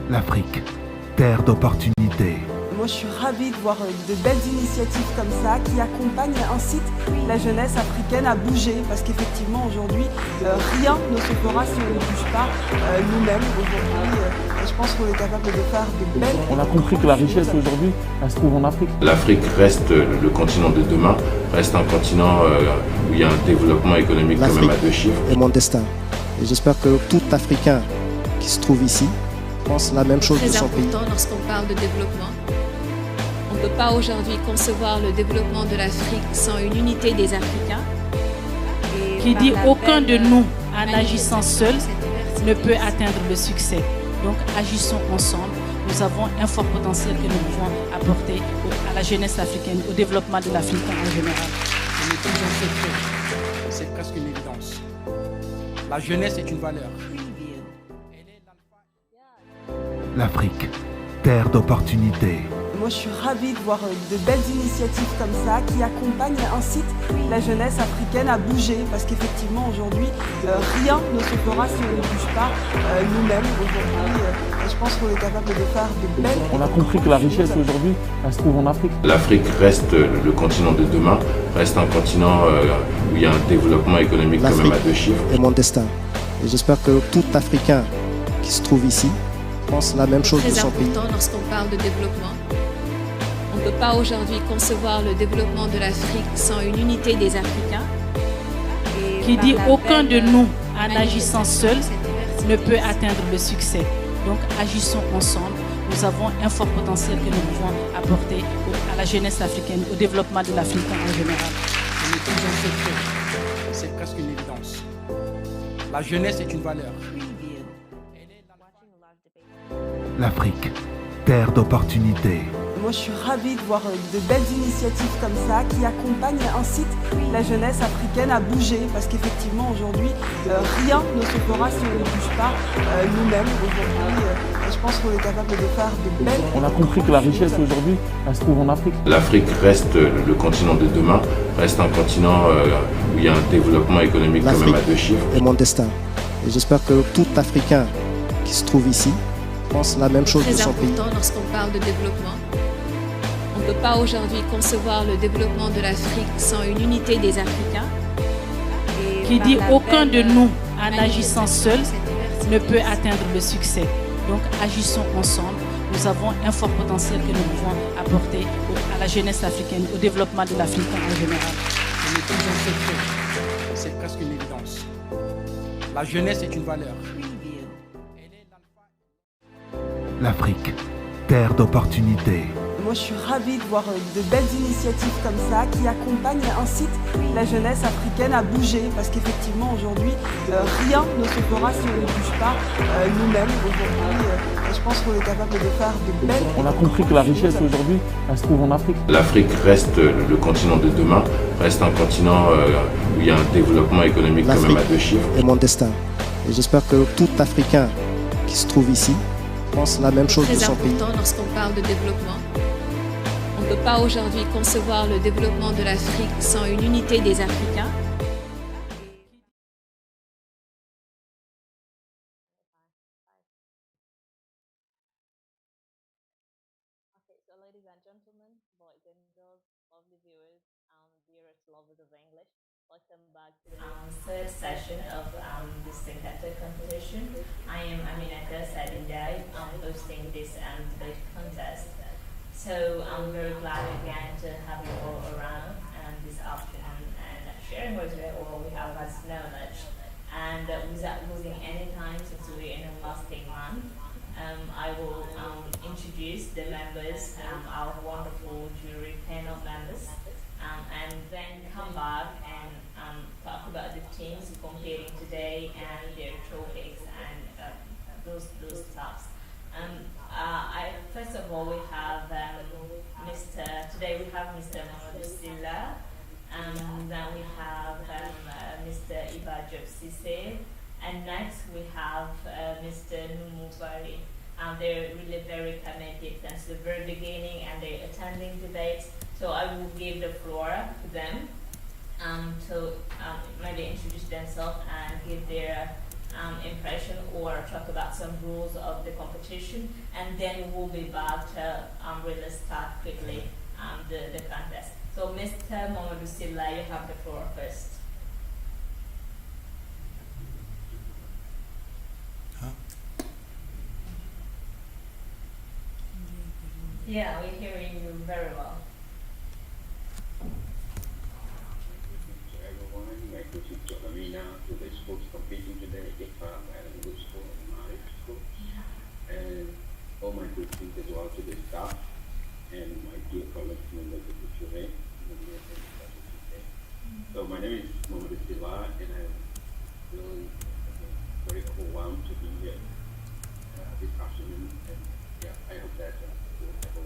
L'Afrique, terre d'opportunités. Moi, je suis ravie de voir de belles initiatives comme ça qui accompagnent, incitent la jeunesse africaine à bouger. Parce qu'effectivement, aujourd'hui, rien ne se fera si on ne bouge pas nous-mêmes. Aujourd'hui, je pense qu'on est capable de faire de belles... On a compris que la richesse aujourd'hui, elle se trouve en Afrique. L'Afrique reste le continent de demain, reste un continent où il y a un développement économique quand même à 2 chiffres. C'est mon destin. Et j'espère que tout Africain qui se trouve ici pense la même chose de son pays. C'est très important lorsqu'on parle de développement. On ne peut pas aujourd'hui concevoir le développement de l'Afrique sans une unité des Africains. Qui dit aucun de nous, en agissant seul, ne peut atteindre le succès. Donc agissons ensemble. Nous avons un fort potentiel que nous pouvons apporter à la jeunesse africaine, au développement de l'Afrique en général. Nous maîtrisons cette chose. C'est presque une évidence. La jeunesse est une valeur. L'Afrique, terre d'opportunités. Moi, je suis ravie de voir de belles initiatives comme ça qui accompagnent, incitent la jeunesse africaine à bouger. Parce qu'effectivement, aujourd'hui, rien ne se fera si on ne bouge pas nous-mêmes. Aujourd'hui, je pense qu'on est capable de faire de belles... On a compris que la richesse aujourd'hui, elle se trouve en Afrique. L'Afrique reste le continent de demain, reste un continent où il y a un développement économique quand même à 2 chiffres. C'est mon destin. Et j'espère que tout Africain qui se trouve ici pense la même chose de son pays. C'est très important lorsqu'on parle de développement. On ne peut pas aujourd'hui concevoir le développement de l'Afrique sans une unité des Africains. Qui dit aucun de nous, en agissant seul, ne peut atteindre le succès. Donc agissons ensemble. Nous avons un fort potentiel que nous pouvons apporter à la jeunesse africaine, au développement de l'Afrique en général. Nous maîtrisons cette chose. C'est presque une évidence. La jeunesse est une valeur. L'Afrique, terre d'opportunités. Moi, je suis ravie de voir de belles initiatives comme ça qui accompagnent, incitent la jeunesse africaine à bouger. Parce qu'effectivement, aujourd'hui, rien ne se fera si on ne bouge pas nous-mêmes. Aujourd'hui, je pense qu'on est capable de faire de belles... On a compris que la richesse aujourd'hui, elle se trouve en Afrique. L'Afrique reste le continent de demain, reste un continent où il y a un développement économique quand même à 2 chiffres. C'est mon destin. Et j'espère que tout Africain qui se trouve ici pense la même chose de son pays. C'est très important lorsqu'on parle de développement. On ne peut pas aujourd'hui concevoir le développement de l'Afrique sans une unité des Africains. Qui dit aucun de nous, en agissant seul, ne peut atteindre le succès. Donc agissons ensemble. Nous avons un fort potentiel que nous pouvons apporter à la jeunesse africaine, au développement de l'Afrique en général. Nous maîtrisons cette chose. C'est presque une évidence. La jeunesse est une valeur. L'Afrique, terre d'opportunités. Moi, je suis ravie de voir de belles initiatives comme ça qui accompagnent, incitent la jeunesse africaine à bouger. Parce qu'effectivement, aujourd'hui, rien ne se fera si on ne bouge pas nous-mêmes. Aujourd'hui, je pense qu'on est capable de faire de belles... On a compris que la richesse aujourd'hui, elle se trouve en Afrique. L'Afrique reste le continent de demain, reste un continent où il y a un développement économique quand même à 2 chiffres. C'est mon destin. Et j'espère que tout Africain qui se trouve ici pense la même chose de son pays. C'est très important lorsqu'on parle de développement. On ne peut pas aujourd'hui concevoir le développement de l'Afrique sans une unité des Africains. Ladies and gentlemen, boys and girls, lovely viewers, dearest lovers of English, welcome back to the third session of this Think competition. I am Aimé Cesaire. I'm hosting this debate contest. So I'm very glad again to have you all around this afternoon and sharing with you all we have as knowledge. And without losing any time, since we're in a lasting month, I will introduce the members, our wonderful jury panel members, and then come back and talk about the teams competing today and their topics and those stuffs. First of all, we have today we have Mr. Malick Sy, then we have Mr. Ibajov, and next we have Mr. Numubari. They're really very committed since the very beginning and they're attending debates. So I will give the floor to them. to maybe introduce themselves and give their impression or talk about some rules of the competition, and then we'll be back to really start quickly the contest. So Mr. Mamadou Silla, you have the floor first. Yeah, we're hearing you very well. Everyone, my name is Jolamina, who is supposed to competing today at IQRA Bilingual School and MAARIF School. And all my good things as well to the staff and my dear colleagues members of the jury. So my name is Mamadou Silla, and I'm really very overwhelmed to be here this afternoon. And yeah, I hope that we'll have a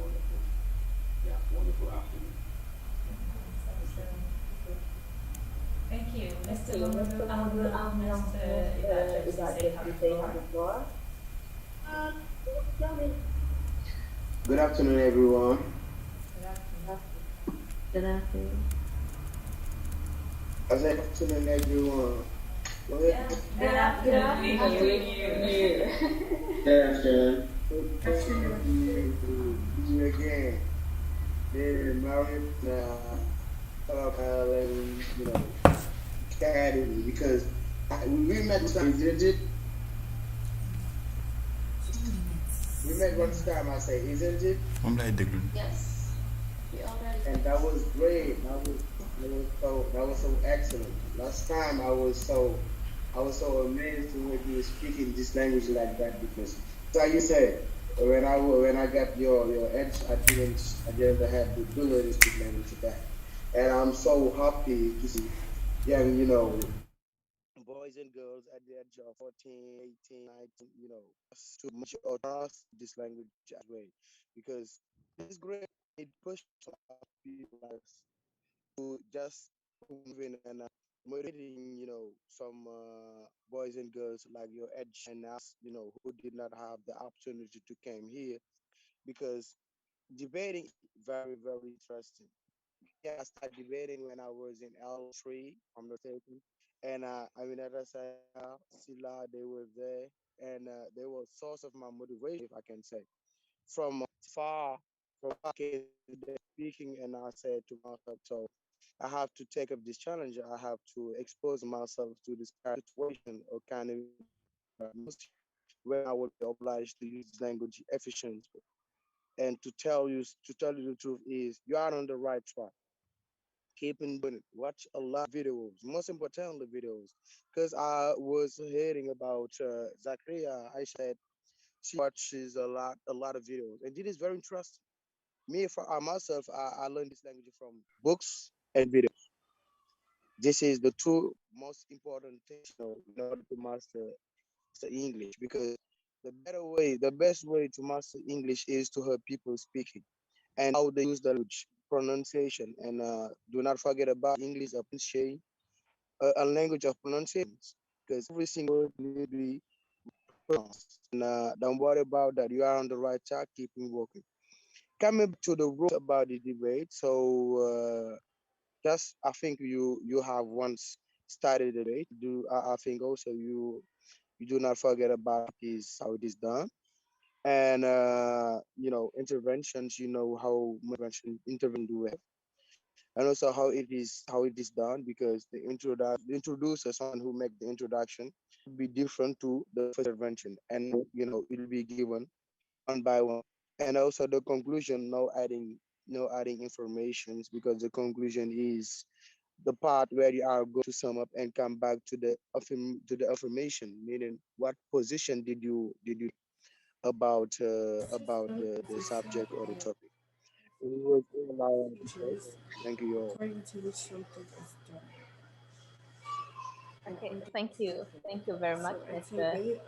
wonderful afternoon. Thank you. Mr. Mamadou, Mr. Ibadan, you have the floor. Good afternoon, everyone. Good afternoon. I said, good afternoon, everyone. Good afternoon. Good afternoon. You again. They're married academy because we met time, didn't it? We met one time, I say, isn't it? Yes. And that was great. That was so excellent. Last time I was so amazed when you were speaking this language like that because so you said when I got your edge I didn't have the ability to speak language like that. And I'm so happy to see young, boys and girls at the age of 14, 18, 19, to much or trust this language as well. Because it's great. It pushes people to just moving and motivating, some boys and girls like your age and us, who did not have the opportunity to come here because debating is very, very interesting. Yeah, I started debating when I was in L3, I'm not mistaken. And I mean, as I said, Sila, they were there, and they were source of my motivation, if I can say. From far, from back in the day speaking, and I said to myself, so I have to take up this challenge. I have to expose myself to this kind of situation or kind of atmosphere where I would be obliged to use language efficiently. And to tell you the truth is, you are on the right track. Keep on doing it. Watch a lot of videos, most importantly videos, because I was hearing about Zachariah. I said she watches a lot of videos, and it is very interesting. Me, for myself, I learned this language from books and videos. This is the two most important things, in order to master English, because the best way to master English is to hear people speaking and how they use the language, pronunciation, and do not forget about English pronunciation, a language of pronunciations, because every single word will be pronounced. And don't worry about that. You are on the right track. Keep on working. Coming back to the rules about the debate, so just I think you have once started the debate. I think also you do not forget about is how it is done, and interventions. You know how much intervention do we have, and also how it is done, because the introducer, someone who make the introduction, will be different to the first intervention, and it will be given one by one, and also the conclusion, no adding informations, because the conclusion is the part where you are going to sum up and come back to the affirmation, meaning what position did you about the subject or the topic. It was all I wanted to say. Thank you all. Okay, thank you. Thank you very much, Mr.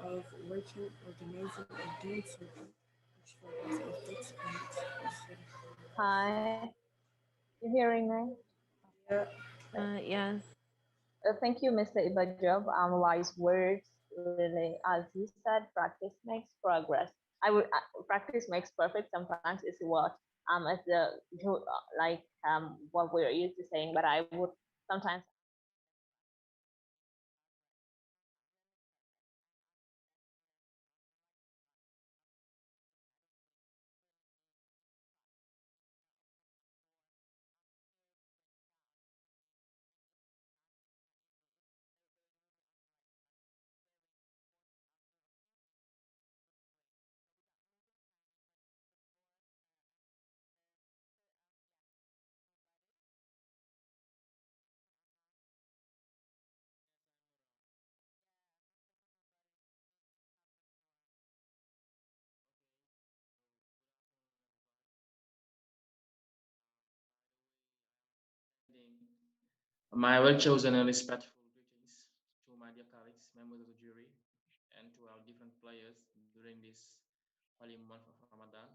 Hi, you hearing me? Yes. Thank you, Mr. Ibajab. Wise words, really. As you said, practice makes progress. Practice makes perfect. Sometimes it's what as the like what we're used to saying, but I would sometimes my well-chosen and respectful greetings to my dear colleagues, members of the jury, and to our different players during this holy month of Ramadan.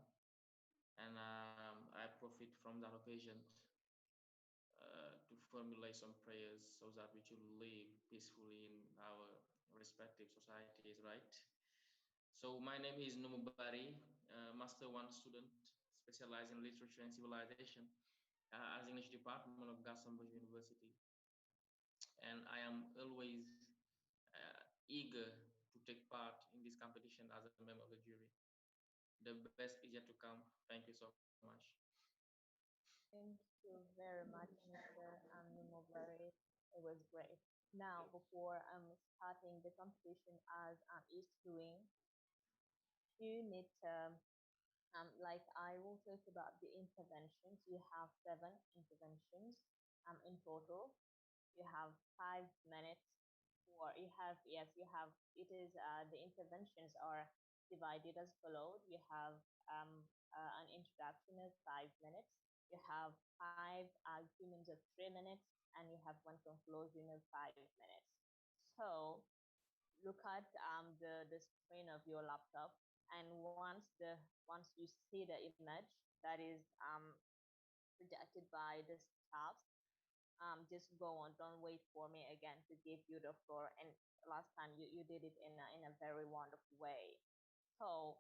And I profit from that occasion to formulate some prayers so that we should live peacefully in our respective societies, right? So my name is Numubari, Master 1 student, specialized in literature and civilization as English Department of Gothenburg University. And I am always eager to take part in this competition as a member of the jury. The best is yet to come. Thank you so much. thank you very much, Mr. Numobari. It was great. Now, before starting the competition as is doing, you need to, like I will talk about the interventions. You have 7 interventions in total. You have 5 minutes, or you have, yes, you have, it is, the interventions are divided as followed. You have an introduction of 5 minutes. You have 5 arguments of 3 minutes, and you have one conclusion of 5 minutes. So look at the screen of your laptop, and once you see the image that is projected by the staff, just go on. Don't wait for me again to give you the floor. And last time you did it in a very wonderful way. So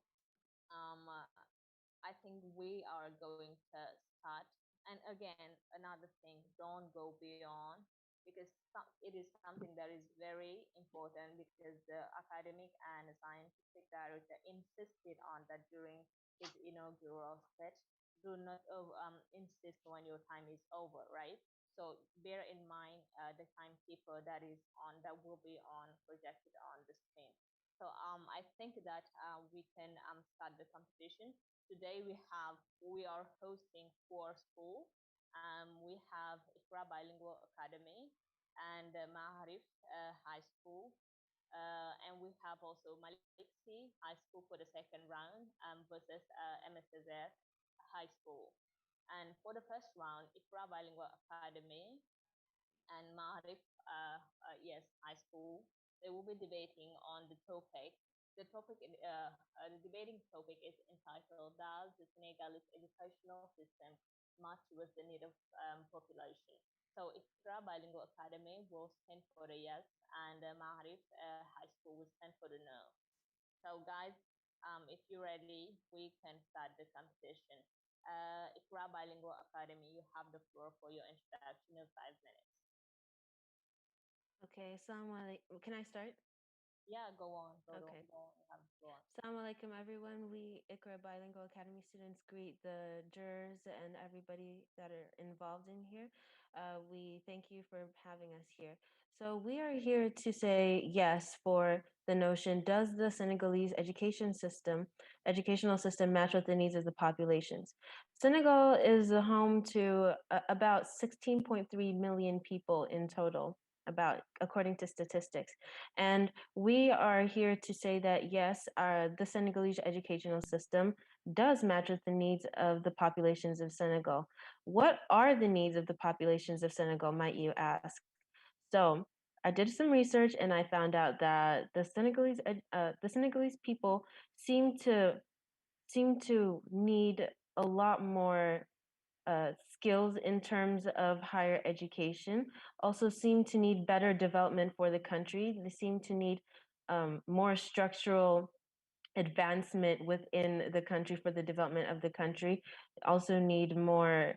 I think we are going to start. And again, another thing, don't go beyond, because it is something that is very important, because the academic and scientific director insisted on that during his inaugural speech. Do not insist when your time is over, right? So bear in mind the timekeeper that will be on projected on the screen. So I think that we can start the competition. Today we are hosting 4 schools. We have IQRA Bilingual Academy and MAARIF High School. And we have also Malick Sy High School for the second round versus Aimé Cesaire High School. And for the first round, IQRA Bilingual Academy and MAARIF, yes, High School, they will be debating on the topic. The debating topic is entitled "Does the Senegalese educational system match with the need of population?" So, IQRA Bilingual Academy will stand for the yes, and MAARIF High School will stand for the no. So, guys, if you're ready, we can start the competition. IQRA Bilingual Academy, you have the floor for your introduction of 5 minutes. Okay, can I start? Yeah, go on. Go on. Assalamu alaikum, everyone. We, IQRA Bilingual Academy students, greet the jurors and everybody that are involved in here. We thank you for having us here. So we are here to say yes for the notion, does the Senegalese educational system match with the needs of the populations? Senegal is a home to about 16.3 million people in total, according to statistics. And we are here to say that yes, the Senegalese educational system does match with the needs of the populations of Senegal. What are the needs of the populations of Senegal, might you ask? So I did some research and I found out that the Senegalese people seem to need a lot more skills in terms of higher education, also seem to need better development for the country. They seem to need more structural advancement within the country for the development of the country. Also need more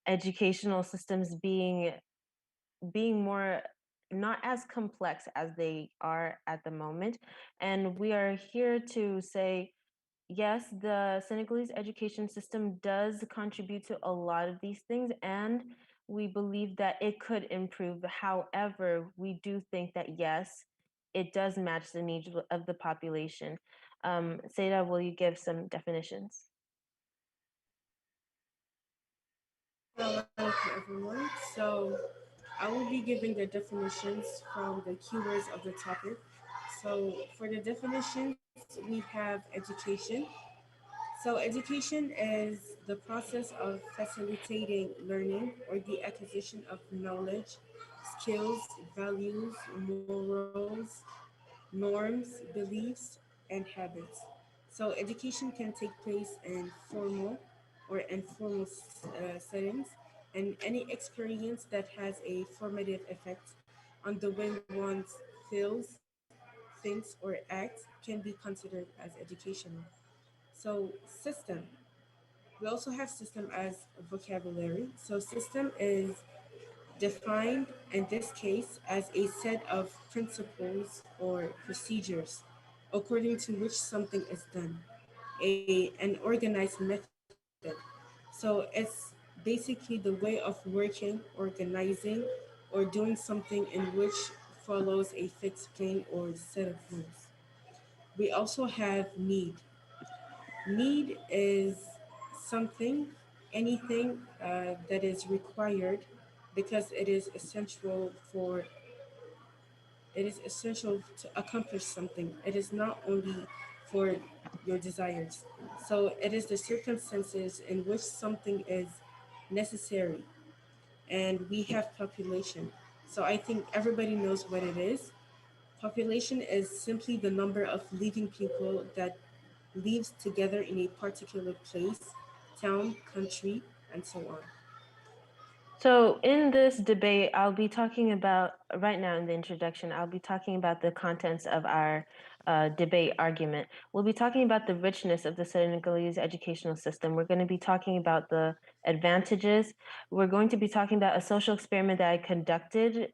educational systems being more not as complex as they are at the moment. And we are here to say, yes, the Senegalese education system does contribute to a lot of these things, and we believe that it could improve. However, we do think that, yes, it does match the needs of the population. Seda, will you give some definitions? Hello, everyone. So I will be giving the definitions from the keywords of the topic. So for the definitions, we have education. So education is the process of facilitating learning or the acquisition of knowledge, skills, values, morals, norms, beliefs, and habits. So education can take place in formal or informal settings, and any experience that has a formative effect on the way one feels, thinks, or acts can be considered as educational. So system. We also have system as a vocabulary. So system is defined in this case as a set of principles or procedures according to which something is done, an organized method. So it's basically the way of working, organizing, or doing something in which follows a fixed plan or set of rules. We also have need. Need is something, anything that is required because it is essential to accomplish something. It is not only for your desires. So it is the circumstances in which something is necessary. And we have population. So I think everybody knows what it is. Population is simply the number of living people that lives together in a particular place, town, country, and so on. So, in this debate, I'll be talking about, right now in the introduction, I'll be talking about the contents of our debate argument. We'll be talking about the richness of the Senegalese educational system. We're going to be talking about the advantages. We're going to be talking about a social experiment that I conducted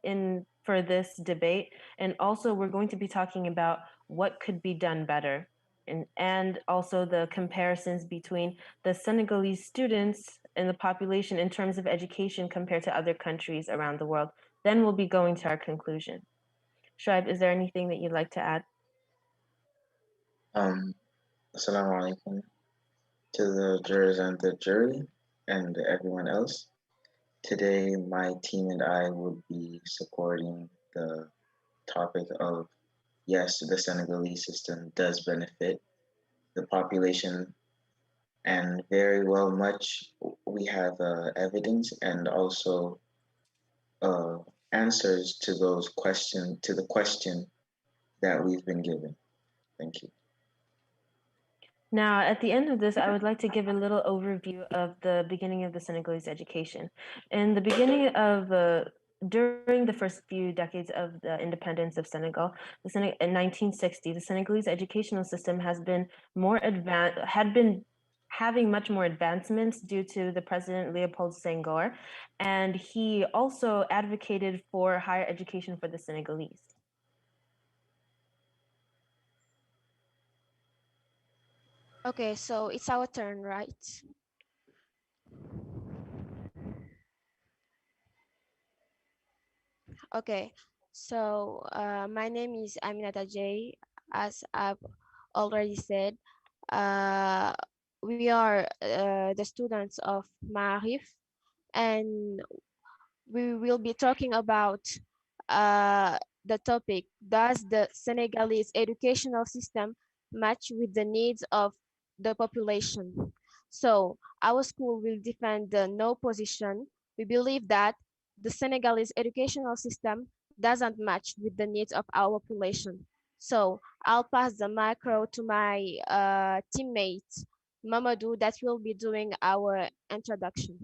for this debate. And also, we're going to be talking about what could be done better. And also the comparisons between the Senegalese students in the population in terms of education compared to other countries around the world. Then we'll be going to our conclusion. Shoaib, is there anything that you'd like to add? Assalamu alaikum to the jurors and the jury and everyone else. Today, my team and I will be supporting the topic of yes, the Senegalese system does benefit the population, and very well much we have evidence and also answers to the question that we've been given. Thank you. Now, at the end of this, I would like to give a little overview of the beginning of the Senegalese education. In the beginning of during the first few decades of the independence of Senegal, in 1960, the Senegalese educational system had been having much more advancements due to the President Leopold Senghor, and he also advocated for higher education for the Senegalese. Okay, so it's our turn, right? Okay, so my name is Aminata J. As I've already said, we are the students of MAARIF, and we will be talking about the topic, does the Senegalese educational system match with the needs of the population? So our school will defend the no position. We believe that the Senegalese educational system doesn't match with the needs of our population. So I'll pass the micro to my teammate, Mamadou, that will be doing our introduction.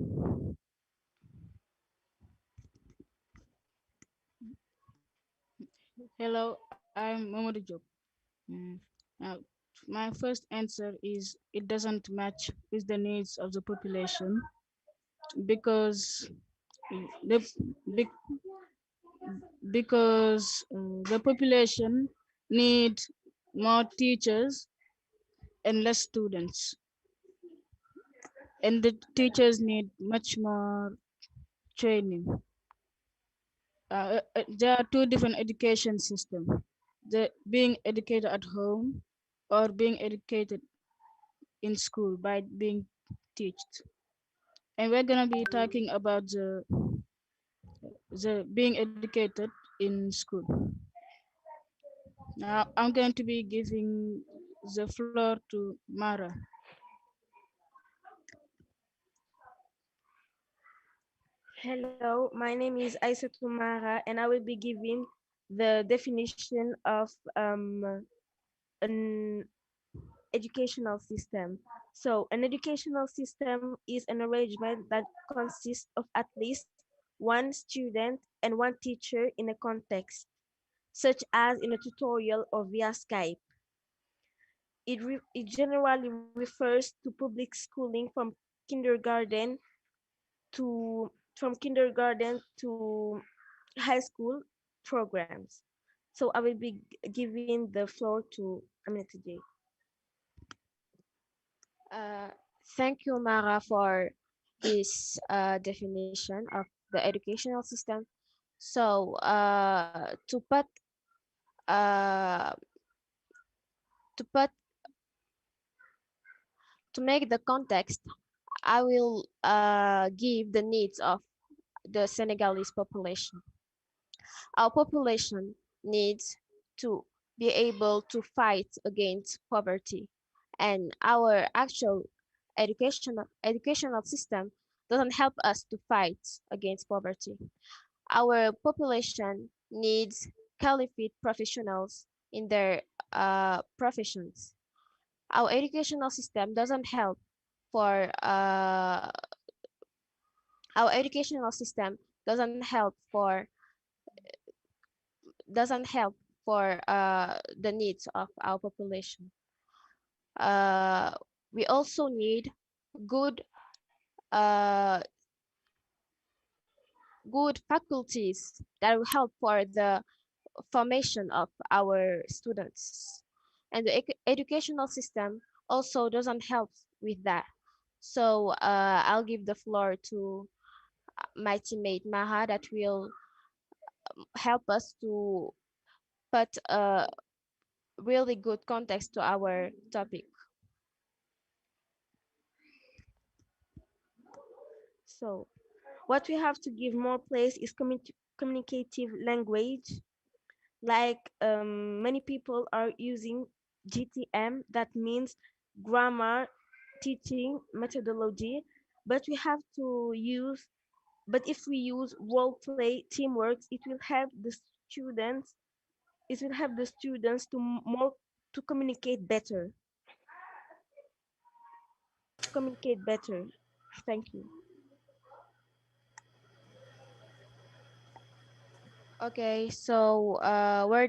Hello, I'm Mamadou Diop. Now, my first answer is it doesn't match with the needs of the population. because the be- the population need more teachers and less students, and the teachers need much more training. There are two different education systems: the being educated at home or being educated in school by being taught. And we're gonna be talking about the being educated in school. Now I'm going to be giving the floor to Mara. Hello, my name is Aisa Tumara, and I will be giving the definition of an educational system. So, an educational system is an arrangement that consists of at least one student and one teacher in a context, such as in a tutorial or via Skype. It generally refers to public schooling kindergarten from kindergarten to high school programs. So I will be giving the floor to Aminata J. Uh, Thank you, Mara, for this definition of the educational system. So, uh, to put to make the context, I will give the needs of the Senegalese population. Our population needs to be able to fight against poverty, and our actual educational system doesn't help us to fight against poverty. Our population needs qualified professionals in their professions. Our educational system for uh, doesn't help for the needs of our population. Uh, we also need good uh, good faculties that will help for the formation of our students. And the educational system also doesn't help with that. So I'll give the floor to my teammate Maha that will help us to put a really good context to our topic. So what we have to give more place is communicative language. Like many people are using GTM, that means grammar teaching methodology, but we have to use but if we use role play teamwork, students it will help the students to communicate better. Thank you. Okay, so we're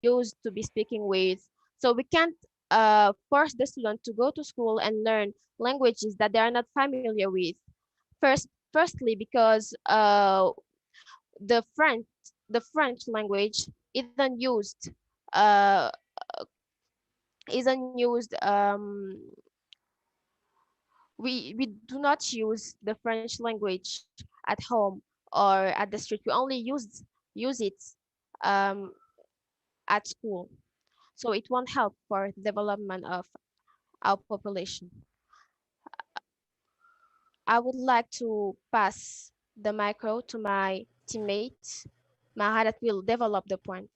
used to be speaking with. So we can't force the student to go to school and learn languages that they are not familiar with. Firstly, because the French the French language isn't used uh, isn't used we do not use the French language at home or at the street. We only use it um, at school. So it won't help for the development of our population. I would like to pass the micro to my teammate, Mara, that will develop the point.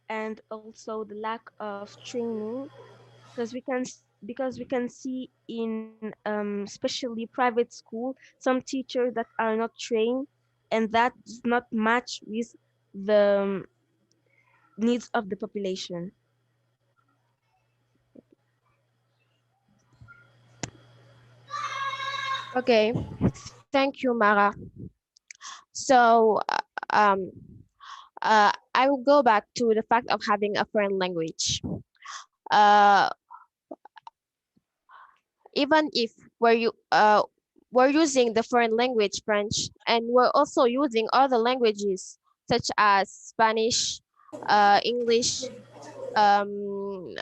And also the lack of training, because we can see in especially private school some teachers that are not trained, and that does not match with the needs of the population. Okay, thank you, Mara. So, I will go back to the fact of having a foreign language. Uh, Even if we're using the foreign language French, and we're also using other languages such as Spanish, English, um,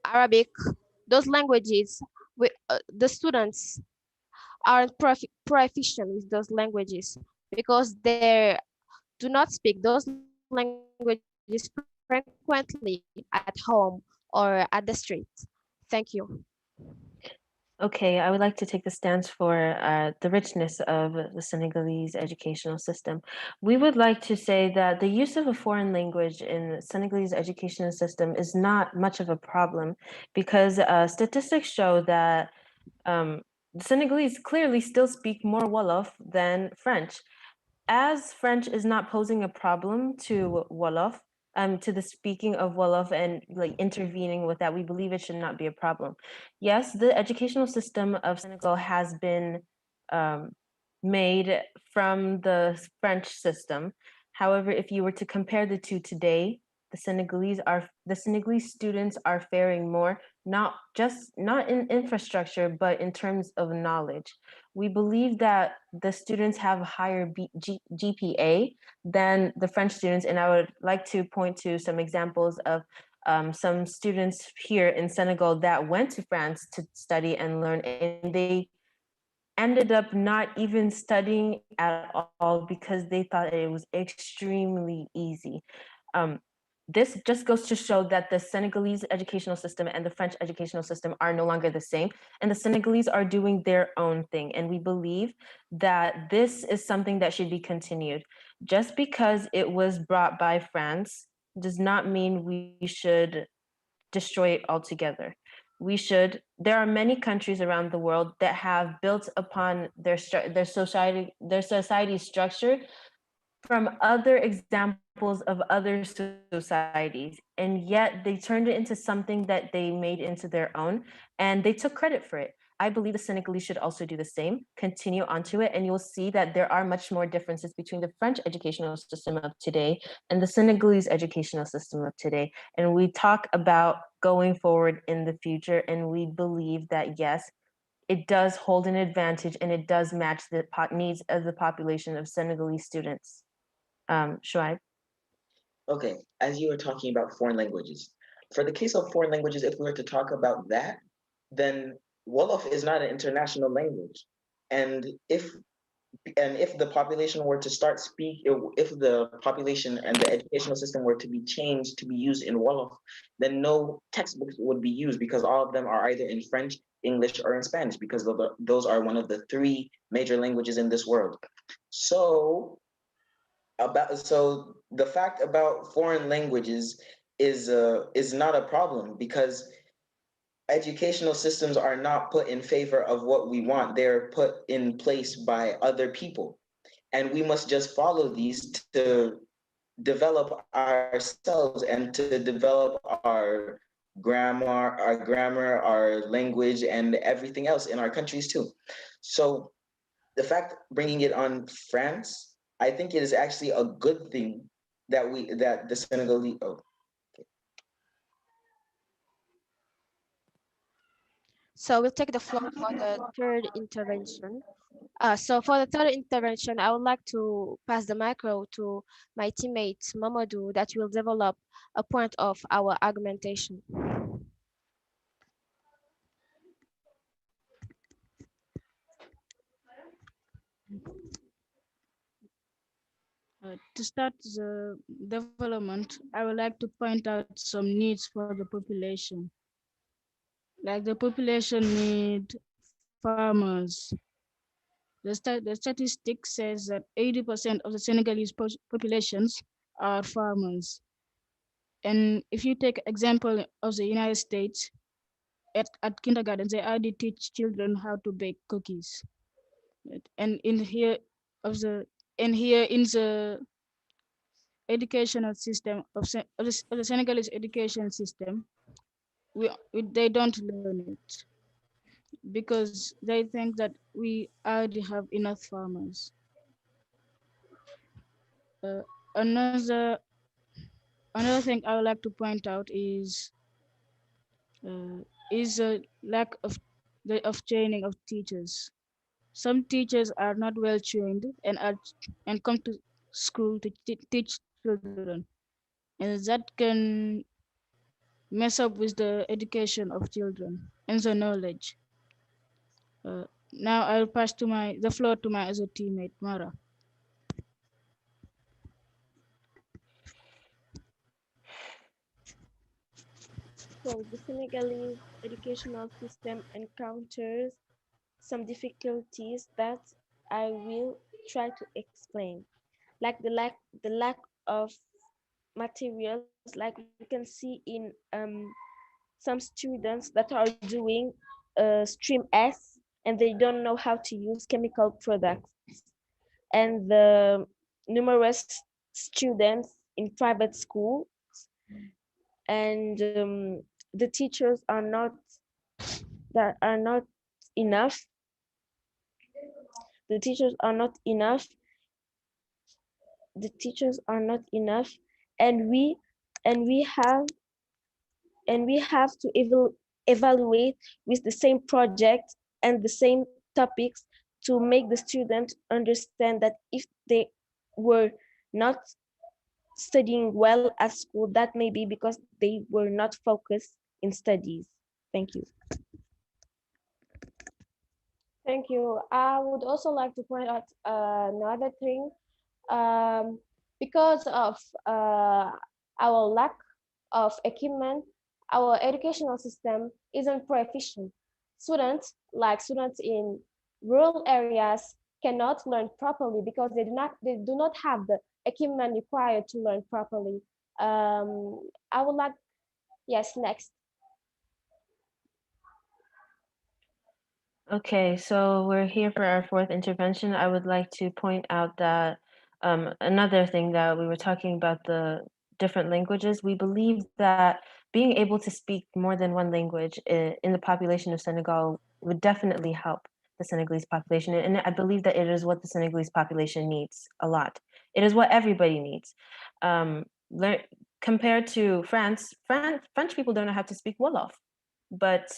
Arabic, those languages, the students aren't proficient with those languages because they do not speak those languages frequently at home or at the street. Thank you. Okay, I would like to take the stance for the richness of the Senegalese educational system. We would like to say that the use of a foreign language in the Senegalese educational system is not much of a problem because statistics show that the Senegalese clearly still speak more Wolof than French. As French is not posing a problem to Wolof, to the speaking of Wolof and like intervening with that, we believe it should not be a problem. Yes, the educational system of Senegal has been made from the French system. However, if you were to compare the two today, the Senegalese students are faring more, not in infrastructure, but in terms of knowledge. We believe that the students have a higher GPA than the French students, and I would like to point to some examples of some students here in Senegal that went to France to study and learn, and they ended up not even studying at all because they thought it was extremely easy. This just goes to show that the Senegalese educational system and the French educational system are no longer the same, and the Senegalese are doing their own thing. And we believe that this is something that should be continued. Just because it was brought by France does not mean we should destroy it altogether. There are many countries around the world that have built upon their society structure from other examples of other societies, and yet they turned it into something that they made into their own, and they took credit for it. I believe the Senegalese should also do the same, continue onto it, and you'll see that there are much more differences between the French educational system of today and the Senegalese educational system of today. And we talk about going forward in the future, and we believe that yes, it does hold an advantage and it does match the needs of the population of Senegalese students. Shoaib? Okay, as you were talking about foreign languages, for the case of foreign languages, if we were to talk about that, then Wolof is not an international language. And if the population were to start if the population and the educational system were to be changed to be used in Wolof, then no textbooks would be used because all of them are either in French, English, or in Spanish, because those are one of the three major languages in this world. So the fact about foreign languages is not a problem because educational systems are not put in favor of what we want. They're put in place by other people. And we must just follow these to develop ourselves and to develop our grammar, our language, and everything else in our countries too. So the fact bringing it on France, I think it is actually a good thing that the Senegalese. Oh, So we'll take the floor for the third intervention. So for the third intervention, I would like to pass the micro to my teammate Mamadou that will develop a point of our argumentation. To start the development, I would like to point out some needs for the population. Like the population need farmers. The statistic says that 80% of the Senegalese populations are farmers. And if you take example of the United States, at kindergarten, they already teach children how to bake cookies. And in here of the and here in the educational system of the Senegalese education system, they don't learn it because they think that we already have enough farmers. Uh, another another thing I would like to point out is a lack of training of teachers. Some teachers are not well trained and come to school to teach children, and that can mess up with the education of children and the knowledge. Now I'll pass the floor to my other teammate, Mara. So the Senegalese educational system encounters some difficulties that I will try to explain, like the lack of materials, like we can see in some students that are doing stream S and they don't know how to use chemical products, and the numerous students in private schools, and the teachers are not enough. The teachers are not enough. The teachers are not enough, and we have to evaluate with the same project and the same topics to make the student understand that if they were not studying well at school, that may be because they were not focused in studies. Thank you. Thank you. I would also like to point out another thing. Because of our lack of equipment, our educational system isn't proficient. Students in rural areas cannot learn properly because they do not have the equipment required to learn properly. I would like, yes, next. Okay, so we're here for our fourth intervention. I would like to point out that another thing that we were talking about, the different languages. We believe that being able to speak more than one language in the population of Senegal would definitely help the Senegalese population. And I believe that it is what the Senegalese population needs a lot. It is what everybody needs. Compared to French people don't know how to speak Wolof, but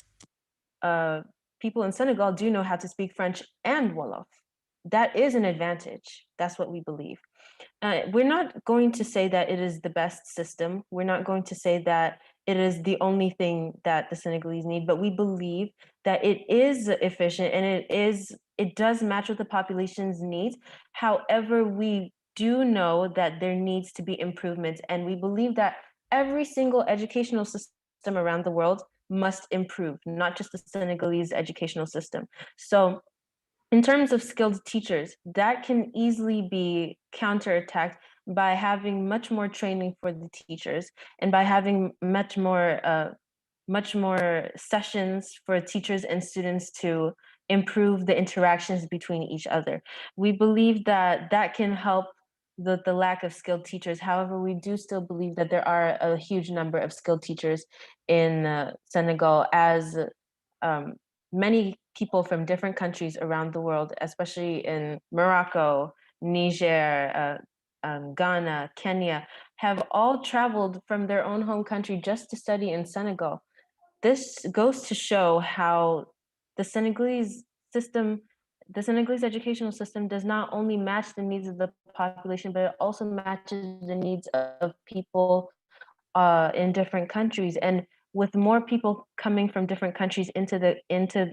people in Senegal do know how to speak French and Wolof. That is an advantage. That's what we believe. We're not going to say that it is the best system. We're not going to say that it is the only thing that the Senegalese need, but we believe that it is efficient and it does match with the population's needs. However, we do know that there needs to be improvements, and we believe that every single educational system around the world must improve, not just the Senegalese educational system. So in terms of skilled teachers, that can easily be counterattacked by having much more training for the teachers and by having much more sessions for teachers and students to improve the interactions between each other. We believe that that can help the lack of skilled teachers. However, we do still believe that there are a huge number of skilled teachers in Senegal, as many people from different countries around the world, especially in Morocco, Niger, Ghana, Kenya, have all traveled from their own home country just to study in Senegal. This goes to show how the Senegalese educational system does not only match the needs of the population, but it also matches the needs of people in different countries. And with more people coming from different countries into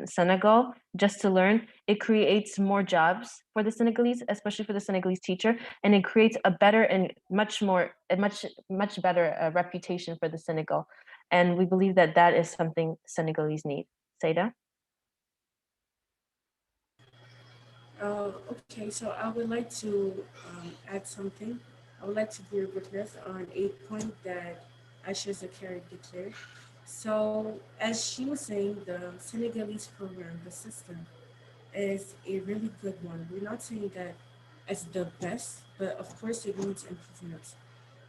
Senegal just to learn, it creates more jobs for the Senegalese, especially for the Senegalese teacher, and it creates a better and much better reputation for the Senegal. And we believe that that is something Senegalese need. Seda? Okay, so I would like to add something. I would like to bear witness on a point that Aisha Zakari declared. So, as she was saying, the Senegalese program, the system, is a really good one. We're not saying that it's the best, but of course it needs improvements.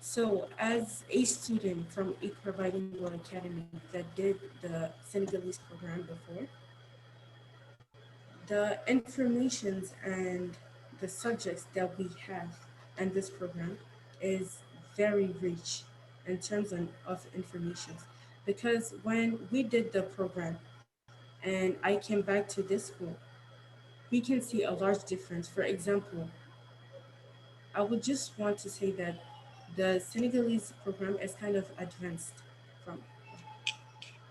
So, as a student from IQRA Bilingual Academy that did the Senegalese program before, the informations and the subjects that we have in this program is very rich in terms of information. Because when we did the program and I came back to this school, we can see a large difference. For example, I would just want to say that the Senegalese program is kind of advanced from.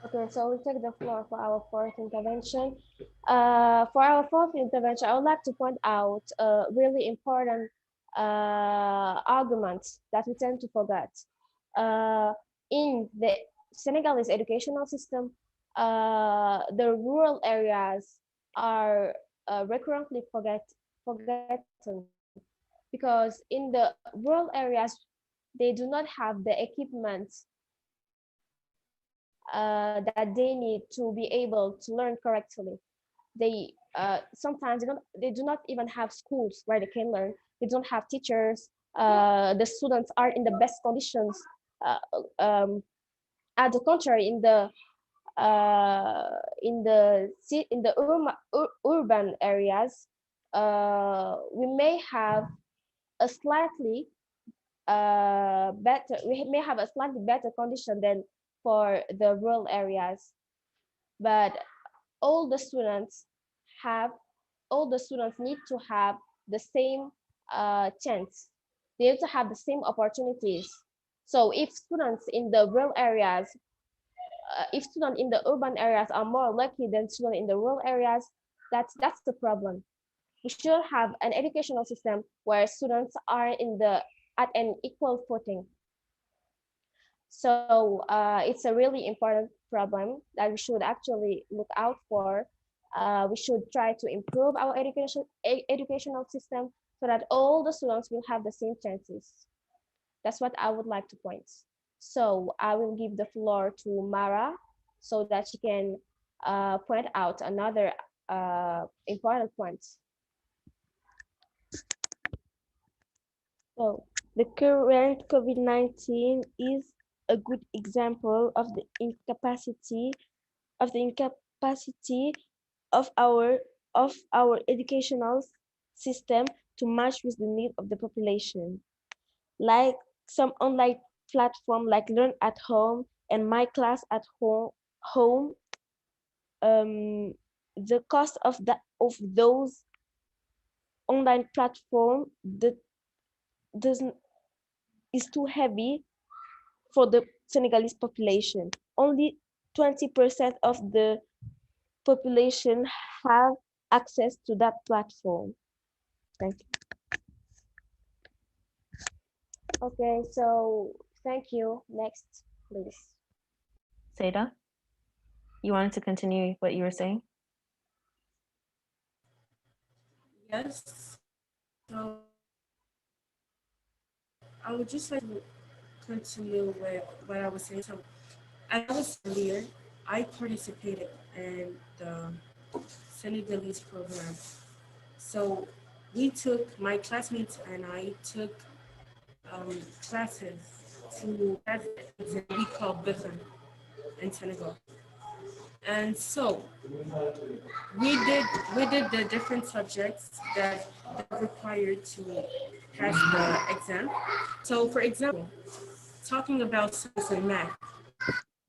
Okay, so we take the floor for our fourth intervention. For our fourth intervention, I would like to point out a really important argument that we tend to forget. In the Senegalese educational system, the rural areas are recurrently forgotten because in the rural areas, they do not have the equipment that they need to be able to learn correctly. They sometimes they do not even have schools where they can learn. They don't have teachers. The students are in the best conditions. At the contrary, in the urban areas, we may have a slightly better condition than for the rural areas, but all the students need to have the same chance. They need to have the same opportunities. So if students in the rural areas, if students in the urban areas are more lucky than students in the rural areas, that's the problem. We should have an educational system where students are at an equal footing. So it's a really important problem that we should actually look out for. We should try to improve our educational system so that all the students will have the same chances. That's what I would like to point. So I will give the floor to Mara so that she can point out another important point. So the current COVID-19 is a good example of the incapacity of our educational system to match with the need of the population. Like some online platform like Learn at Home and My Class at Home, the cost of those online platform is too heavy for the Senegalese population. Only 20% of the population have access to that platform. Thank you. Okay, so thank you. Next, please. Seda, you wanted to continue what you were saying? Yes. So I would just like to continue with what I was saying. So as I was earlier, I participated in the Senegalese program. So my classmates and I took classes to we call Bifin in Senegal. And so we did the different subjects that are required to pass the exam. So for example, talking about science and math,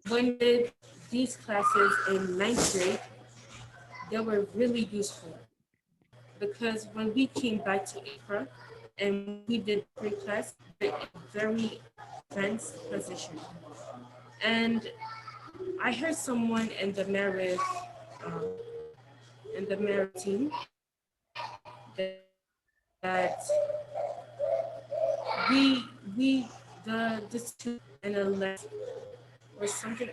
when we did these classes in ninth grade, they were really useful because when we came back to IQRA and we did pre-class, we're in a very advanced position. And I heard someone in the MAARIF team that we the student in a lab or something.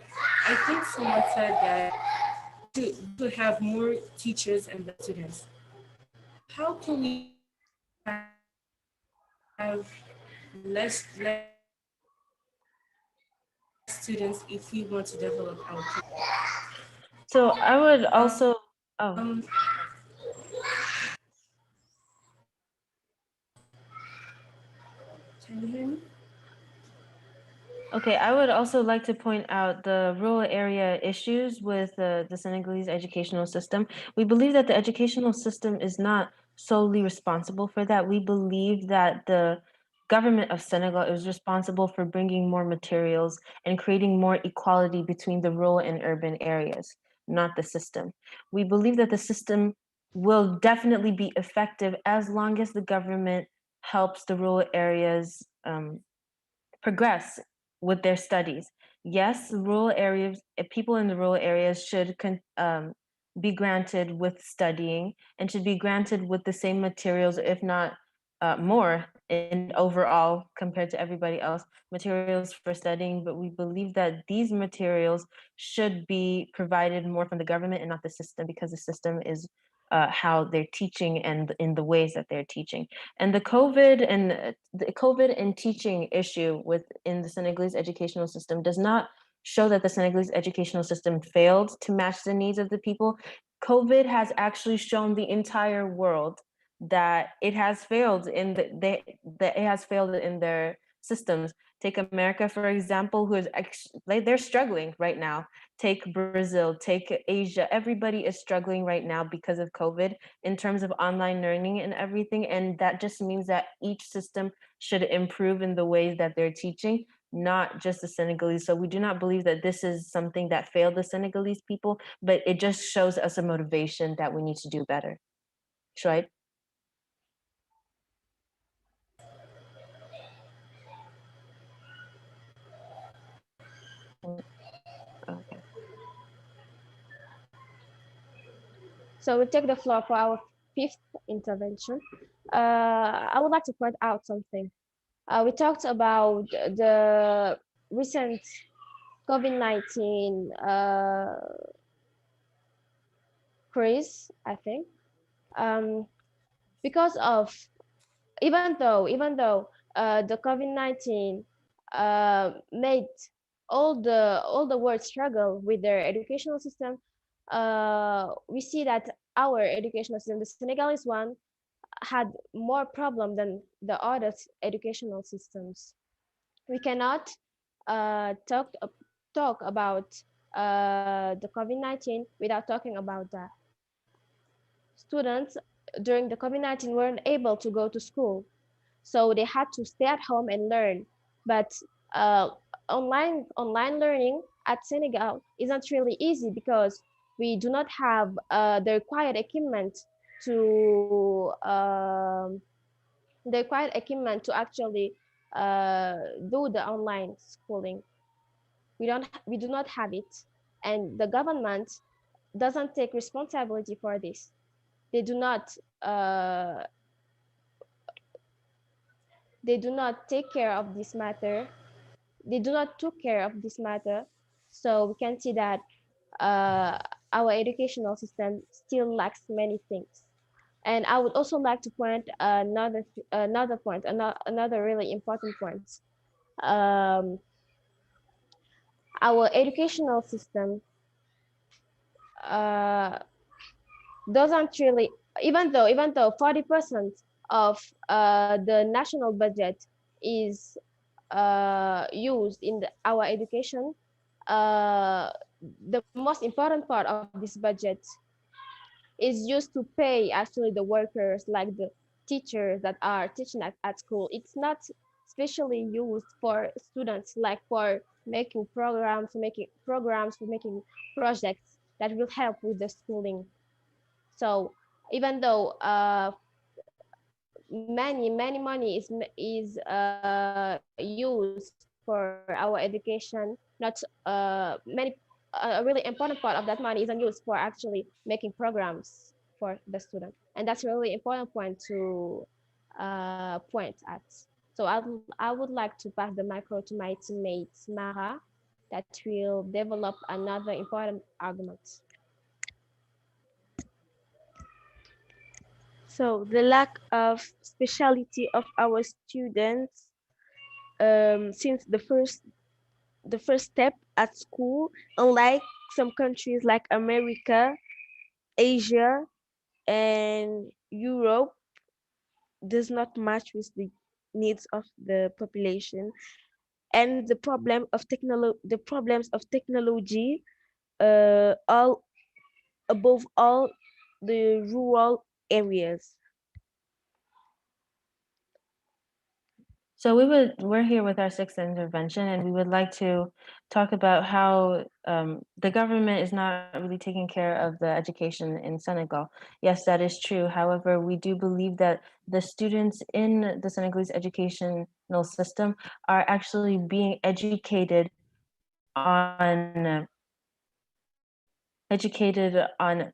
I think someone said that to have more teachers and less students. How can we have less students if we want to develop our career? So I would also, oh. Can you hear me? Okay, I would also like to point out the rural area issues with the Senegalese educational system. We believe that the educational system is not solely responsible for that. We believe that the government of Senegal is responsible for bringing more materials and creating more equality between the rural and urban areas, not the system. We believe that the system will definitely be effective as long as the government helps the rural areas progress with their studies. Yes, rural areas, people in the rural areas should be granted with studying and should be granted with the same materials, if not more in overall compared to everybody else, materials for studying. But we believe that these materials should be provided more from the government and not the system, because the system is how they're teaching and in the ways that they're teaching. And the COVID and teaching issue within the Senegalese educational system does not show that the Senegalese educational system failed to match the needs of the people. COVID has actually shown the entire world that it has failed that it has failed in their systems. Take America, for example, who is they're struggling right now. Take Brazil, take Asia. Everybody is struggling right now because of COVID in terms of online learning and everything. And that just means that each system should improve in the ways that they're teaching, not just the Senegalese. So we do not believe that this is something that failed the Senegalese people, but it just shows us a motivation that we need to do better. Shoaib? Okay. So we take the floor for our fifth intervention. I would like to point out something. We talked about the recent COVID-19 craze, I think, because of even though the COVID-19 made all the world struggle with their educational system, we see that our educational system, the Senegalese one, had more problem than the other educational systems. We cannot talk about the COVID-19 without talking about that. Students during the COVID-19 weren't able to go to school, so they had to stay at home and learn. But uh, online learning at Senegal isn't really easy because we do not have the required equipment to actually do the online schooling. We do not have it, and the government doesn't take responsibility for this. They do not uh, they do not take care of this matter. They do not took care of this matter. So we can see that our educational system still lacks many things. And I would also like to point another really important point. Um, our educational system uh, doesn't really, even though 40% of the national budget is used in our education, the most important part of this budget is used to pay actually the workers, like the teachers that are teaching at school. It's not specially used for students, like for making projects that will help with the schooling. So even though many money is used for our education, not many a really important part of that money isn't used for actually making programs for the student, and that's a really important point to point at. So I would like to pass the micro to my teammate Mara, that will develop another important argument. So the lack of speciality of our students since the first step at school, unlike some countries like America, Asia, and Europe, does not match with the needs of the population, and the problems of technology, all above all the rural areas. So we're here with our sixth intervention, and we would like to talk about how the government is not really taking care of the education in Senegal. Yes, that is true. However, we do believe that the students in the Senegalese educational system are actually being educated on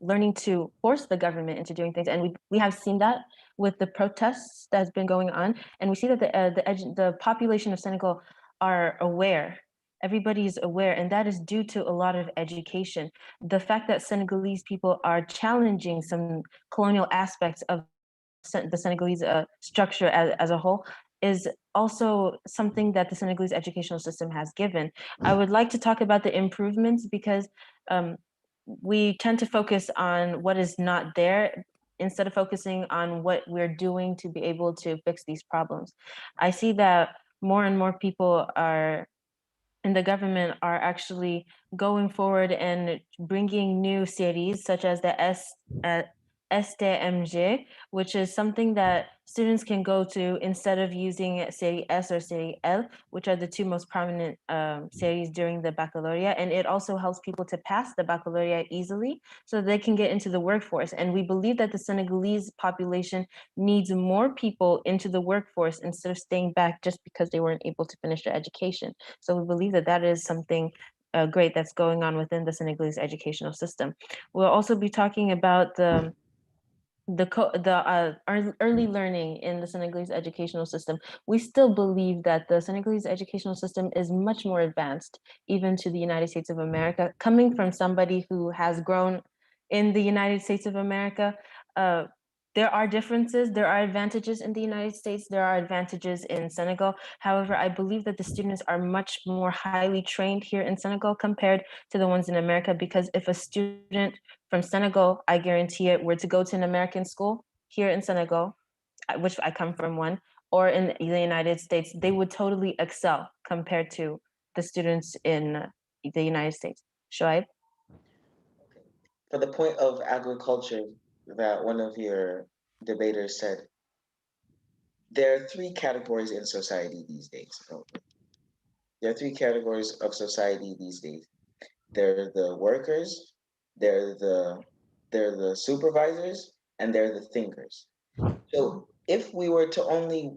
learning to force the government into doing things, and we have seen that with the protests that's been going on, and we see that the population of Senegal are aware. Everybody's aware, and that is due to a lot of education. The fact that Senegalese people are challenging some colonial aspects of the Senegalese structure as a whole is also something that the Senegalese educational system has given. I would like to talk about the improvements because we tend to focus on what is not there instead of focusing on what we're doing to be able to fix these problems. I see that more and more people are in the government are actually going forward and bringing new series such as the STMG, which is something that students can go to instead of using Série S or Série L, which are the two most prominent series during the baccalaureate. And it also helps people to pass the baccalaureate easily so they can get into the workforce. And we believe that the Senegalese population needs more people into the workforce instead of staying back just because they weren't able to finish their education. So we believe that that is something great that's going on within the Senegalese educational system. We'll also be talking about the early learning in the Senegalese educational system. We still believe that the Senegalese educational system is much more advanced, even to the United States of America. Coming from somebody who has grown in the United States of America, there are differences, there are advantages in the United States, there are advantages in Senegal. However, I believe that the students are much more highly trained here in Senegal compared to the ones in America, because if a student from Senegal, I guarantee it, were to go to an American school here in Senegal, which I come from one, or in the United States, they would totally excel compared to the students in the United States. Shoaib? For the point of agriculture that one of your debaters said, there are three categories in society these days. There are three categories of society these days. They're the workers, they're the supervisors, and they're the thinkers. So if we were to only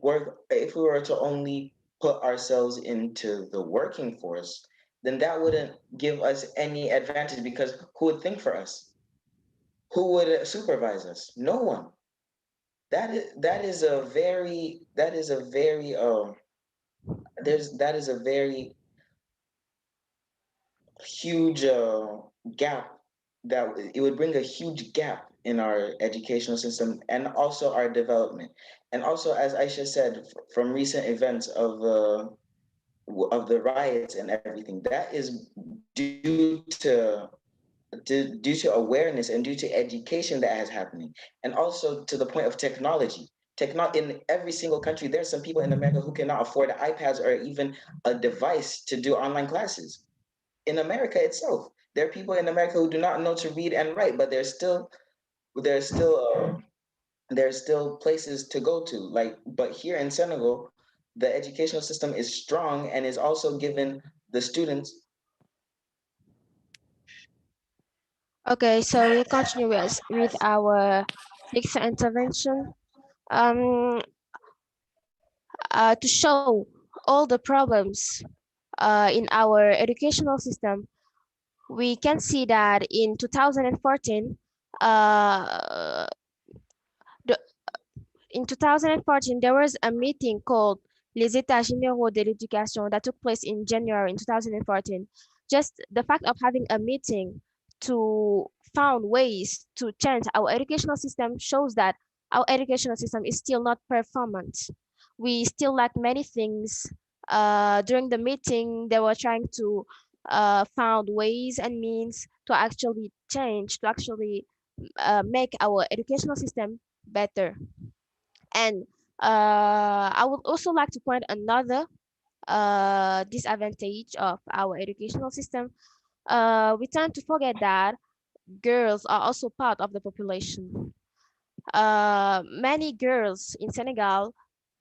put ourselves into the working force, then that wouldn't give us any advantage, because who would think for us? Who would supervise us? No one. That is a very huge gap. That it would bring a huge gap in our educational system and also our development. And also, as Aisha said, from recent events of the riots and everything, that is due to awareness and due to education that has happening, and also to the point of technology. In every single country, there's some people in America who cannot afford iPads or even a device to do online classes. In America itself, There are people in America who do not know to read and write, but there's still places to go to. But here in Senegal, the educational system is strong and is also given the students. Okay, so we continue with our next intervention. Um, to show all the problems in our educational system, we can see that in 2014, uh, the, in 2014, there was a meeting called Les États Généraux de l'Éducation that took place in January in 2014. Just the fact of having a meeting to found ways to change our educational system shows that our educational system is still not performant. We still lack many things. During the meeting, they were trying to found ways and means to actually change, to actually make our educational system better. And I would also like to point another disadvantage of our educational system. We tend to forget that girls are also part of the population. Many girls in Senegal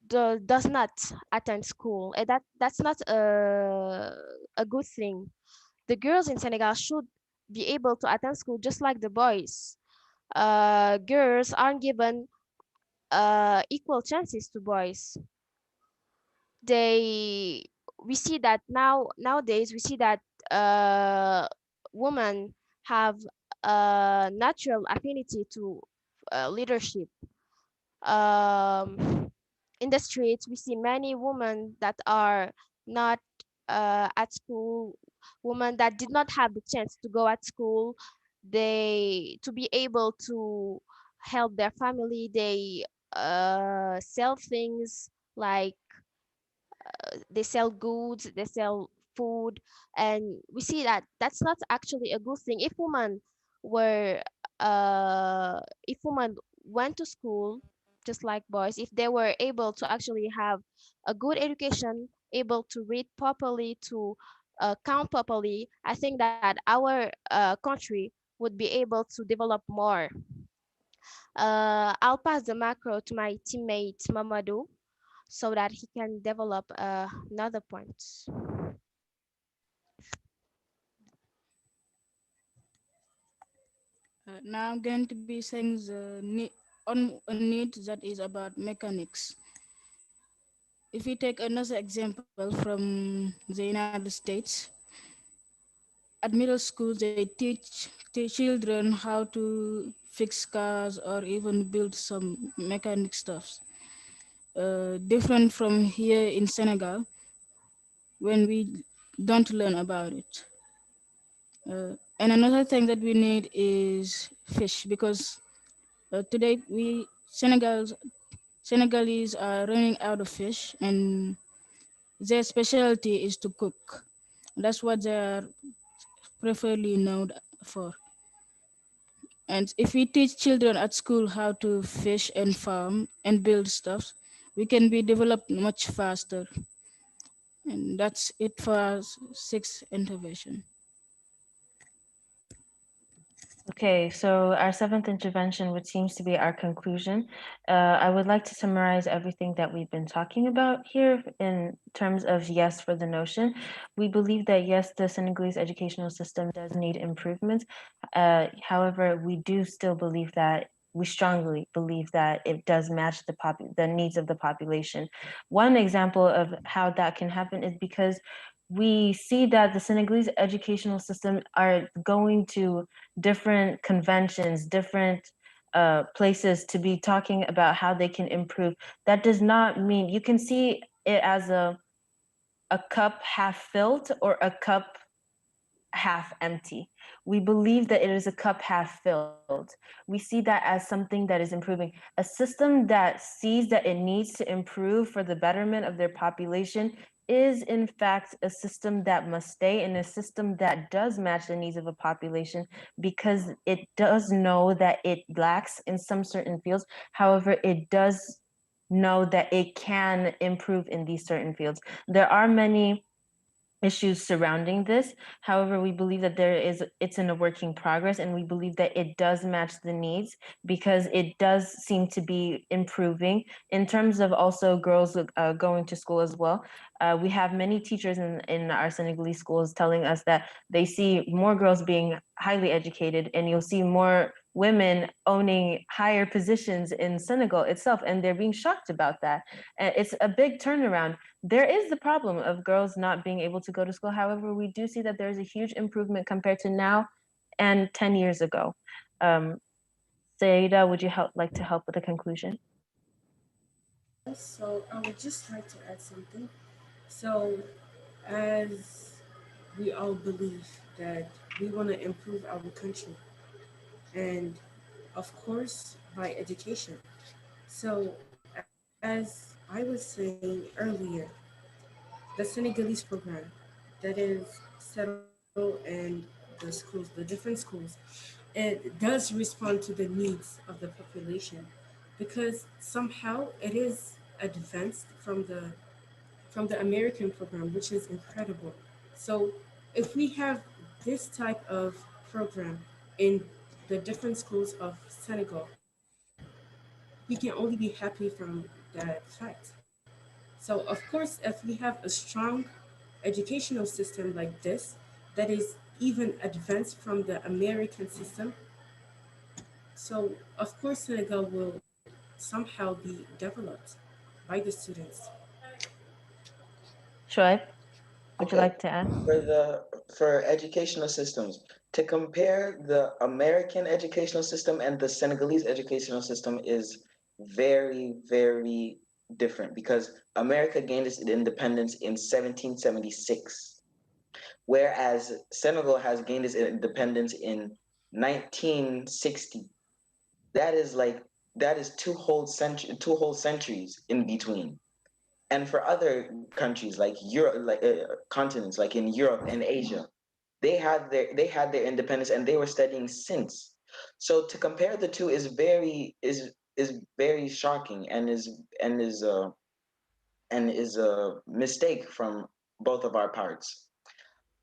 does not attend school, and that's not a good thing. The girls in Senegal should be able to attend school just like the boys. Girls aren't given equal chances to boys. We see that nowadays we see that women have a natural affinity to leadership. In the streets, we see many women that are not at school, women that did not have the chance to go at school. They to be able to help their family. They sell things like they sell goods, they sell food, and we see that that's not actually a good thing. Were if women went to school just like boys, if they were able to actually have a good education, able to read properly, to count properly, I think that our country would be able to develop more. I'll pass the macro to my teammate Mamadou so that he can develop another point. Now I'm going to be saying on a need that is about mechanics. If we take another example from the United States, at middle school they teach the children how to fix cars or even build some mechanic stuffs. Different from here in Senegal when we don't learn about it. And another thing that we need is fish, because today Senegalese are running out of fish, and their specialty is to cook. That's what they are preferably known for. And if we teach children at school how to fish and farm and build stuff, we can be developed much faster. And that's it for our sixth intervention. Okay, so our seventh intervention, which seems to be our conclusion, I would like to summarize everything that we've been talking about here in terms of yes for the notion. We believe that yes, the Senegalese educational system does need improvement. However, we do still believe that we strongly believe that it does match the needs of the population. One example of how that can happen is because we see that the Senegalese educational system are going to different conventions, different places to be talking about how they can improve. That does not mean you can see it as a cup half filled or a cup half empty. We believe that it is a cup half filled. We see that as something that is improving. A system that sees that it needs to improve for the betterment of their population is in fact a system that must stay, and a system that does match the needs of a population, because it does know that it lacks in some certain fields. However, it does know that it can improve in these certain fields. There are many issues surrounding this. However, we believe that it's in a working progress, and we believe that it does match the needs because it does seem to be improving in terms of also girls going to school as well. We have many teachers in our Senegalese schools telling us that they see more girls being highly educated, and you'll see more women owning higher positions in Senegal itself, and they're being shocked about that. It's a big turnaround. There is the problem of girls not being able to go to school. However, we do see that there's a huge improvement compared to now and 10 years ago. Saida, would you like to help with the conclusion? So I would just like to add something. So as we all believe that we want to improve our country, and of course by education. So as I was saying earlier, the Senegalese program that is settled in the schools, the different schools, it does respond to the needs of the population because somehow it is advanced from the American program, which is incredible. So if we have this type of program in the different schools of Senegal, we can only be happy from that fact. So of course, if we have a strong educational system like this, that is even advanced from the American system, so of course Senegal will somehow be developed by the students. Shoaib, would you Okay, like to add? for educational systems, to compare the American educational system and the Senegalese educational system is very, very different because America gained its independence in 1776, whereas Senegal has gained its independence in 1960. That is two whole centuries in between. And for other countries like Europe, like continents like in Europe and Asia, they had their independence and they were studying since. So to compare the two is very shocking and is a mistake from both of our parts.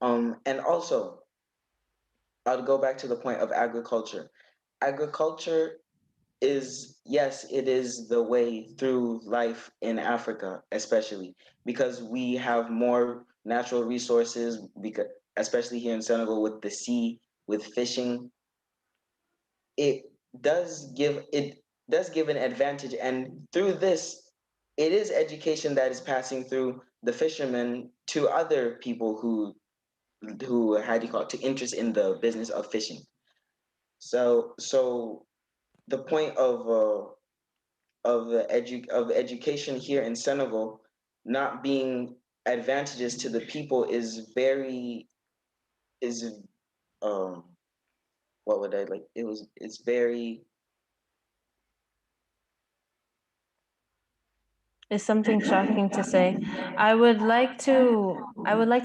And also, I'll go back to the point of agriculture. Agriculture is, yes, it is the way through life in Africa, especially because we have more natural resources, because especially here in Senegal with the sea, with fishing, it it does give an advantage. And through this, it is education that is passing through the fishermen to other people who had you call it, to interest in the business of fishing. So the point of education here in Senegal not being advantages to the people is um what would I like it's very Is something shocking to say. I would like to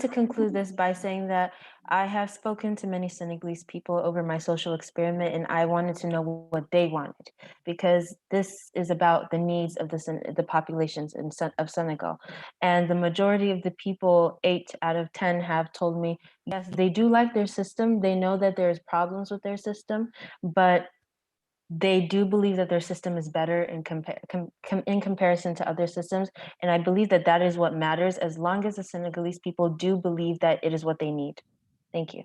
conclude this by saying that I have spoken to many Senegalese people over my social experiment, and I wanted to know what they wanted because this is about the needs of the populations of Senegal, and the majority of the people, 8 out of 10, have told me yes, they do like their system. They know that there's problems with their system, but they do believe that their system is better in comparison to other systems. And I believe that that is what matters as long as the Senegalese people do believe that it is what they need. Thank you.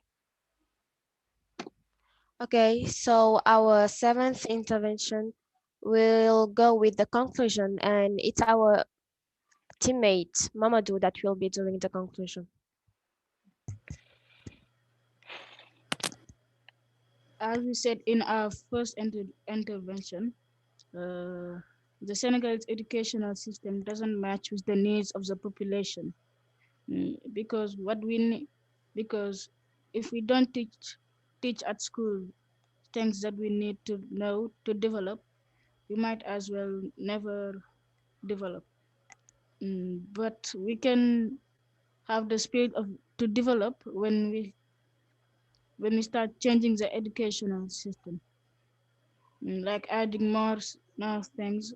Okay, so our seventh intervention will go with the conclusion, and it's our teammate Mamadou that will be doing the conclusion. As we said in our first intervention, the Senegalese educational system doesn't match with the needs of the population. Because because if we don't teach at school things that we need to know to develop, we might as well never develop. But we can have the spirit of to develop when we start changing the educational system, like adding more things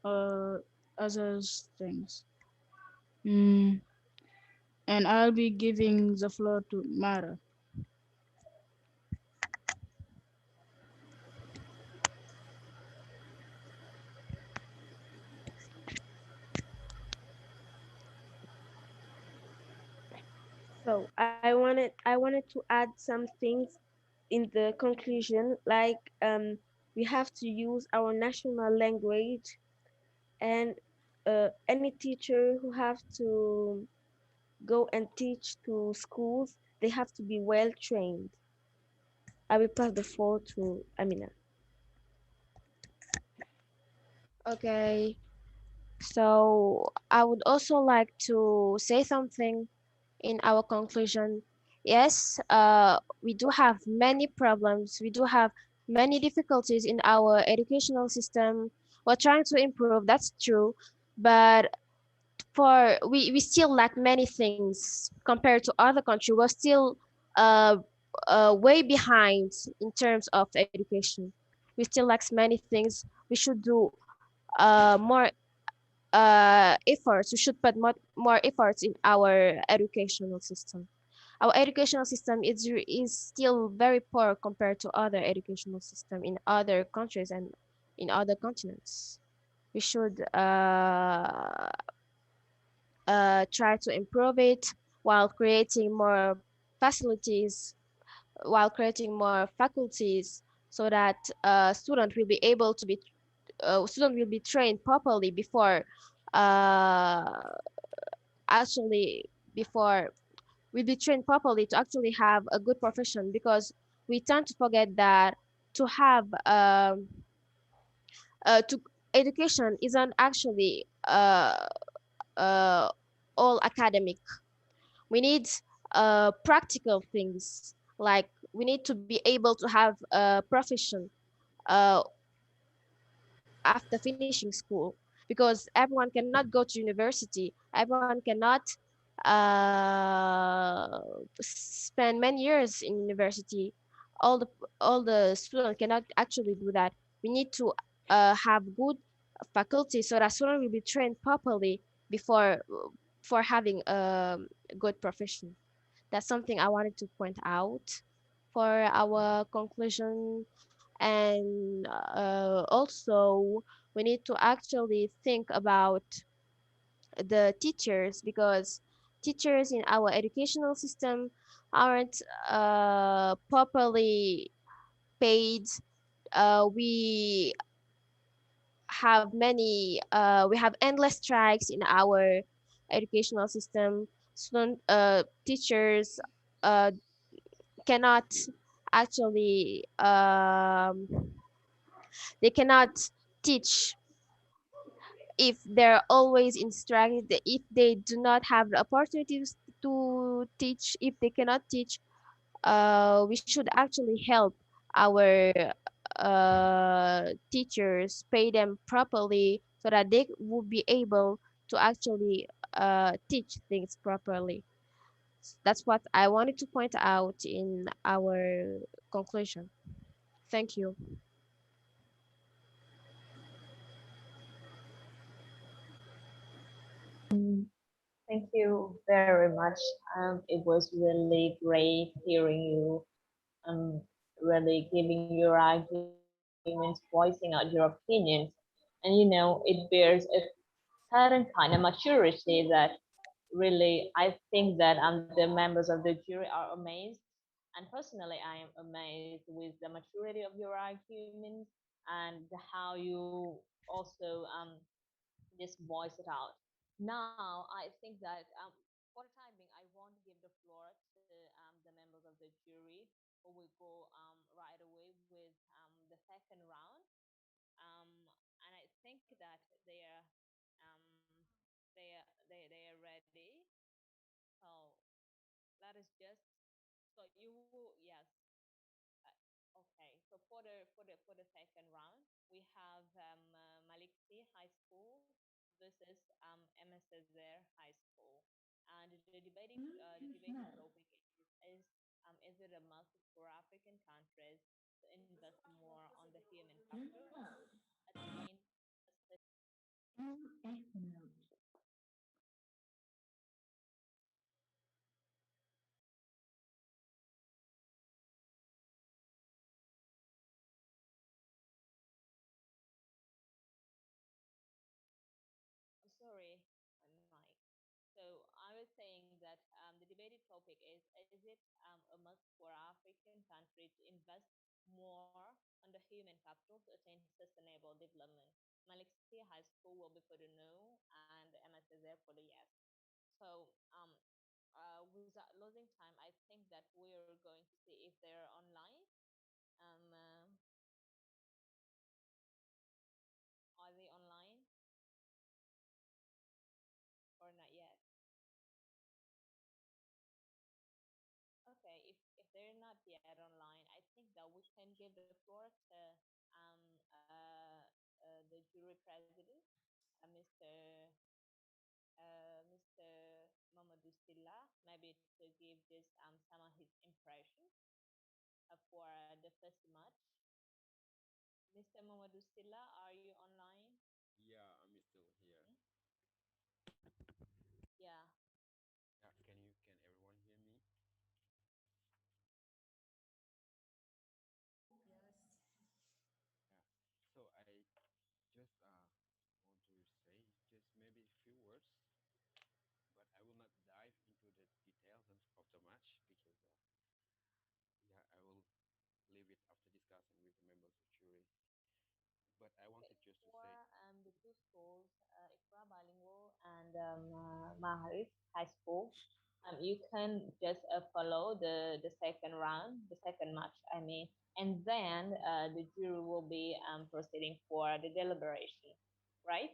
or other things. and I'll be giving the floor to Mara. So I wanted to add some things in the conclusion, like we have to use our national language, and any teacher who have to go and teach to schools, they have to be well trained. I will pass the floor to Amina. Okay, so I would also like to say something in our conclusion. Yes, we do have many problems. We do have many difficulties in our educational system. We're trying to improve, that's true, but we still lack many things compared to other countries. We're still uh, way behind in terms of education. We still lack many things. We should do more efforts. We should put more efforts in our educational system. Our educational system is still very poor compared to other educational system in other countries and in other continents. We should try to improve it while creating more facilities, while creating more faculties, so that student will be trained properly before uh, actually before will be trained properly to actually have a good profession, because we tend to forget that to have to education isn't actually uh, all academic. We need practical things, like we need to be able to have a profession uh, after finishing school, because everyone cannot go to university, everyone cannot spend many years in university. All the students cannot actually do that. We need to have good faculty so that students will be trained properly before for having a good profession. That's something I wanted to point out for our conclusion. And also, we need to actually think about the teachers, because teachers in our educational system aren't properly paid. We we have endless strikes in our educational system. Student teachers uh, cannot actually they cannot teach if they're always in strike, if they do not have the opportunities to teach, if they cannot teach. We should actually help our teachers, pay them properly so that they will be able to actually teach things properly. That's what I wanted to point out in our conclusion. Thank you. Thank you very much. It was really great hearing you, really giving your arguments, voicing out your opinions. And it bears a certain kind of maturity that really I think that the members of the jury are amazed. And personally, I am amazed with the maturity of your arguments and how you also just voice it out. Now, I think that for the time being, I want to give the floor to the members of the jury, who will go right away with the second round. Um, and I think that um, they are ready. So that is just so you will yes. Okay, so for the second round, we have Malick Sy High School versus Aimé Cesaire High School, and the debating topic is it a must for African countries to invest more on the human capital, attain topic is it a must for African country to invest more on the human capital to attain sustainable development? Malick Sy High School will be for the no and Aimé Cesaire for the yes. So without losing time, I think that we're going to see if they're online. Um, uh, are they online or not yet? Okay, if they're not yet online, I think that we can give the floor to um, the jury president, Mr. Mr. Mamadou Silla, maybe to give this some of his impression for the first match. Mr. Mamadou Silla, are you online? Yeah, I'm still here. Yeah. Can everyone hear me? Yes. Yeah. So I just want to say just maybe a few words, but I will not dive into the details of the match because yeah, I will leave it after discussing with the members of jury. But I wanted just to For say, the two schools, IQRA Bilingual and MAARIF High School, you can just follow the second round, the second match, I mean, and then the jury will be proceeding for the deliberation, right?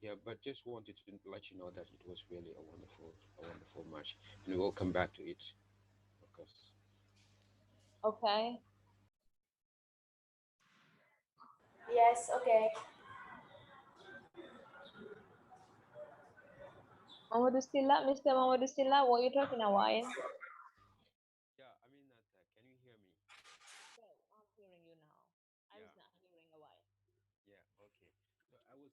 yeah, but just wanted to let you know that it was really a wonderful match, and we'll come back to it because Okay. Yes, okay. Mamadou Silla, Mr. Mamadou Silla, what are you talking about? yeah, I mean that. Can you hear me? No, I'm hearing you now. I was Yeah. not hearing a while. Yeah, okay. So I was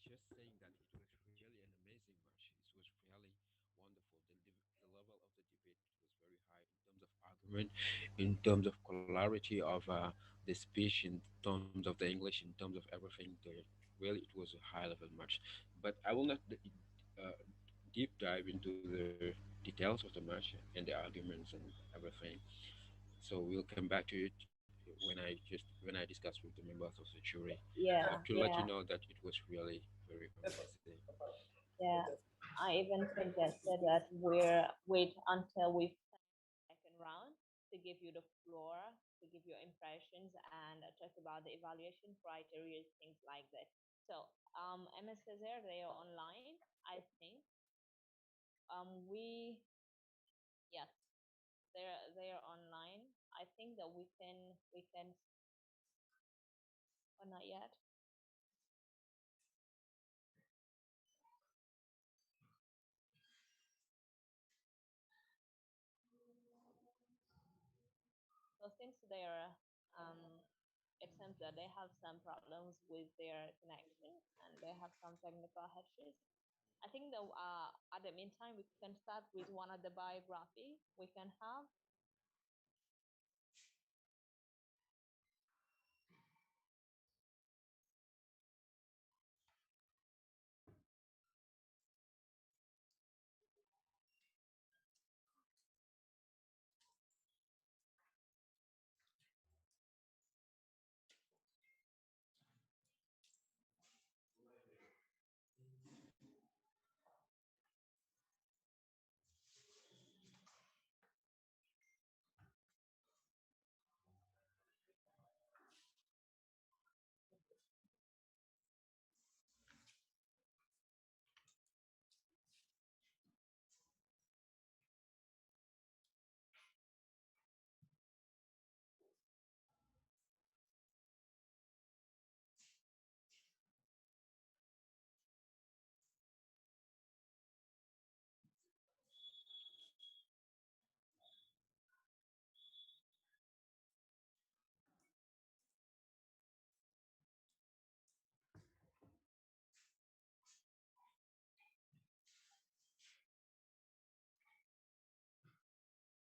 just saying that it was really an amazing match. It was really wonderful. The level of the debate was very high in terms of argument, in terms of clarity of the speech, in terms of the English, in terms of everything. Really, it was a high level match. But I will not deep dive into the details of the match and the arguments and everything. So we'll come back to it when I discuss with the members of the jury Yeah, to let you yeah, know that it was really very amazing. yeah. I even suggested that we're wait until we second round to give you the floor, to give your impressions and talk about the evaluation criteria, things like that. So, MS Cesaire, they are online, I think. Yes, they are online. I think that we can, or not yet. So since they're it seems that they have some problems with their connection and they have some technical issues. I think that at the meantime we can start with one of the biography we can have.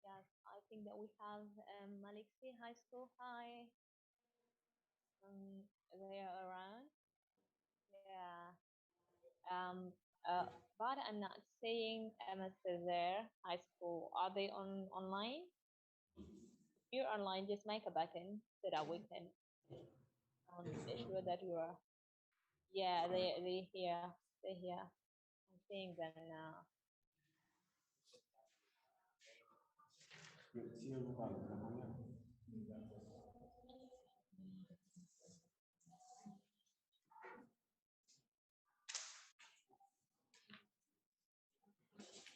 Yes, I think that we have Malick Sy High School. Hi, they are around. Yeah. Um, but I'm not saying Aimé Cesaire High School. Are they online? If you're online, just make a button so that we can make sure that you are. Yeah, they here. They here. I'm seeing them now.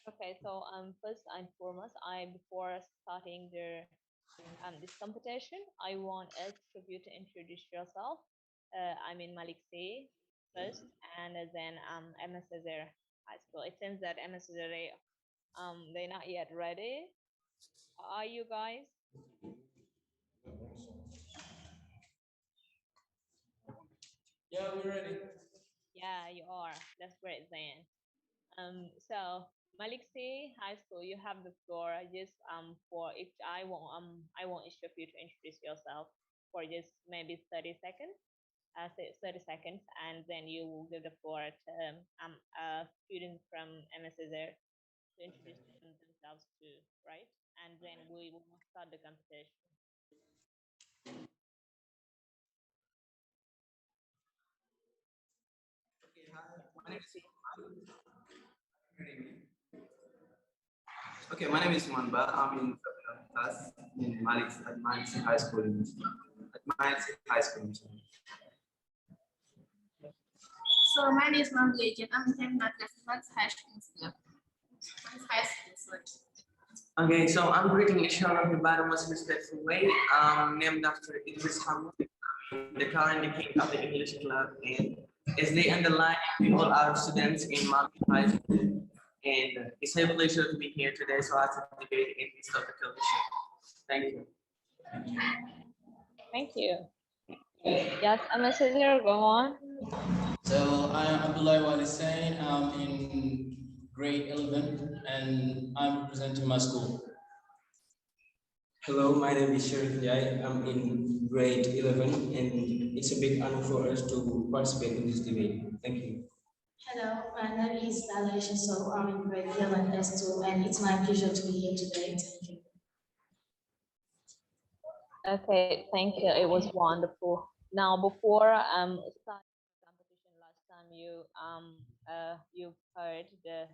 Okay, so first and foremost, before starting this competition, I want each of you to introduce yourself. I'm in Malick Sy first, and then Aimé Cesaire High School. It seems that Aimé Cesaire they're not yet ready. Are you guys? Yeah, we're ready. Yeah, you are. That's great then. So Malick Sy High School, you have the floor. Just for each, I want each of you to introduce yourself for just maybe 30 seconds. Say 30 seconds, and then you will give the floor to a student from MSZ to introduce themselves too, right? And then we will start the competition. Okay, my name is Manba. I'm in class in Malick Sy High School. At Malick Sy High School. So my name is Mamlejin. I'm in Maths High School. High School, sorry. Okay, so I'm greeting each other in the most respectful way. Named after Idris Hamid, the current king of the English club, and as they underline, people are students in Mount High School, and it's a pleasure to be here today. So I have to debate in this topical issue. Thank you. Thank you. Yes, MSZ, go on. So I'm Abdullah Walisai. I'm in grade 11 and I'm representing my school. Hello, my name is Sharif Jai. I'm in grade 11 and it's a big honor for us to participate in this debate. Thank you. Hello, my name is Ngalelle. So I'm in grade 11 S2 and it's my pleasure to be here today. Thank you. Okay, thank you. It was wonderful. Now, before starting the competition last time, you've heard the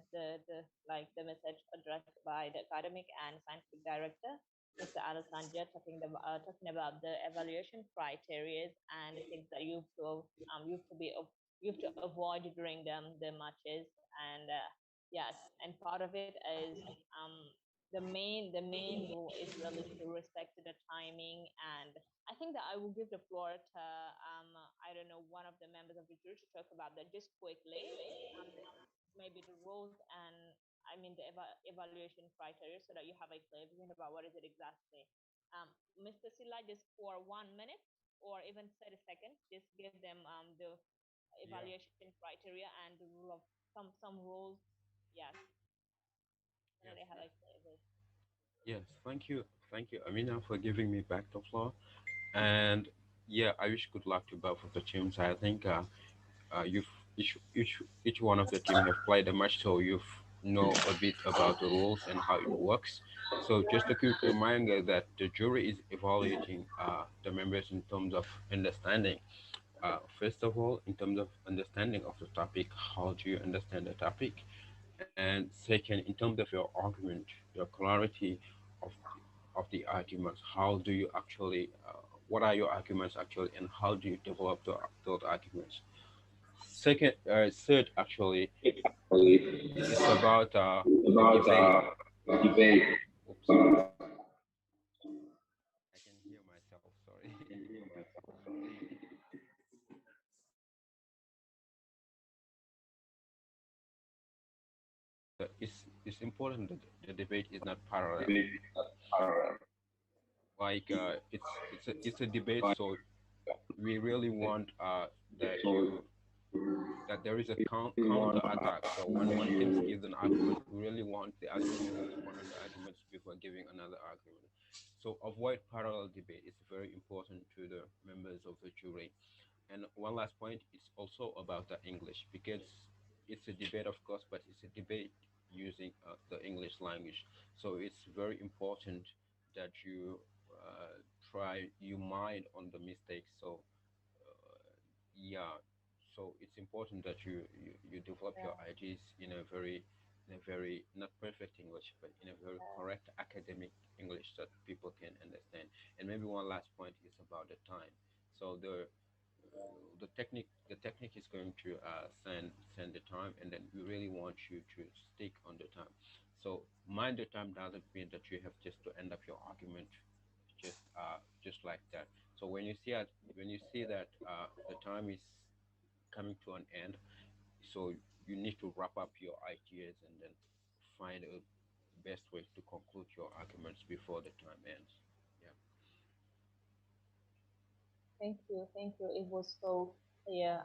message addressed by the academic and scientific director, Mr. Alessandra, talking about the evaluation criteria and the things that you have to avoid during the matches, and yes, and part of it is the main rule is really to respect the timing. And I think that I will give the floor to I don't know, one of the members of the jury to talk about that just quickly. Maybe the rules and the evaluation criteria, so that you have a clear vision about what is it exactly. Mr. Silla, just for 1 minute or even 30 seconds, just give them the evaluation criteria and the rule of some rules. Yes. So that they have a clear vision. Yes, thank you, Amina, for giving me back the floor. And yeah, I wish good luck to both of the teams. I think you've each one of the team have played a match, so you've know a bit about the rules and how it works. So just a quick reminder that the jury is evaluating the members in terms of understanding. First of all, in terms of understanding of the topic, how do you understand the topic? And second, in terms of your argument, your clarity of the arguments, how do you actually, what are your arguments actually, and how do you develop those arguments? Third, actually, it's about the debate. Debate. Oops, I can hear myself. Sorry. It's important that the debate is not parallel. Like it's a debate, so we really want that there is a counter attack. So when one team gives an argument, we really want the other team to respond to the arguments before giving another argument. So avoid parallel debate is very important to the members of the jury. And one last point, it's also about the English, because it's a debate, of course, but it's a debate using the English language. So it's very important that you try you mind on the mistakes. So yeah, so it's important that you develop your ideas in a very not perfect English, but in a very correct academic English that people can understand. And maybe one last point is about the time. So the technique is going to send the time, and then we really want you to stick on the time. So mind the time doesn't mean that you have just to end up your argument just like that. So when you see that the time is coming to an end, so you need to wrap up your ideas and then find a best way to conclude your arguments before the time ends. Yeah. Thank you. It was so clear,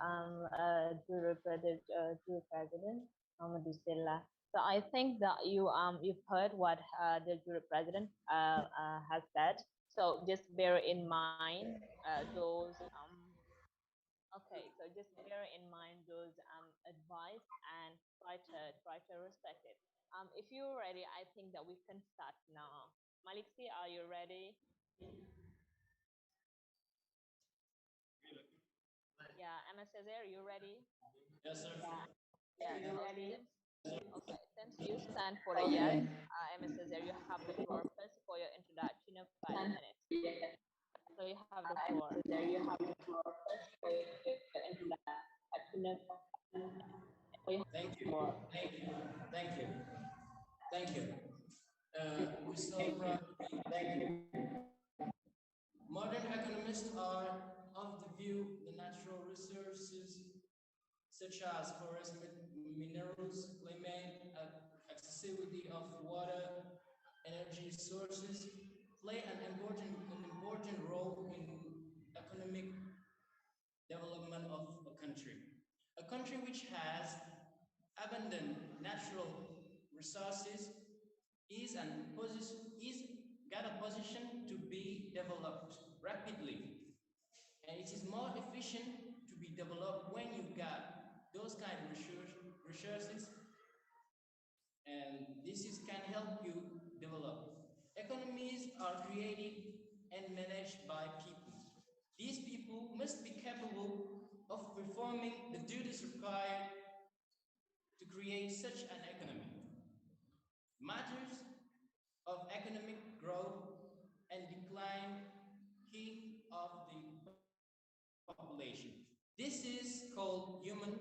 Dear President, Dusela. So I think that you've heard what the Bureau President has said. So just bear in mind those okay. So just bear in mind those advice and try to respect it. If you're ready, I think that we can start now. Malick Sy, are you ready? Yeah, Aimé Cesaire, you ready? Yes, sir. Yeah, you ready? Okay, since you stand for the yes, Aimé Cesaire, you have the floor first for your introduction of 5 minutes. So you have the floor. There you have the floor first for your introduction. Thank you. Thank you. Thank you. Thank you. We're so proud to be. Thank you. Modern economists are of the view the natural resources such as forest minerals, climate, accessibility of water, energy sources play an important role in economic development of a country. A country which has abundant natural resources is got a position to be developed rapidly, and it is more efficient to be developed when you got those kind of resources, and can help you develop. Economies are created and managed by people. These people must be capable of performing the duties required to create such an economy. Matters of economic growth and decline key of the population. This is called human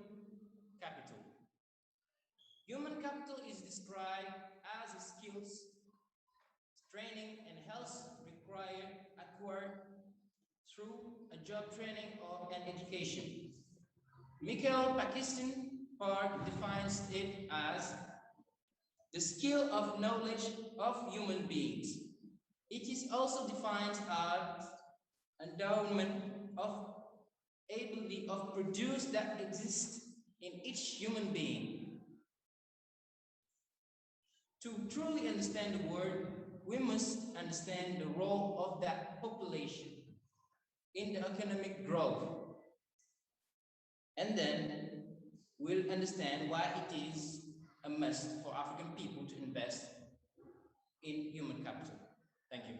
capital. Human capital is described as the skills, training, and health acquired through a job training or an education. Mikhail Pakistan Park defines it as the skill of knowledge of human beings. It is also defined as endowment of ability of produce that exists in each human being. To truly understand the word, we must understand the role of that population in the economic growth. And then we'll understand why it is a must for African people to invest in human capital. Thank you.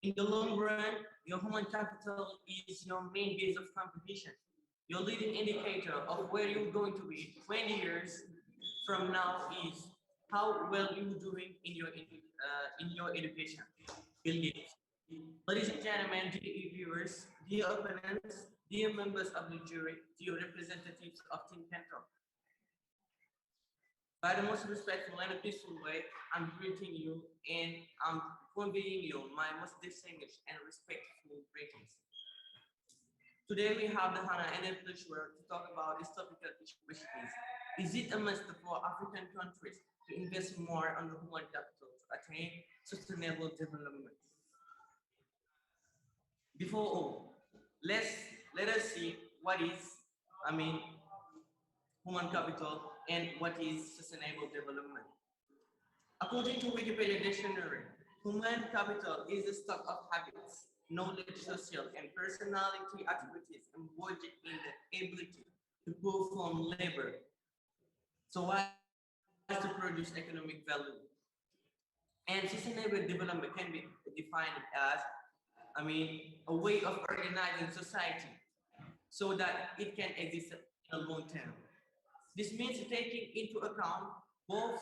In the long run, your human capital is your main base of competition. Your leading indicator of where you're going to be 20 years from now is how well you're doing in your education. Beliefs. Ladies and gentlemen, dear viewers, dear opponents, dear members of the jury, dear representatives of Team Control. By the most respectful and peaceful way, I'm greeting you and I'm conveying you my most distinguished and respectful greetings. Today we have the honor and the pleasure to talk about this topical issue, which is it a must for African countries to invest more on the human capital to attain sustainable development? Before all, let us see what is, human capital and what is sustainable development. According to Wikipedia Dictionary, human capital is a stock of habits, knowledge, social, and personality attributes embodied in the ability to perform labor so as to produce economic value. And sustainable development can be defined as, a way of organizing society so that it can exist in the long term. This means taking into account both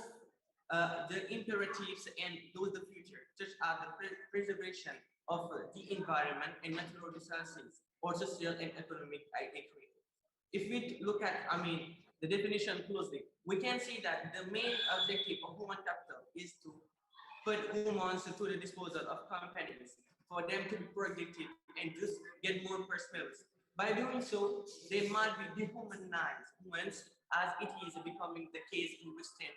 the imperatives and those the future, such as the preservation of the environment and natural resources, or social and economic equity. If we look at, the definition closely, we can see that the main objective of human capital is to put humans to the disposal of companies for them to be productive and just get more prosperous. By doing so, they might be dehumanized humans as it is becoming the case in Western.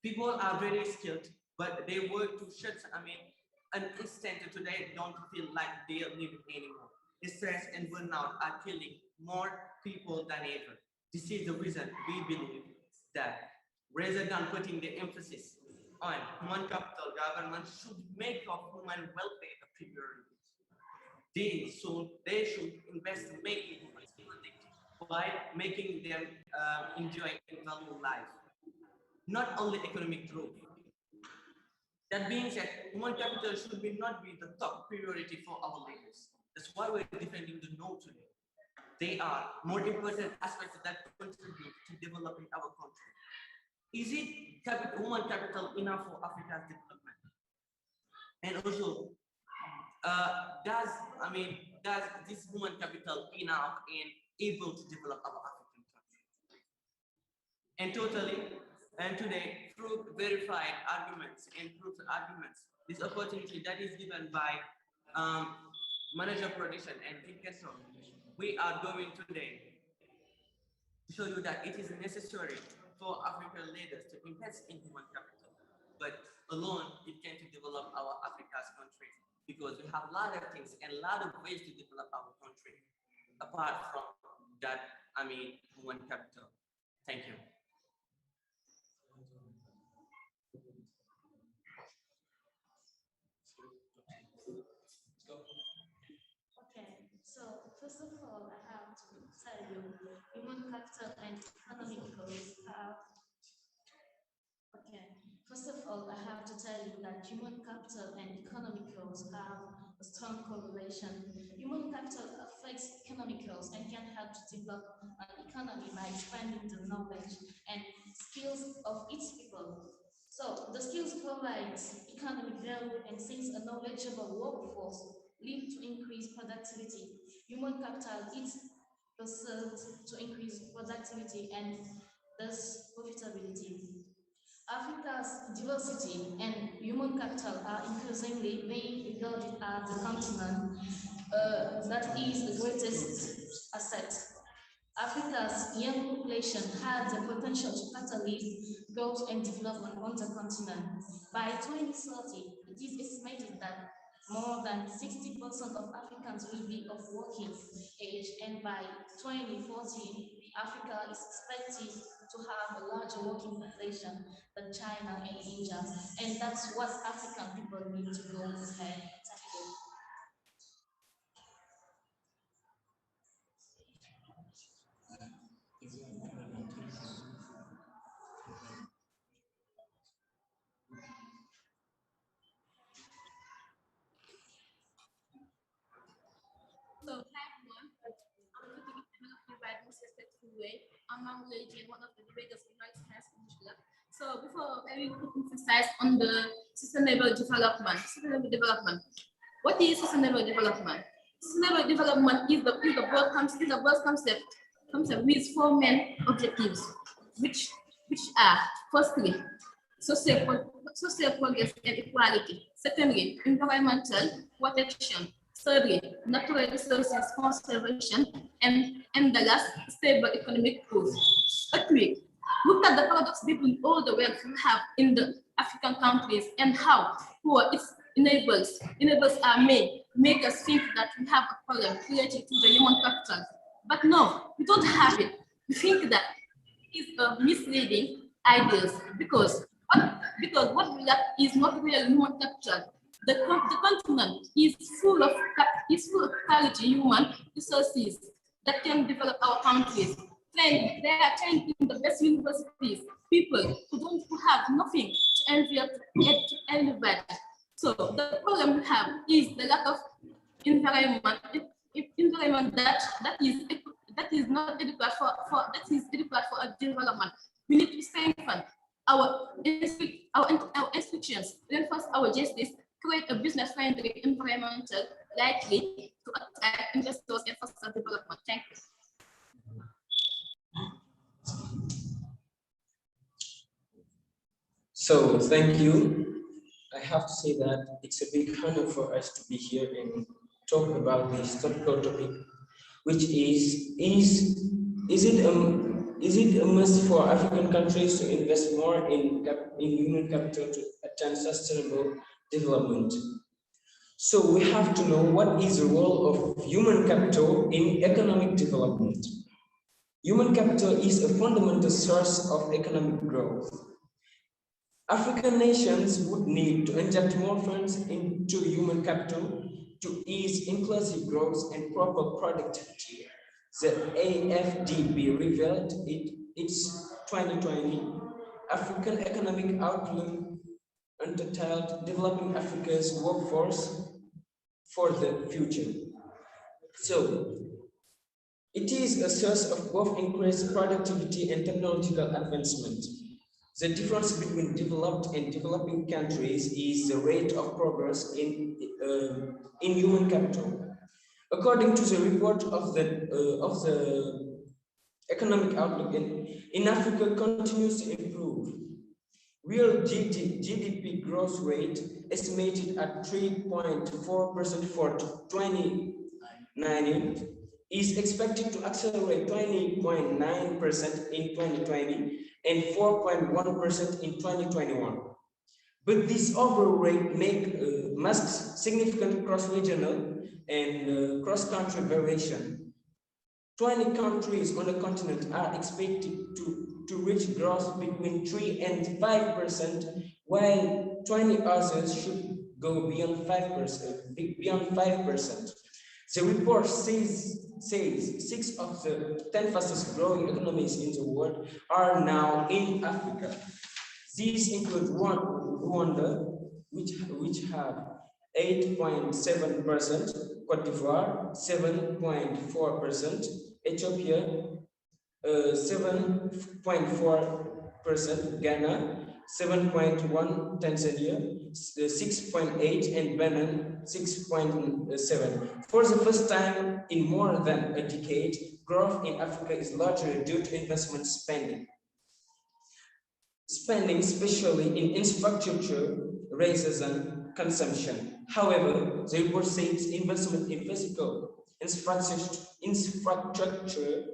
People are very skilled, but they work to shut, an instant today don't feel like they are living anymore. Stress and burnout are killing more people than ever. This is the reason we believe that rather than putting the emphasis on human capital, government should make of human welfare a priority. They should invest in making humans productive by making them enjoy and value life, not only economic growth. That being said, human capital should not be the top priority for our leaders. That's why we're defending the no today. They are more important aspects that contribute to developing our country. Is it human capital enough for Africa's development? And also, does this human capital enough and able to develop our African country? And today, through verified arguments and proof arguments, this opportunity that is given by manager production and Tinkerson, we are going today to show you that it is necessary for African leaders to invest in human capital, but alone it can't develop our Africa's country, because we have a lot of things and a lot of ways to develop our country apart from that, human capital. Thank you. Okay, so first of all, I have to tell you, human capital and economic growth have. Okay, first of all, I have to tell you that human capital and economic growth have a strong correlation. Human capital affects economic growth and can help to develop an economy by expanding the knowledge and skills of its people. So the skills provide economic value, and since a knowledgeable workforce lead to increased productivity, human capital is pursued to increase productivity and thus profitability. Africa's diversity and human capital are increasingly being regarded as the continent that is the greatest asset. Africa's young population has the potential to catalyze growth and development on the continent. By 2030, it is estimated that more than 60% of Africans will be of working age, and by 2040, Africa is expected to have a larger working population than China and India, and that's what African people need to go ahead. Thank you. So type 1, I'm putting it in a most respectful way among legend, one of the biggest rights has in Nigeria. So before I will put emphasize on the sustainable development. What is sustainable development? Sustainable development is the broad concept with four main objectives, which are firstly social progress and equality. Secondly, environmental protection. Thirdly, natural resources conservation, and the last, stable economic growth. A quick look at the paradox between all the wealth we have in the African countries and how poor its enables are made make us think that we have a problem related to the human capital. But no, we don't have it. We think that is misleading ideas because what we lack is not real human capital. The continent is full of quality human resources that can develop our countries. They are trained in the best universities, people who have nothing to elevate. So the problem we have is the lack of environment that is not adequate for a development. We need to strengthen our institutions, reinforce our justice, create a business-friendly environment likely to attract investors and foster development. Thank you. So thank you. I have to say that it's a big honor for us to be here and talk about this topical topic, which is it a must for African countries to invest more in human capital to attain sustainable development? So we have to know what is the role of human capital in economic development. Human capital is a fundamental source of economic growth. African nations would need to inject more funds into human capital to ease inclusive growth and proper productivity. The AFDB revealed its 2020 African Economic Outlook entitled Developing Africa's Workforce for the Future. So, it is a source of both increased productivity and technological advancement. The difference between developed and developing countries is the rate of progress in human capital. According to the report of the Economic Outlook, in Africa continues to improve. Real GDP growth rate estimated at 3.4% for 2019 is expected to accelerate 20.9% in 2020 and 4.1% in 2021. But this overall rate masks significant cross-regional and cross-country variation. 20 countries on the continent are expected to reach growth between 3 and 5%, while 20 others should go beyond 5%. The report says 6 of the 10 fastest growing economies in the world are now in Africa. These include Rwanda, which have 8.7%, Cote d'Ivoire 7.4%, Ethiopia 7.4%, Ghana 7.1%, Tanzania 6.8%, and Benin 6.7%. For the first time in more than a decade, growth in Africa is largely due to investment spending. Spending, especially in infrastructure, raises consumption. However, the report says investment in physical infrastructure,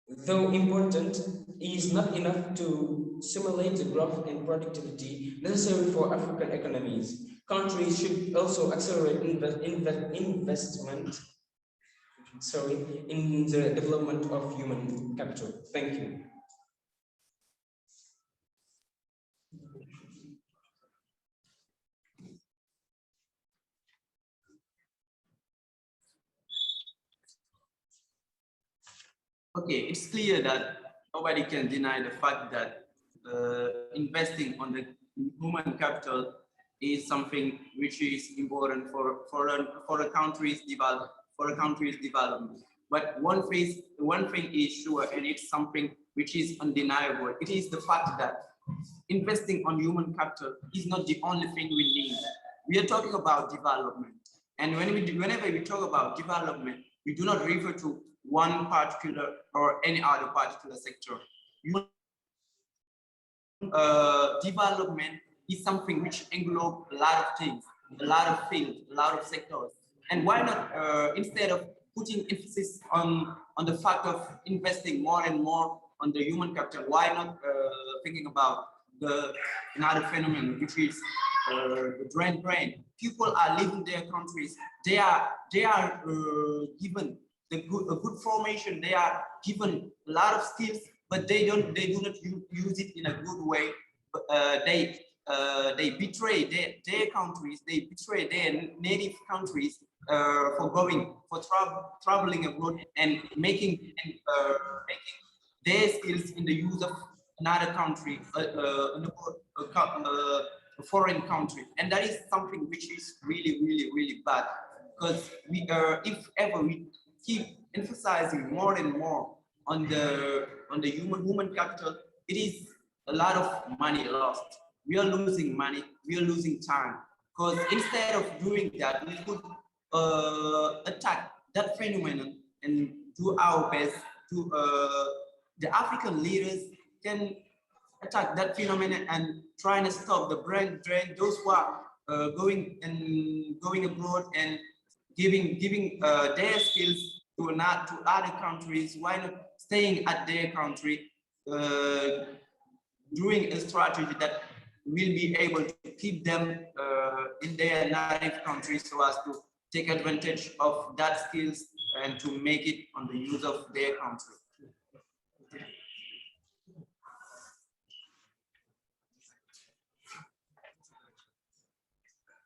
though important, is not enough to stimulate the growth and productivity necessary for African economies. Countries should also accelerate investment in the development of human capital. Thank you. Okay, it's clear that nobody can deny the fact that investing on the human capital is something which is important for a country's development. But one thing is sure, and it's something which is undeniable. It is the fact that investing on human capital is not the only thing we need. We are talking about development, and whenever we talk about development, we do not refer to one particular or any other particular sector. Development is something which englobes a lot of things, a lot of fields, a lot of sectors. And why not, instead of putting emphasis on the fact of investing more and more on the human capital, why not thinking about another phenomenon, which is the drain. People are leaving their countries. They are given a good formation. They are given a lot of skills, but they do not use it in a good way. They betray their countries. They betray their native countries for traveling abroad and making their skills in the use of another country, a foreign country, and that is something which is really bad, because if ever we keep emphasizing more and more on the human capital, it is a lot of money lost. We are losing money, we are losing time, because instead of doing that, we could attack that phenomenon and do our best to the African leaders can attack that phenomenon and trying to stop the brain drain, those who are going abroad and giving their skills to other countries, why not staying at their country, doing a strategy that will be able to keep them in their native country so as to take advantage of that skills and to make it on the use of their country.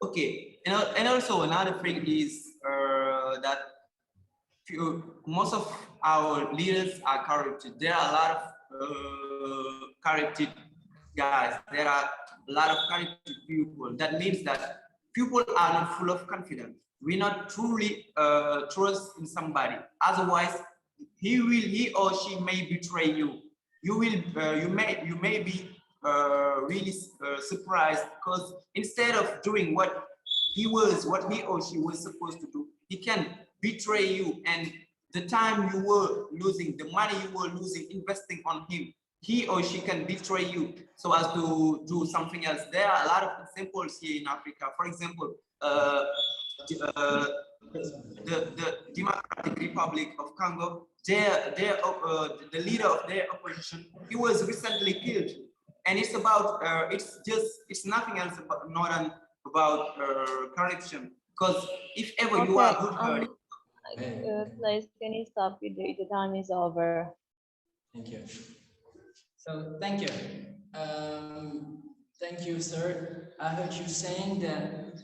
Okay, and also another thing is that most of our leaders are corrupted. There are a lot of corrupted guys. There are a lot of corrupted people. That means that people are not full of confidence. We not truly trust in somebody. Otherwise, he or she may betray you. You may be really surprised, because instead of doing what he or she was supposed to do, he can betray you, and the time you were losing, the money you were losing investing on him, he or she can betray you so as to do something else. There are a lot of examples here in Africa. For example, the Democratic Republic of Congo, the leader of their opposition, he was recently killed. And it's about, it's nothing else about corruption. Because if ever you are good, Please, can you stop? The time is over. Thank you. So thank you. Thank you, sir. I heard you saying that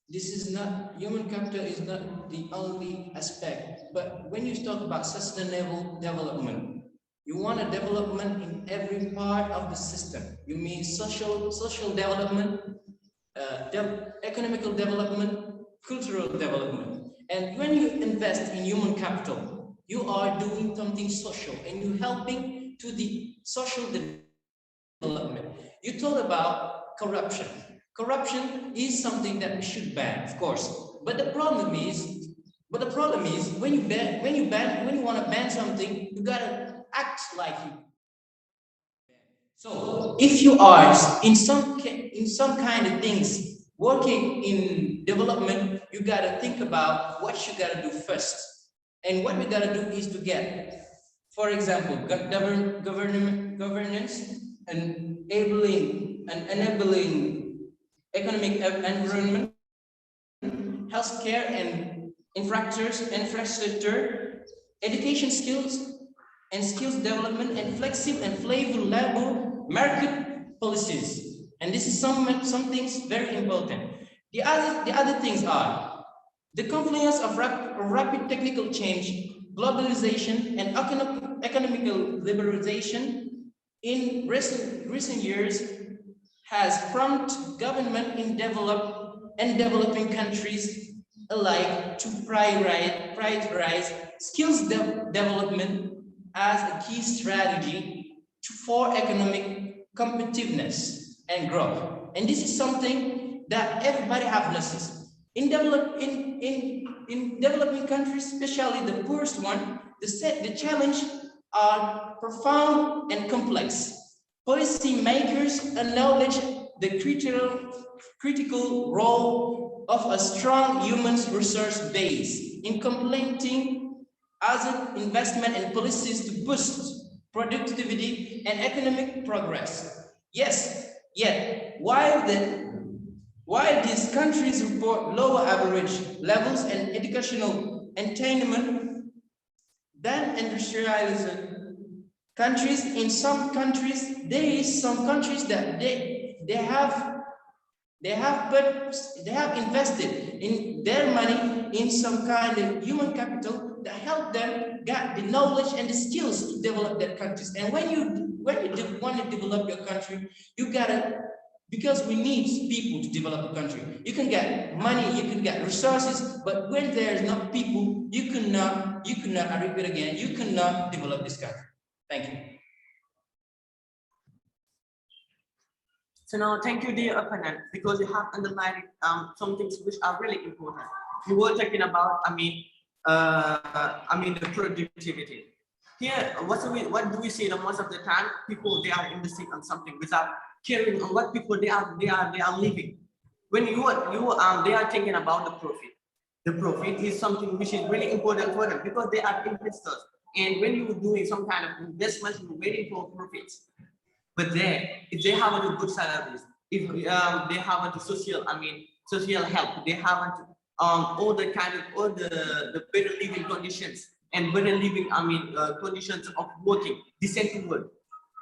this is not, human capital is not the only aspect, but when you talk about sustainable development, you want a development in every part of the system. You mean social development, economical development, cultural development. And when you invest in human capital, you are doing something social and you're helping to the social development. You talk about corruption. Corruption is something that we should ban, of course. But the problem is when you want to ban something, you gotta act like you. So if you are in some kind of things working in development, you gotta think about what you gotta do first. And what we gotta do is to get, for example, governance and enabling economic environment, healthcare and infrastructure, education skills and skills development, and flexible and flexible labor market policies. And this is some things very important. The other things are the confluence of rapid technical change, globalization, and economical liberalization in recent years has prompted government in developing countries alike to prioritize skills development as a key strategy for economic competitiveness and growth. And this is something that everybody have noticed. In developing countries, especially the poorest one, the challenge are profound and complex. Policy makers acknowledge the critical role of a strong human resource base in complementing other investment and policies to boost productivity and economic progress. Yes, Yet, while these countries report lower average levels and educational attainment than industrialized countries, in some countries, there is some countries that they have invested in their money in some kind of human capital that help them get the knowledge and the skills to develop their countries. And when you want to develop your country, you gotta, because we need people to develop a country. You can get money, you can get resources, but when there's not people, you cannot, I repeat again, you cannot develop this country. Thank you. So now, thank you, dear opponent, because you have underlined some things which are really important. You were talking about, the productivity. Here, what do we see the most of the time? People, they are investing on something without caring on what people they are living. When they are thinking about the profit. The profit is something which is really important for them because they are investors. And when you're doing some kind of investment, you're waiting for profits. But if they have a good salaries, if they have a social help, they have all the better living conditions and better living conditions of working, decent work.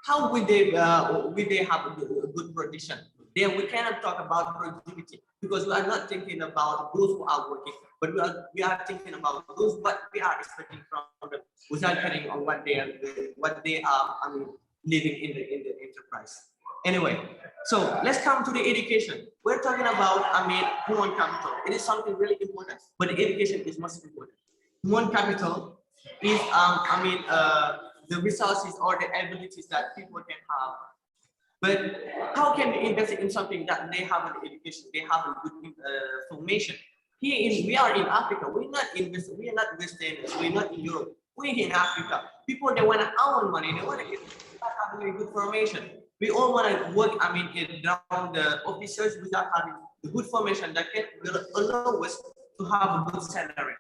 How will they have a good production? Then we cannot talk about productivity because we are not thinking about those who are working, but we are thinking about those what we are expecting from them without caring on what they are living in the enterprise. Anyway, so let's come to the education. We're talking about human capital. It is something really important, but the education is most important. Human capital is the resources or the abilities that people can have. But how can we invest in something that they have an education, they have a good formation? We are in Africa. We're not investing. We are not Western. We're not in Europe. We're in Africa. People, they want to earn money. They want to have a good formation. We all want to work. Down the officers without having the good formation that can allow us to have a good salary.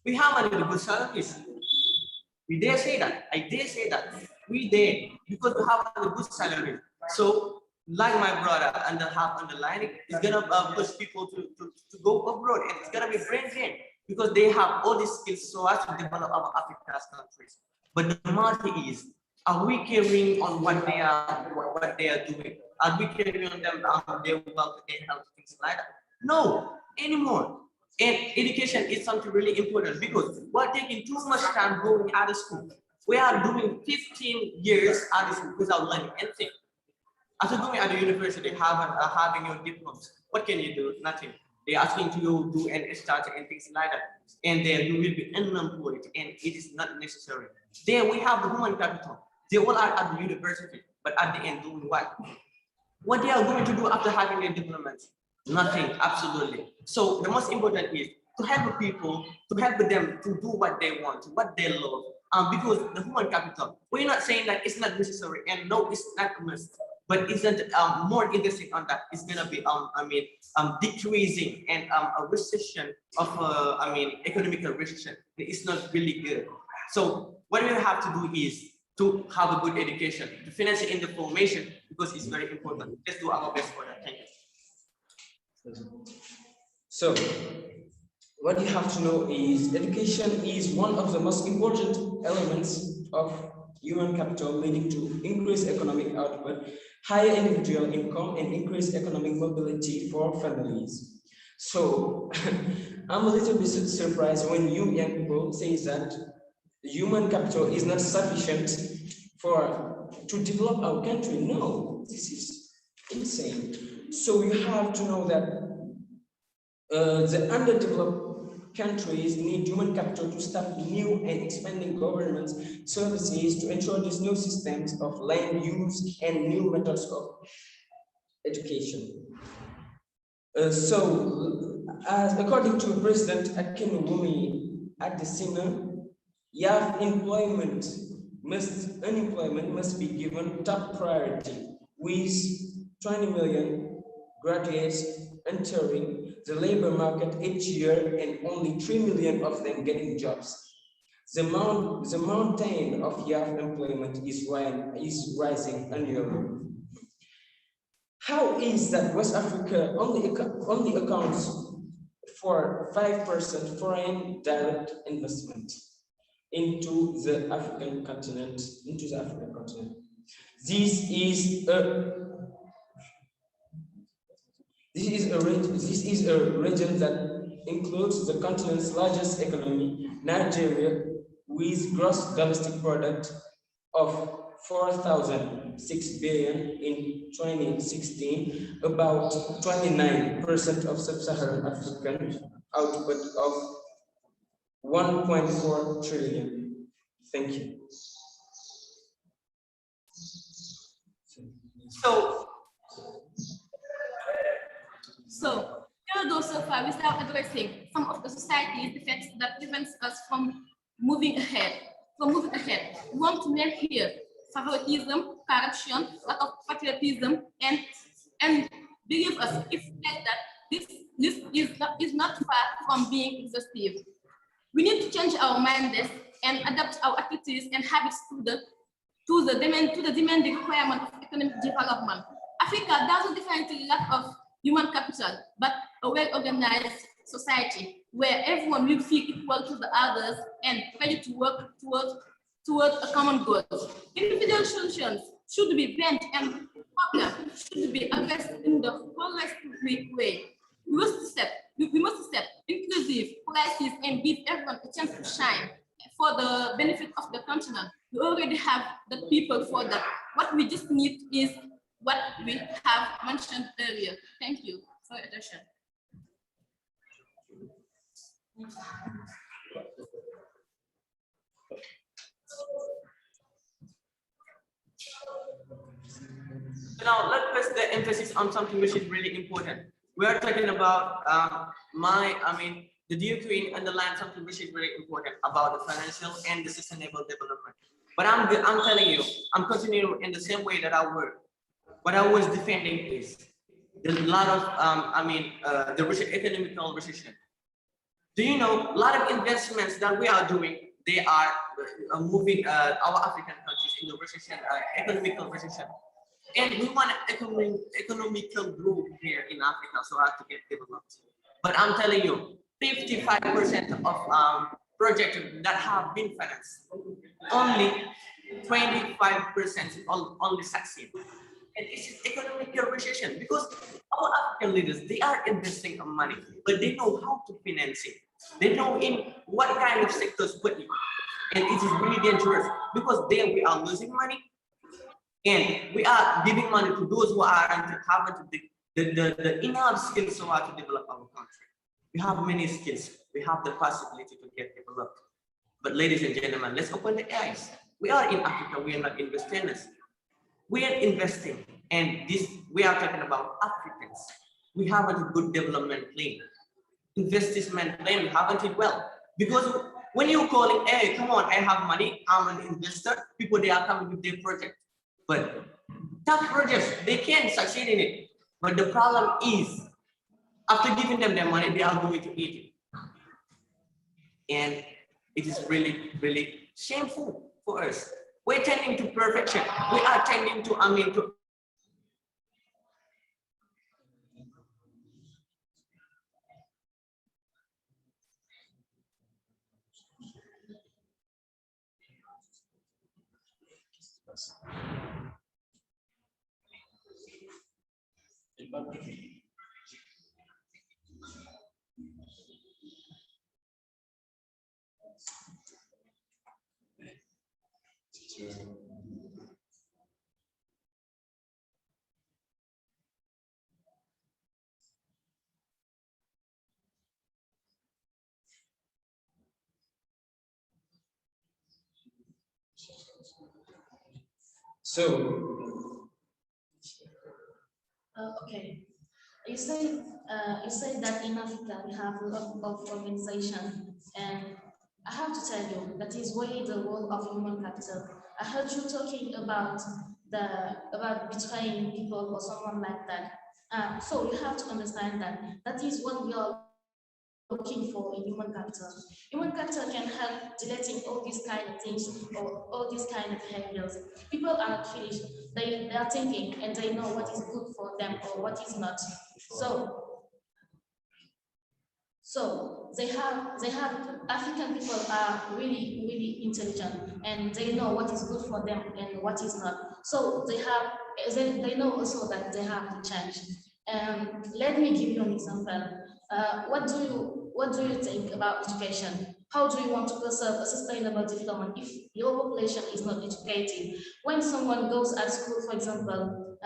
We have a good salaries. We dare say that. I dare say that. We dare because we have a good salary. So, like my brother underlining, it's gonna push people to go abroad, and it's gonna be brain drain because they have all these skills so as to develop our Africa's countries. But the matter is, are we caring on what they are doing? Are we caring on them their wealth, their health, things like that? No, anymore. And education is something really important because we're taking too much time going out of school. We are doing 15 years out of school without learning anything. After going at the university, having your diplomas, what can you do? Nothing. They're asking you to do and start and things like that. And then you will be unemployed, and it is not necessary. There we have the human capital. They all are at the university, but at the end doing what? What they are going to do after having their diplomas? Nothing, absolutely. So the most important is to help people, to help them to do what they want, what they love. Because the human capital, we're not saying that it's not necessary, and no, it's not a must. But isn't more interesting on that? It's gonna be decreasing and a recession of economic recession. It's not really good. So what we have to do is to have a good education, to finance it in the formation because it's very important. Let's do our best for that. Thank you. So what you have to know is education is one of the most important elements of human capital, leading to increased economic output, higher individual income, and increased economic mobility for families. So I'm a little bit surprised when you young people say that human capital is not sufficient to develop our country. No, this is insane. So you have to know that the underdeveloped countries need human capital to start new and expanding government services to introduce new systems of land use and new methods of education. As according to President Akinwumi Adesina, youth unemployment must be given top priority, with 20 million graduates entering the labor market each year and only 3 million of them getting jobs. The mountain of youth employment is rising annually. How is that West Africa only accounts for 5% foreign direct investment into the African continent? This is a region that includes the continent's largest economy, Nigeria, with gross domestic product of 4,006 billion in 2016, about 29% of sub-Saharan African output of 1.4 trillion. Thank you. So, even though so far we start addressing some of the society's defects that prevents us from moving ahead. We want to name here favoritism, corruption, lack of patriotism, and believe us, if that this list is not far from being exhaustive. We need to change our mindset and adapt our activities and habits to the demanding requirement of economic development. Africa doesn't definitely lack of human capital, but a well-organized society where everyone will feel equal to the others and ready to work towards a common goal. Individual solutions should be bent and problems should be addressed in the holistic way. We must accept inclusive policies and give everyone a chance to shine for the benefit of the continent. We already have the people for that. What we just need is what we have mentioned earlier. Thank you for your attention. Now let's place the emphasis on something which is really important. We are talking about the DQ Queen underlined something which is very important about the financial and the sustainable development. But I'm telling you, I'm continuing in the same way that I work. What I was defending is there's a lot of the economical recession. Do you know a lot of investments that we are doing? They are moving our African countries into recession, economical recession. And we want economical growth here in Africa so as to get developed. But I'm telling you, 55% of projects that have been financed, only 25% only succeed. And this is economical recession because our African leaders, they are investing money, but they know how to finance it. They know in what kind of sectors put it. And it is really dangerous because then we are losing money and we are giving money to those who aren't having the enough skills so to develop our country. We have many skills. We have the possibility to get developed. But ladies and gentlemen, let's open the eyes. We are in Africa. We are not investors. We are investing, and we are talking about Africans. We haven't a good development plan, investment plan. We haven't it well because when you're calling, hey, come on, I have money, I'm an investor. People they are coming with their project, but tough projects they can't succeed in it. But the problem is, after giving them their money, they are going to eat it, and it is really, really shameful for us. We're tending to perfection. We are tending to, So, okay. You say that in Africa we have a lot of organization, and I have to tell you that is really the role of human capital. I heard you talking about betraying people or someone like that. So you have to understand that is what we are looking for in human capital. Human capital can help deleting all these kind of things or all these kind of behaviors. People are finished, they are thinking and they know what is good for them or what is not. So they have African people are really intelligent and they know what is good for them and what is not. So they know also that they have to change. Let me give you an example. What do you think about education? How do you want to preserve a sustainable development if your population is not educated? When someone goes at school, for example,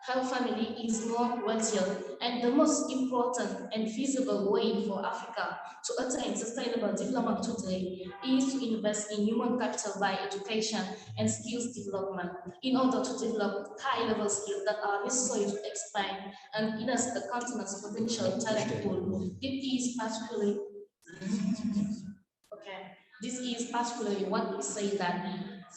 her family is more wealthier, and the most important and feasible way for Africa to attain sustainable development today is to invest in human capital by education and skills development in order to develop high-level skills that are necessary to expand and enhance the continent's potential talent pool. This is particularly what we say that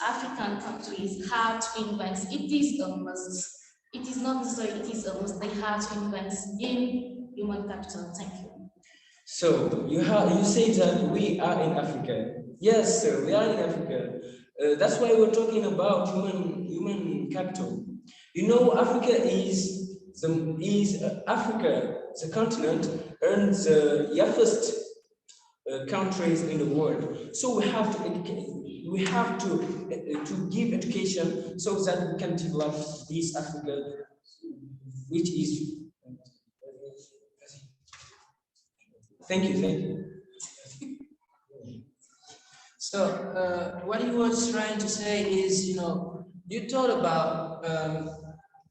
African countries have to invest. It is a must. It is not necessary, it is a must. They have to invest in human capital. Thank you. So you say that we are in Africa. Yes, sir, we are in Africa. That's why we're talking about human capital. You know, Africa is Africa, the continent, and the youngest countries in the world. So we have to educate. We have to give education so that we can develop this Africa, which is. Thank you. So what he was trying to say is, you thought about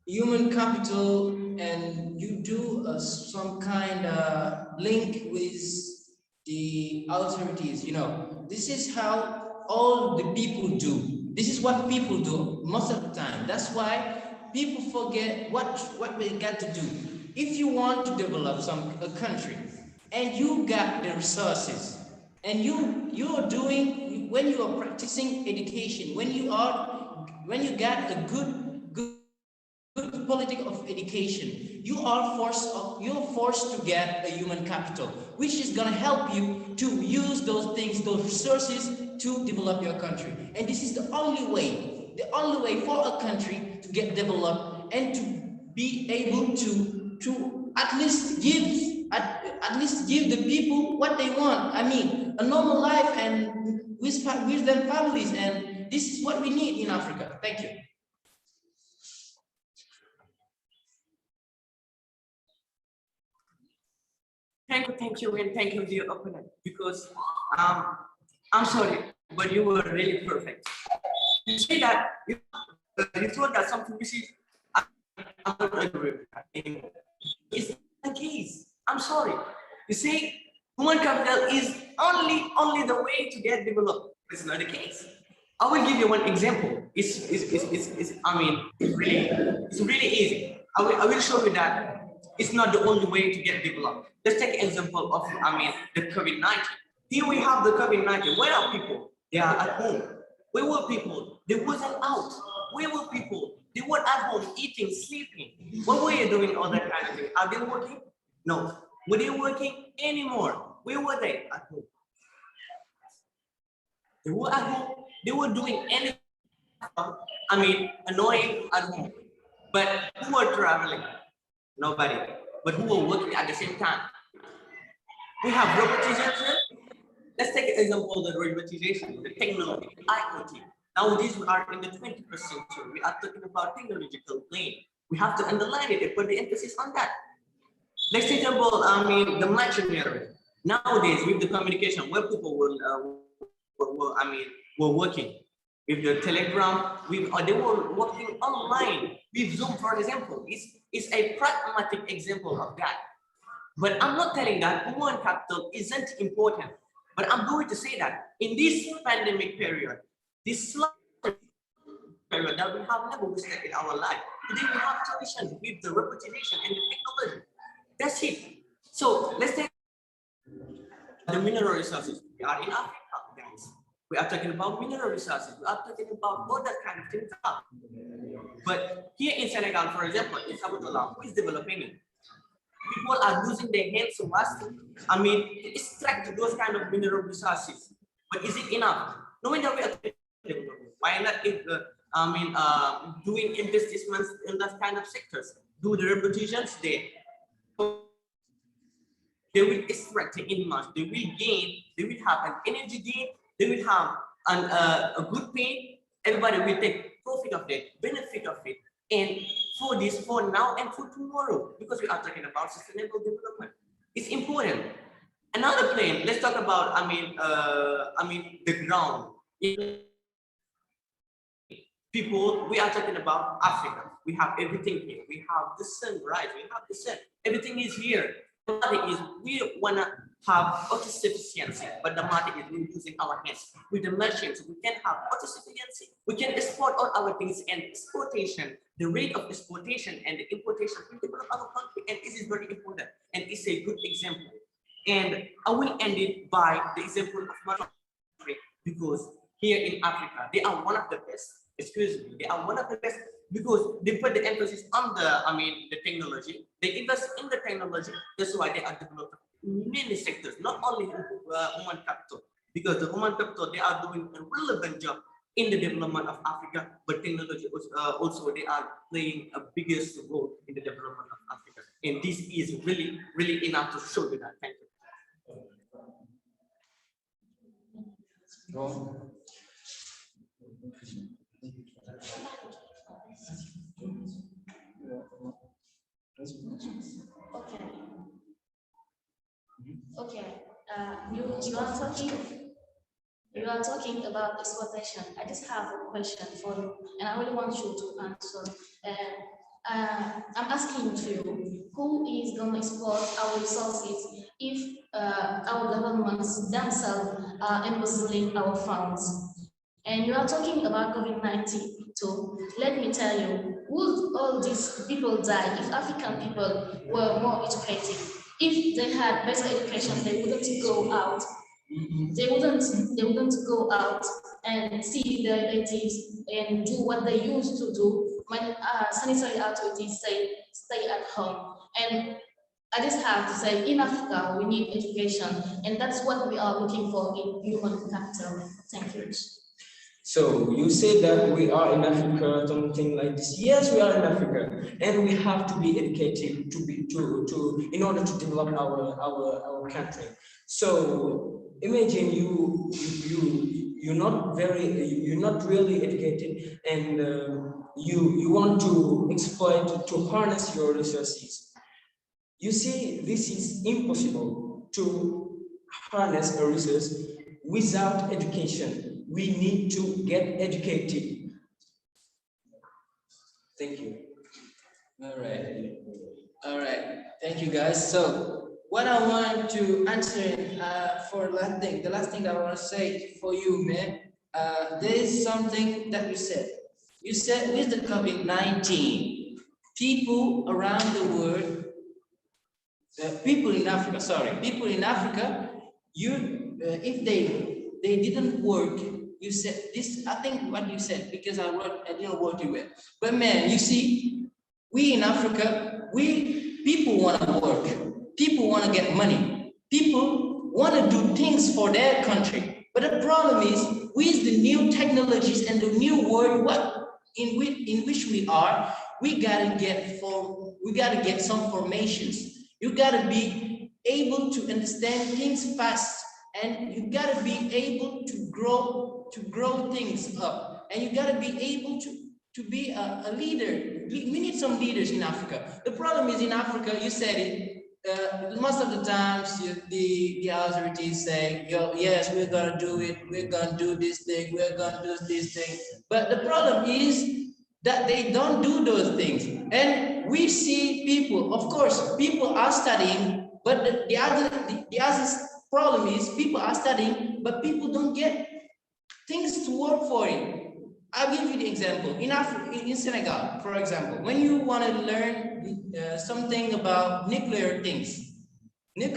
human capital and you do some kind of link with the authorities. This is how all the people do. This is what people do most of the time. That's why people forget what they got to do. If you want to develop a country and you got the resources and you're doing, when you are practicing education, when you got a good politic of education, you're forced to get a human capital, which is going to help you to use those resources to develop your country. And this is the only way for a country to get developed and to be able to at least give the people what they want. I mean, a normal life and with their families, and this is what we need in Africa. Thank you. Thank you, and thank you to your opponent, because I'm sorry, but you were really perfect. You say that you thought that something which is I'm not agree with that anymore. It's not the case. I'm sorry. You say human capital is only the way to get developed. It's not the case. I will give you one example. It's really easy. I will show you that it's not the only way to get developed. Let's take an example of the COVID-19. Here we have the COVID-19. Where are people? They are at home. Where were people? They wasn't out. Where were people? They were at home eating, sleeping. What were you doing? All that kind of thing. Are they working? No. Were they working anymore? Where were they? At home. They were at home. They were doing anything. Annoying at home. But who were traveling? Nobody. But who were working at the same time? We have robotization. Let's take an example of the robotization, the technology, IoT. Nowadays, we are in the 21st century. We are talking about technological plane. We have to underline it and put the emphasis on that. Let's take example, the machinery. Nowadays, with the communication, where people were working with the telegram, they were working online with Zoom, for example. It's a pragmatic example of that. But I'm not telling that human capital isn't important. But I'm going to say that in this pandemic period, this period that we have never witnessed in our life, today we have solutions with the robotization and the technology. That's it. So let's take the mineral resources. We are in Africa, guys. We are talking about mineral resources. We are talking about all that kind of things. But here in Senegal, for example, in Sabotala, who is developing it? people are using their hands so much, to extract those kind of mineral resources. But is it enough? No matter why not doing investments in that kind of sectors? Do the repetitions there. They will extract in much, they will gain, they will have an energy gain, they will have a good pain. Everybody will take profit of it, benefit of it. And for this, for now and for tomorrow, because we are talking about sustainable development, it's important. Another plan, let's talk about, the ground. People, we are talking about Africa. We have everything here. We have the sun, right? We have the sun. Everything is here. The matter is, we want to have autosufficiency, but the matter is we're using our hands. With the machines, we can have autosufficiency. We can export all our things, and exportation, the rate of exportation and the importation will develop our country, and this is very important. And it's a good example. And I will end it by the example of my country, because here in Africa, they are one of the best. Excuse me, they are one of the best because they put the emphasis on the technology. They invest in the technology. That's why they are developing many sectors, not only human capital, because the human capital, they are doing a relevant job in the development of Africa, but technology also they are playing a biggest role in the development of Africa. And this is really, really enough to show you that. Thank you. Okay. You are talking about exploitation. I just have a question for you, and I really want you to answer. I'm asking you, who is going to exploit our resources if our governments themselves are embezzling our funds? And you are talking about COVID-19 too. Let me tell you, would all these people die if African people were more educated? If they had better education, they wouldn't go out. They wouldn't go out and see their relatives and do what they used to do when sanitary authorities say stay at home. And I just have to say, in Africa, we need education, and that's what we are looking for in human capital. Thank you. So you say that we are in Africa, something like this. Yes, we are in Africa, and we have to be educated in order to develop our country. So imagine you're not really educated, and you want to exploit, to harness your resources. You see, this is impossible to harness a resource without education. We need to get educated. Thank you. All right. Thank you, guys. So what I want to answer for the last thing I want to say for you, man, there is something that you said. You said with the COVID-19, people around the world, people in Africa, if they didn't work, you said this, I think what you said, because I didn't work it well. But man, you see, we in Africa, people want to work, people want to get money, people want to do things for their country. But the problem is, with the new technologies and the new world in which we are, we gotta get some formations. You gotta be able to understand things fast, and you gotta be able to grow things up, and you gotta be able to be a leader. We need some leaders in Africa. The problem is in Africa, you said it, most of the times the authorities say, yes, we're gonna do it, we're gonna do this thing, we're gonna do this thing. But the problem is that they don't do those things. And we see people, of course, people are studying, but the other problem is people are studying, but people don't get things to work for it. I'll give you the example. In Senegal, for example, when you want to learn something about nuclear things, you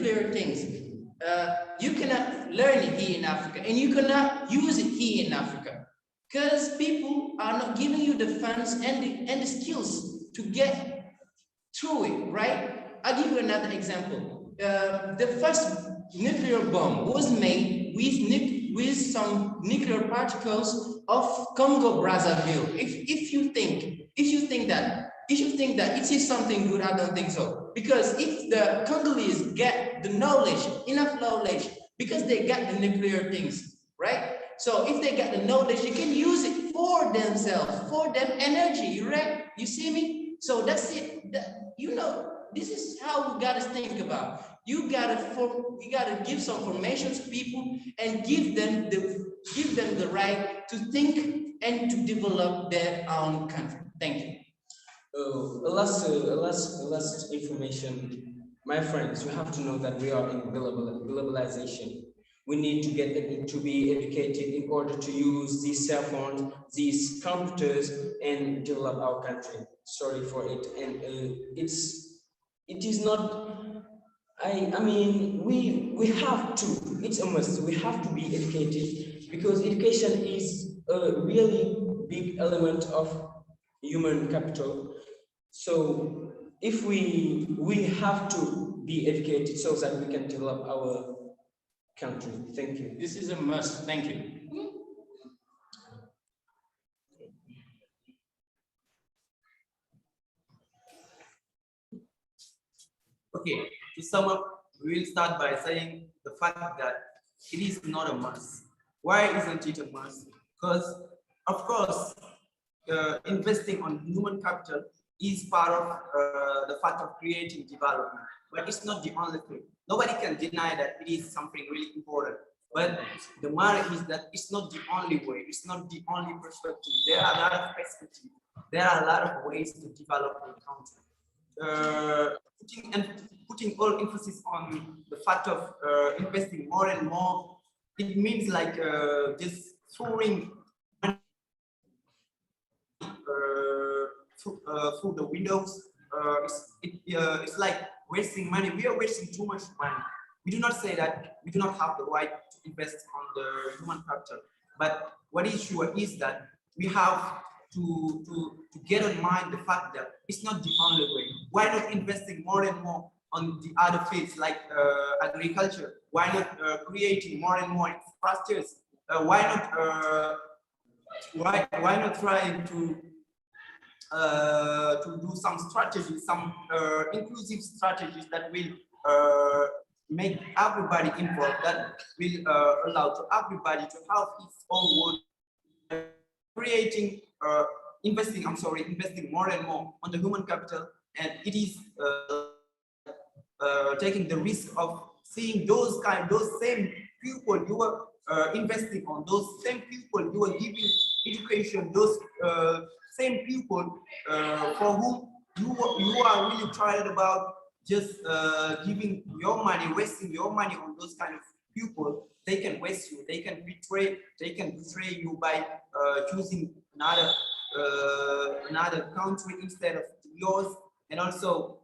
cannot learn it here in Africa, and you cannot use it here in Africa, because people are not giving you the funds and the skills to get through it, right? I'll give you another example. The first nuclear bomb was made with some nuclear particles of Congo Brazzaville. If you think that it is something good, I don't think so. Because if the Congolese get the knowledge, enough knowledge, because they got the nuclear things, right? So if they get the knowledge, they can use it for themselves, for them energy, right? You see me? So that's it. You know, this is how we gotta think about. You gotta give some information to people and give them the right to think and to develop their own country. Thank you. Last information, my friends. You have to know that we are in globalization. We need to get to be educated in order to use these cell phones, these computers, and develop our country. Sorry for it, and it is not. I mean, we have to. It's a must. We have to be educated because education is a really big element of human capital. So if we have to be educated so that we can develop our country. Thank you. This is a must. Thank you. Okay, to sum up, we will start by saying the fact that it is not a must. Why isn't it a must? Because, of course, investing on human capital is part of the fact of creating development, but it's not the only thing. Nobody can deny that it is something really important. But the matter is that it's not the only way, it's not the only perspective. There are a lot of perspectives. There are a lot of ways to develop a country. Putting all emphasis on the fact of investing more and more, it means like just throwing money through the windows. It's like wasting money. We are wasting too much money. We do not say that we do not have the right to invest on the human capital, but what is sure is that we have to get in mind the fact that it's not the only way. Why not investing more and more on the other fields like agriculture? Why not creating more and more infrastructures? Why not trying to do some strategies, some inclusive strategies that will make everybody involved, that will allow to everybody to have its own word, creating investing more and more on the human capital, and it is taking the risk of seeing those same people you are investing on, those same people you are giving education, those same people for whom you are really tired about just giving your money, wasting your money on those kind of people. They can waste you, they can betray you by choosing another country instead of yours. And also,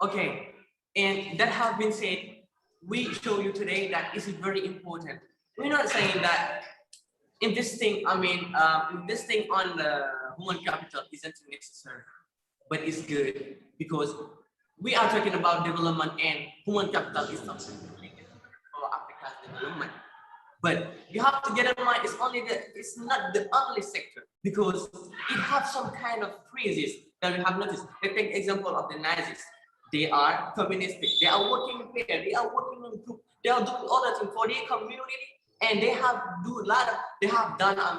okay, and that have been said, we show you today that this is very important. We're not saying that investing on the human capital isn't necessary, but it's good, because we are talking about development, and human capital is something for Africa's development. But you have to get in mind, it's not the only sector, because it has some kind of phrases that we have noticed. Let's take example of the Nazis. They are communistic. They are working in pair. They are working in group. They are doing other things for their community, and they have done a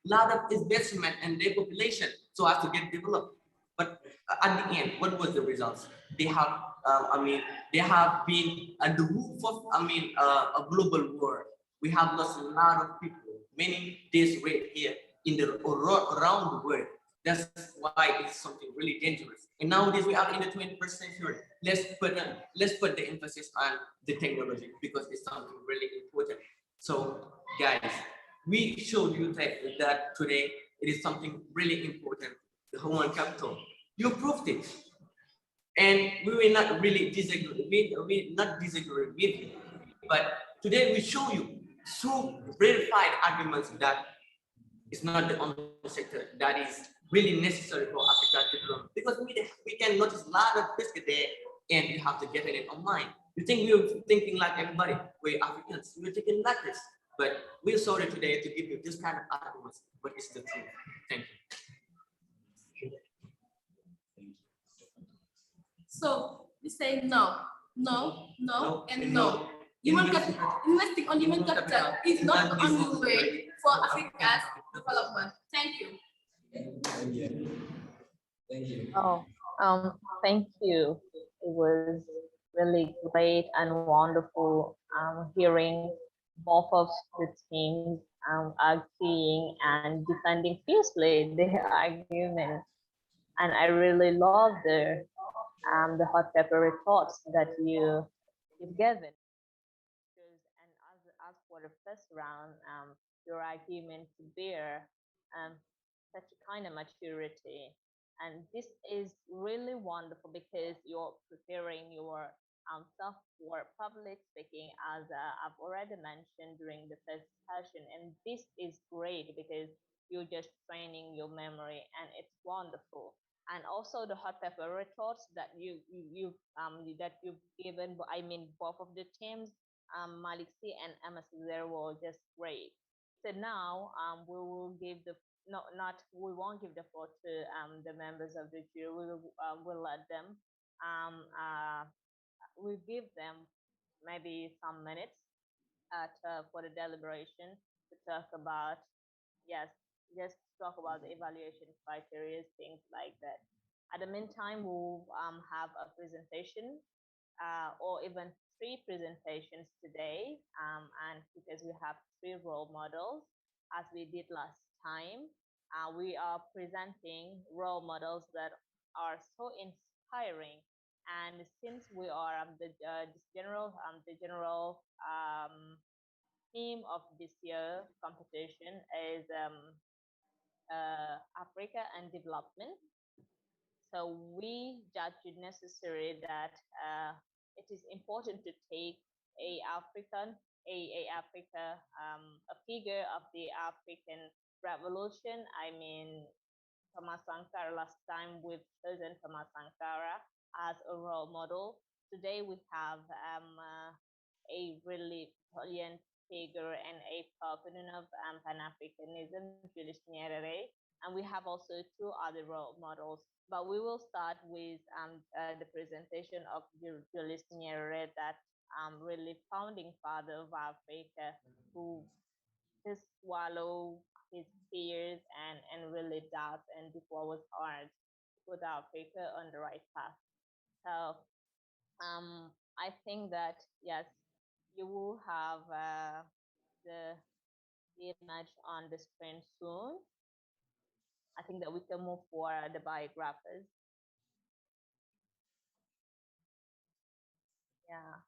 lot of investment in their population so as to get developed. But at the end, what was the results? They have, they have been at the roof of, a global war. We have lost a lot of people, many days rate here around the world. That's why it's something really dangerous. And nowadays we are in the 21st century. Let's put the emphasis on the technology, because it's something really important. So guys, we showed you that today it is something really important, the human capital. You proved it. And we will not really disagree, we will not disagree with you. But today we show you through verified arguments that it's not the only sector that is really necessary for Africa's development, because we can notice a lot of biscuit there, and you have to get it online. You think we're thinking like everybody, we're Africans, we're thinking like this, but we're sorry today to give you this kind of arguments, but it's the truth. Thank you. So we say no, no, no, and no. Investing on human capital is not the only way for Africa's development. Thank you. Thank you. Oh, thank you. It was really great and wonderful hearing both of the teams arguing and defending fiercely their argument. And I really love the hot peppery thoughts that you've given. And as for the first round, your argument to bear such a kind of maturity. And this is really wonderful because you're preparing your self for public speaking, as I've already mentioned during the first session. And this is great because you're just training your memory, and it's wonderful. And also the hot pepper thoughts that that you've given. I mean, both of the teams, Malick Sy and Aimé Cesaire, were just great. So now we will give the not we won't give the floor to the members of the jury. We'll let them we'll give them maybe some minutes for the deliberation to talk about, yes, just talk about the evaluation criteria, things like that. At the meantime, we'll have a presentation or even three presentations today, and because we have three role models, as we did last time, we are presenting role models that are so inspiring. And since we are the general theme of this year competition is Africa and development. So we judge it necessary that it is important to take a African, a figure of the African revolution. I mean, Thomas Sankara. Last time we've chosen Thomas Sankara as a role model. Today we have a really brilliant figure and a proponent of Pan-Africanism, Jules Nyerere, and we have also two other role models. But we will start with the presentation of Jules Nyerere, that really founding father of Africa, who just swallow his fears and really doubts and before was hard to put Africa on the right path. So I think that yes, you will have the image on the screen soon. I think that we can move for the biographers. Yeah.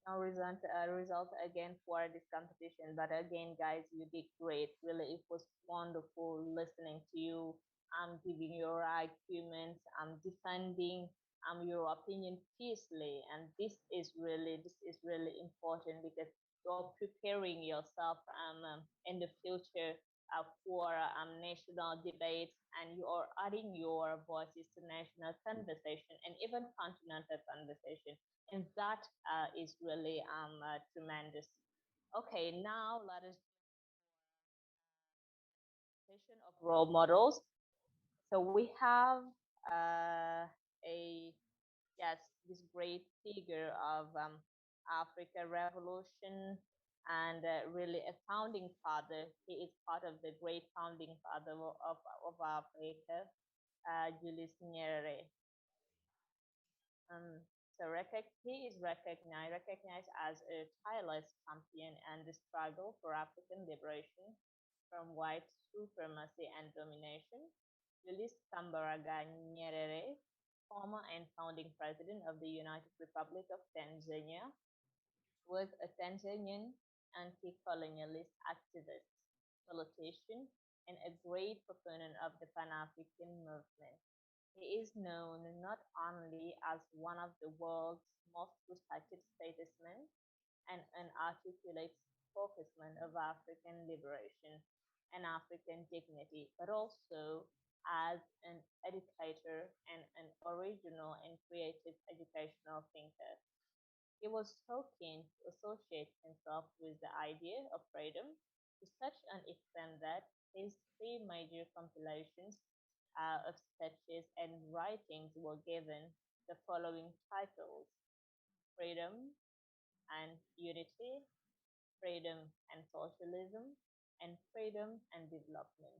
No result again for this competition, but again, guys, you did great. Really, it was wonderful listening to you. Giving your arguments. Defending your opinion fiercely, and this is really important because you're preparing yourself in the future for national debates, and you are adding your voices to national conversation and even continental conversation, and that is really tremendous. Okay, now let us of role models. So we have a yes, this great figure of Africa Revolution, and really a founding father. He is part of the great founding father of Africa, Julius Nyerere. He is recognized as a tireless champion and the struggle for African liberation from white supremacy and domination. Julius Kambarage Nyerere, former and founding president of the United Republic of Tanzania, was a Tanzanian anti-colonialist activist, politician, and a great proponent of the Pan-African movement. He is known not only as one of the world's most respected statesmen and an articulate spokesman of African liberation, and African dignity, but also as an educator and an original and creative educational thinker. He was so keen to associate himself with the idea of freedom to such an extent that his three major compilations of sketches and writings were given the following titles: Freedom and Unity, Freedom and Socialism, and Freedom and Development.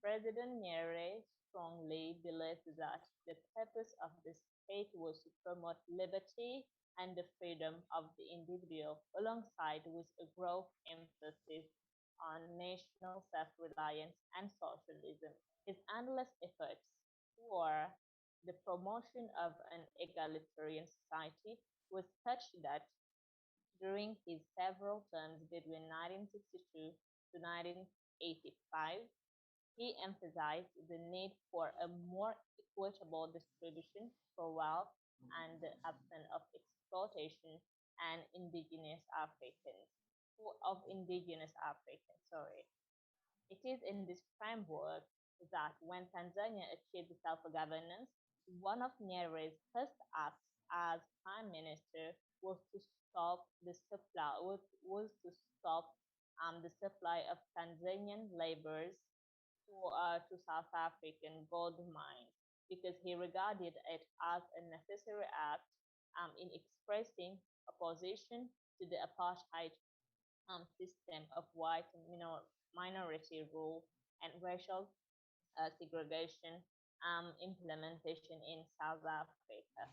President Nyerere strongly believed that the purpose of the state was to promote liberty and the freedom of the individual, alongside with a growth emphasis on national self-reliance and socialism. His endless efforts for the promotion of an egalitarian society was such that during his several terms between 1962 to 1985, he emphasized the need for a more equitable distribution for wealth and the absence of exploitation and indigenous Africans, sorry. It is in this framework that when Tanzania achieved self-governance, one of Nyerere's first acts as prime minister was to stop the supply the supply of Tanzanian laborers to South African gold mines because he regarded it as a necessary act in expressing opposition to the apartheid system of white minority rule and racial segregation implementation in South Africa.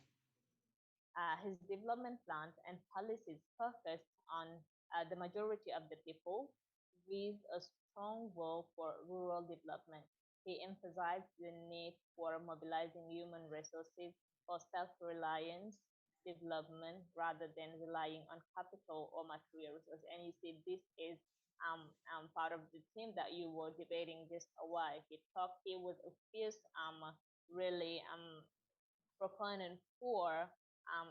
His development plans and policies focused on the majority of the people with a strong will for rural development. He emphasized the need for mobilizing human resources for self-reliance development rather than relying on capital or material resources. And you see, this is part of the theme that you were debating just a while. He was a fierce, really proponent for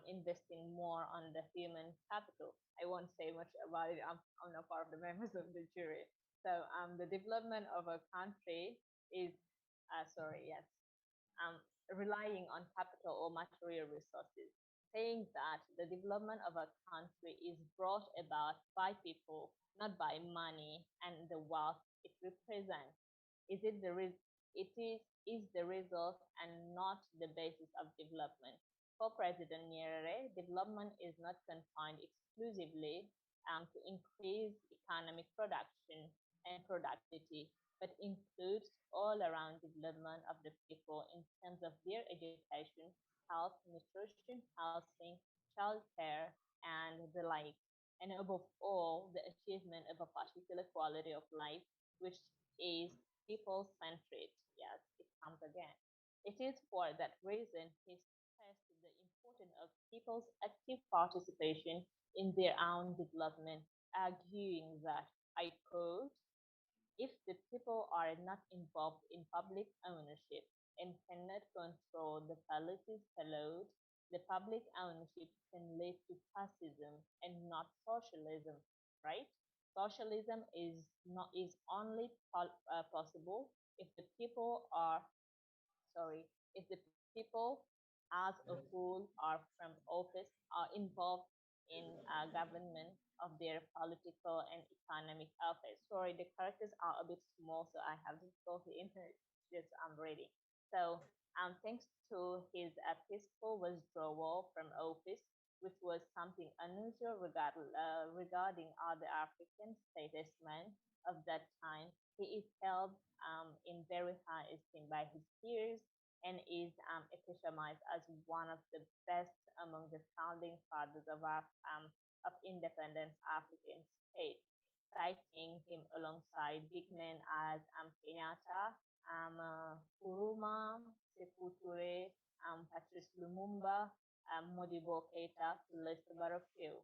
investing more on the human capital. I won't say much about it. I'm not part of the members of the jury. So the development of a country is, yes, relying on capital or material resources, saying that the development of a country is brought about by people, not by money and the wealth it represents. Is it the is the result and not the basis of development. For President Nyerere, development is not confined exclusively to increase economic production and productivity, but includes all around development of the people in terms of their education, health, nutrition, housing, childcare, and the like. And above all, the achievement of a particular quality of life, which is people-centered. Yes, it comes again. It is for that reason he stressed the importance of people's active participation in their own development, arguing that, I quote, if the people are not involved in public ownership and cannot control the policies followed, the public ownership can lead to fascism and not socialism, right? Socialism is only possible if the people are sorry, if the people as a whole are from office are involved in government of their political and economic affairs. Sorry, the characters are a bit small, so I have difficulty in this reading. So, thanks to his peaceful withdrawal from office, which was something unusual regarding other African statesmen of that time, he is held in very high esteem by his peers and is epitomized as one of the best among the founding fathers of independent African states, citing him alongside big men as Kenyatta, Nkrumah, Sekou Toure, Patrice Lumumba, Modibo Keita, to list but a few.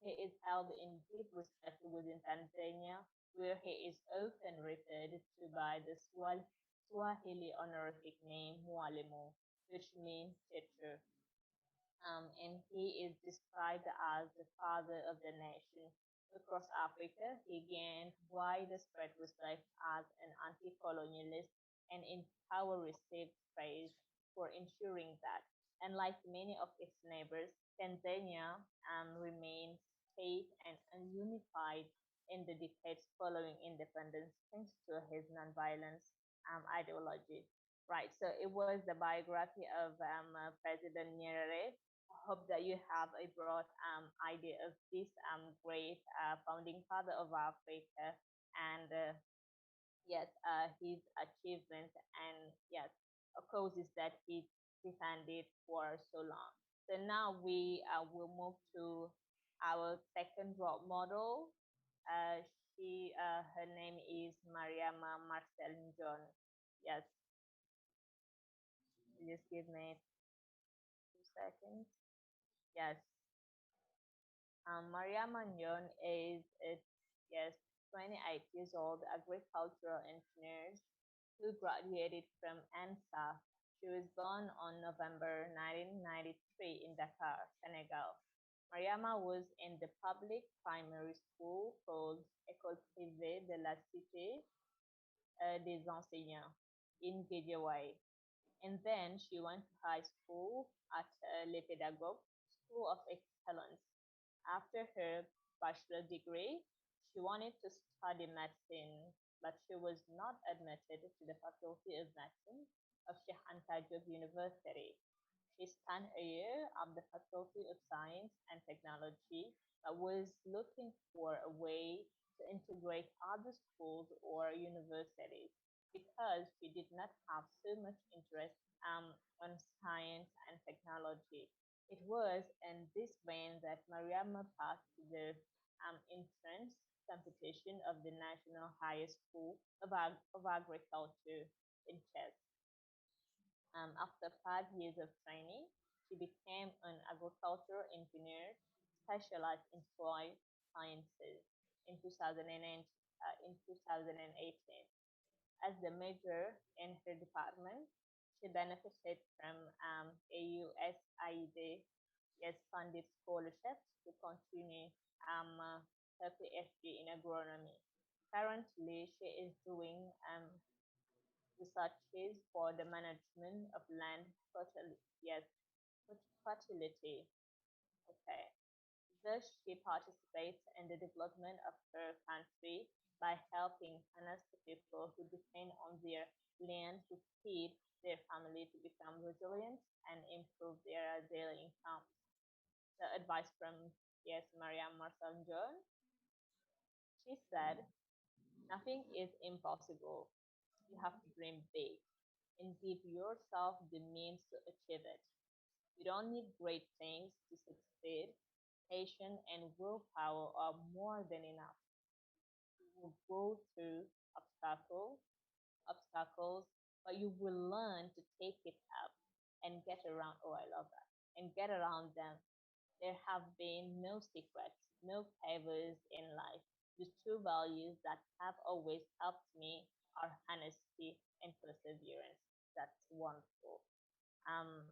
He is held in deep respect within Tanzania, where he is often referred to by the Swahili honorific name Mwalimu, which means teacher. And he is described as the father of the nation, Across Africa, he gained widespread respect as an anti-colonialist and in power received praise for ensuring that, unlike many of its neighbors, Tanzania remained safe and unified in the decades following independence thanks to his nonviolence ideology. Right, so it was the biography of President Nyerere. I hope that you have a broad idea of this great founding father of Africa and yes, his achievements and yes, causes that he defended for so long. So now we will move to our second role model. Uh, her name is Mariama Marcel John. Yes, just give me 2 seconds. Yes, Maria Magnon is, yes, 28 years old, agricultural engineer who graduated from ANSA. She was born on November 1993 in Dakar, Senegal. Mariama was in the public primary school called École privée de la Cité des enseignants in Guédiawaye. And then she went to high school at Les Pédagogues School of Excellence. After her bachelor degree, she wanted to study medicine, but she was not admitted to the Faculty of Medicine of Sheikh Anta Diop University. She spent a year at the Faculty of Science and Technology, but was looking for a way to integrate other schools or universities because she did not have so much interest on science and technology. It was in this vein that Mariama passed the entrance competition of the National High School of Agriculture in Chess. After 5 years of training, she became an agricultural engineer specialized in soil sciences in 2018. As the major in her department, she benefited from a USAID yes, funded scholarships to continue her PhD in agronomy. Currently, she is doing researches for the management of land yes, fertility. Okay. Thus, she participates in the development of her country by helping honest people who depend on their land to feed their family to become resilient and improve their daily income. The advice from, yes, Mariam Marcel John, she said, nothing is impossible. You have to dream big and give yourself the means to achieve it. You don't need great things to succeed. Patience and willpower are more than enough. You will go through obstacles, but you will learn to take it up and get around. Oh, I love that. And get around them. There have been no secrets, no favors in life. The two values that have always helped me are honesty and perseverance. That's wonderful. Um,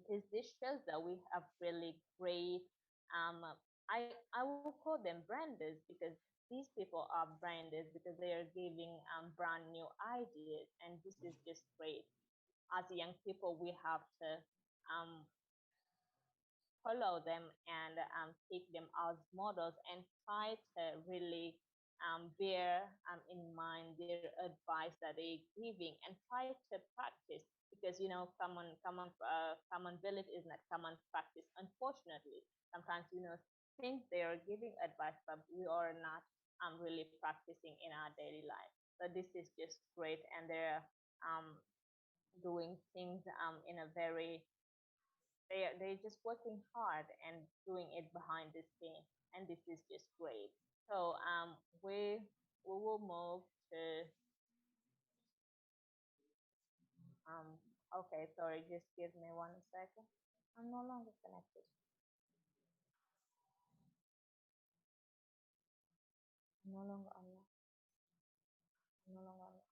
this shows that we have really great I will call them branders because these people are branders because they are giving brand new ideas, and this is just great. As young people, we have to um, follow them and take them as models and try to really bear in mind their advice that they're giving and try to practice because common belief is not common practice, unfortunately. Sometimes think they are giving advice but we are not really practicing in our daily life. So this is just great, and they're doing things in a very they're just working hard and doing it behind the scene, and this is just great. So we will move to okay, sorry, just give me 1 second. I'm no longer connected. I'm no longer online. I'm no longer online.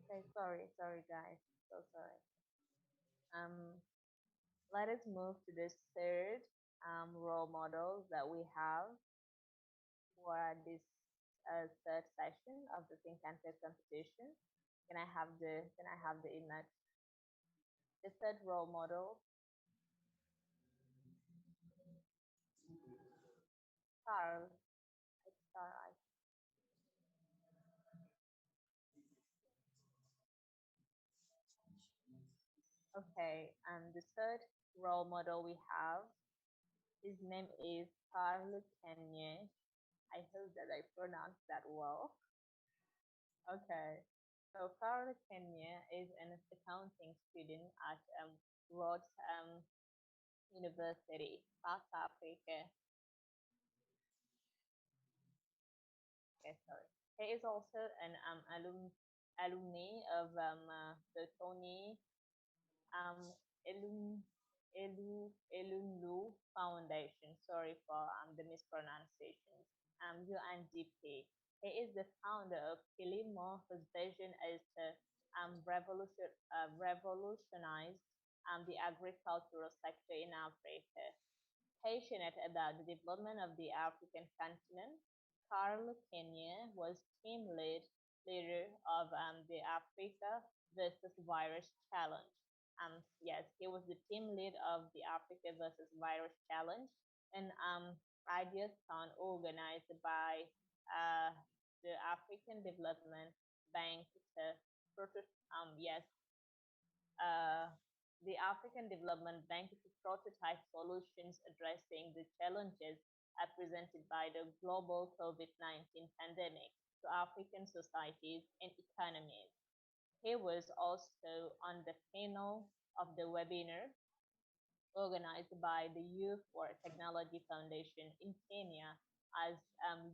Okay, sorry guys, so sorry. Let us move to the third role model that we have for this third session of the Think and Tech competition. Can I have the image? The third role model, Carl. It's Carl. Okay, and the third role model we have, his name is Carl Kenye. I hope that I pronounced that well. Okay, so Carl Kenye is an accounting student at Rhodes University, South Africa. Okay, sorry. He is also an alumni of the Tony um, Elun, Elunlu Foundation. Sorry for the mispronunciation. UNDP. He is the founder of Kilimo, whose vision is to revolutionize the agricultural sector in Africa. Passionate about the development of the African continent, Carl Kenya was leader of the Africa versus Virus Challenge. Yes, he was the team lead of the Africa versus Virus Challenge, an ideathon organized by uh, the African Development Bank to yes, uh, the African Development Bank to prototype solutions addressing the challenges presented by the global COVID-19 pandemic to African societies and economies. He was also on the panel of the webinar organized by the Youth for Technology Foundation in Kenya as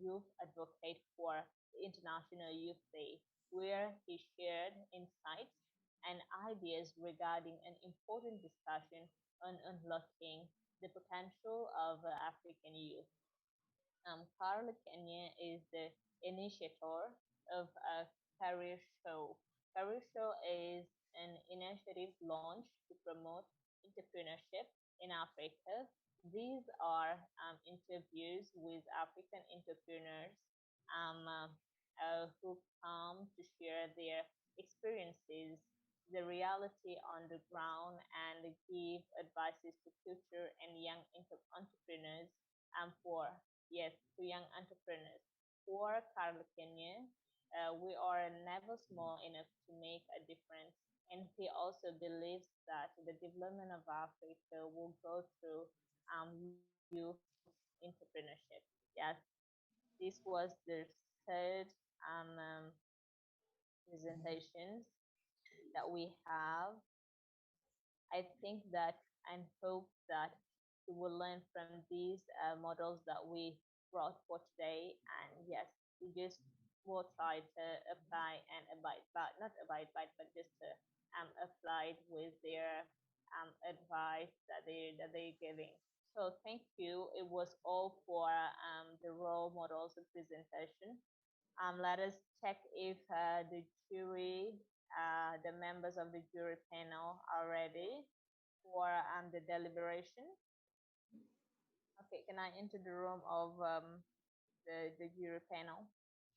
youth advocate for the International Youth Day, where he shared insights and ideas regarding an important discussion on unlocking the potential of African youth. Carl Kenya is the initiator of a career show. Career show is an initiative launched to promote entrepreneurship in Africa. These are interviews with African entrepreneurs um, uh, who come to share their experiences, the reality on the ground, and give advices to future and young entrepreneurs for yes, to young entrepreneurs. For Carl Kenya, we are never small enough to make a difference. And he also believes that the development of Africa will go through youth entrepreneurship. Yes, this was the third presentations that we have. I think that and hope that you will learn from these models that we brought for today. And yes, we just will try to apply and abide by, not abide by, but just to apply it with their advice that they're giving. So thank you. It was all for the role models presentation. Let us check if the jury, the members of the jury panel are ready for the deliberation. Okay, can I enter the room of the jury panel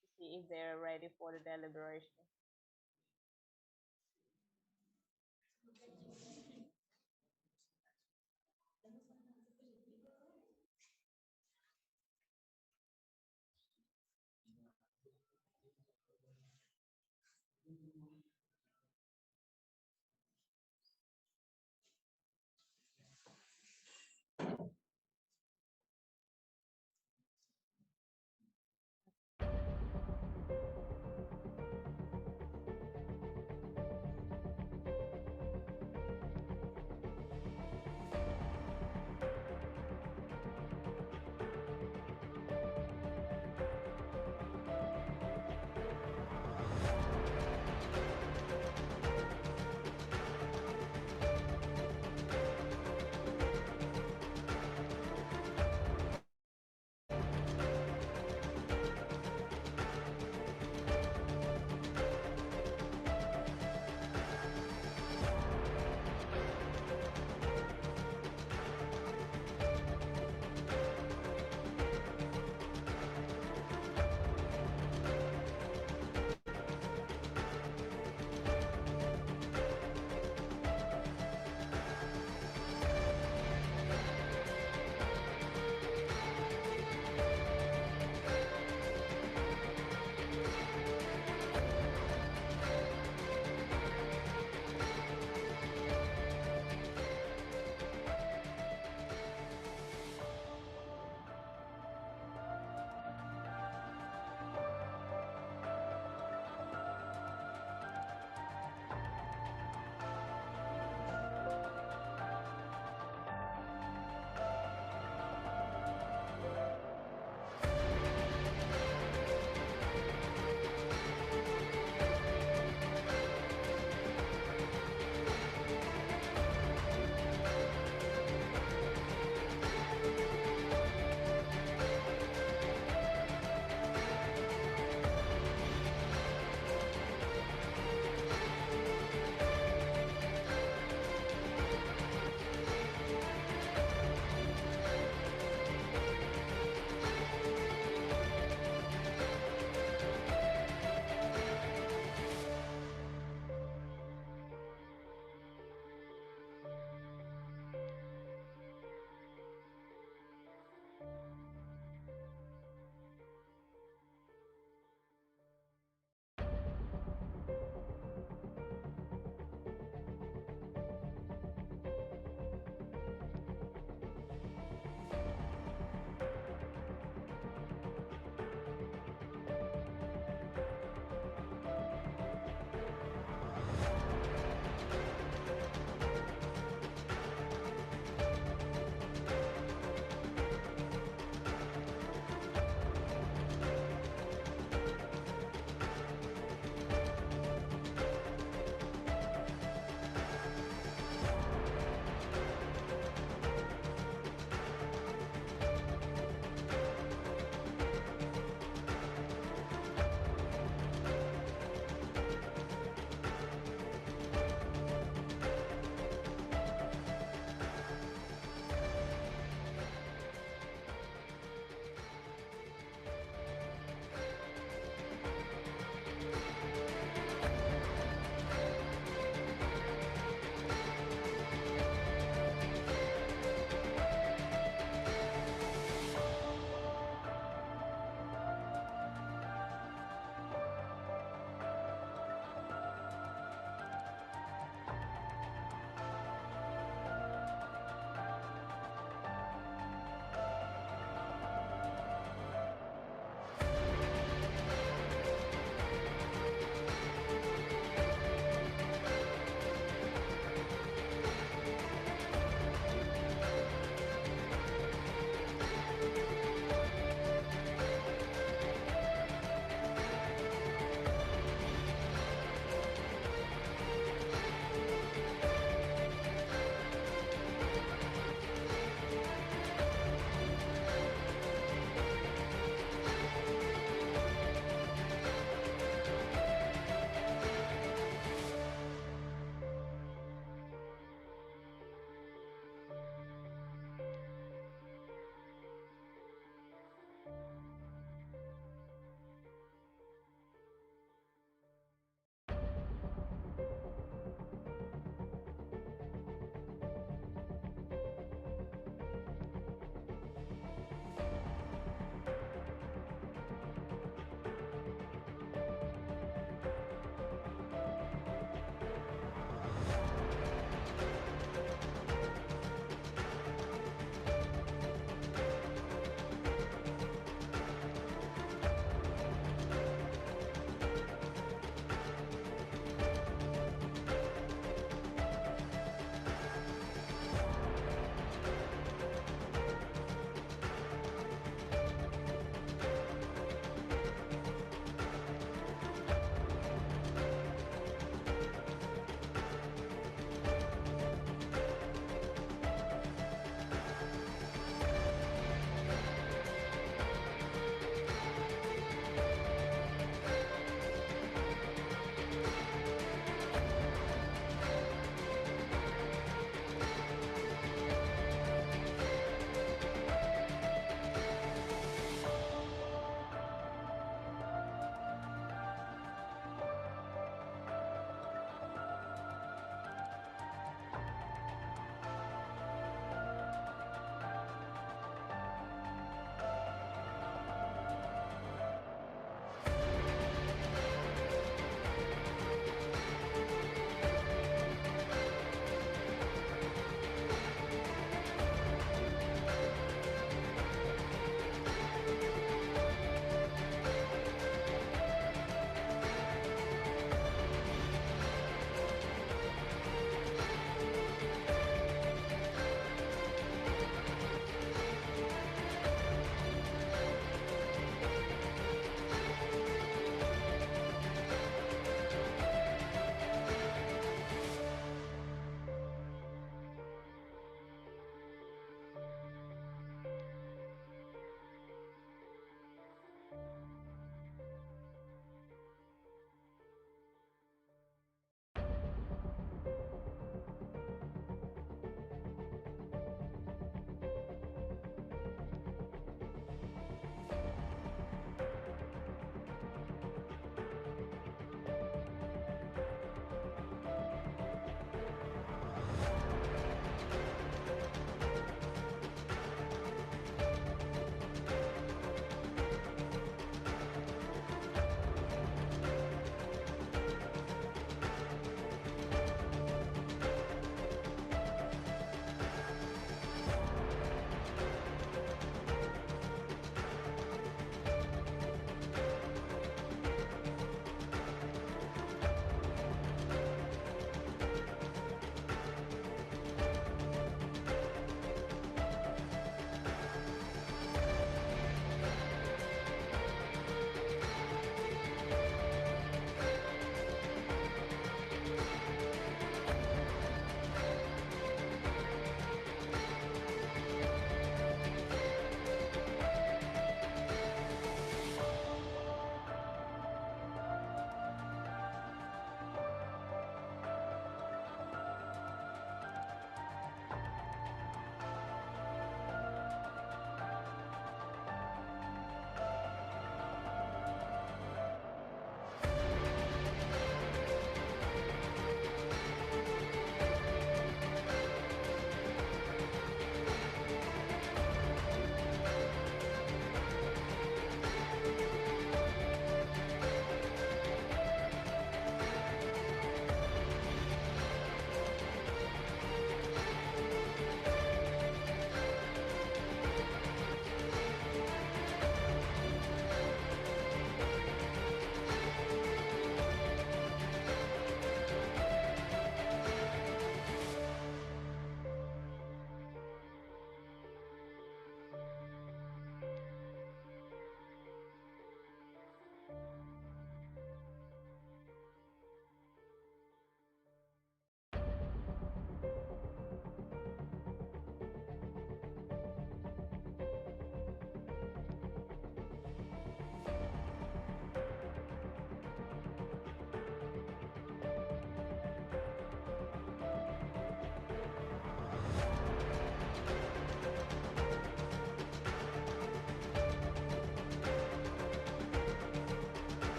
to see if they're ready for the deliberation?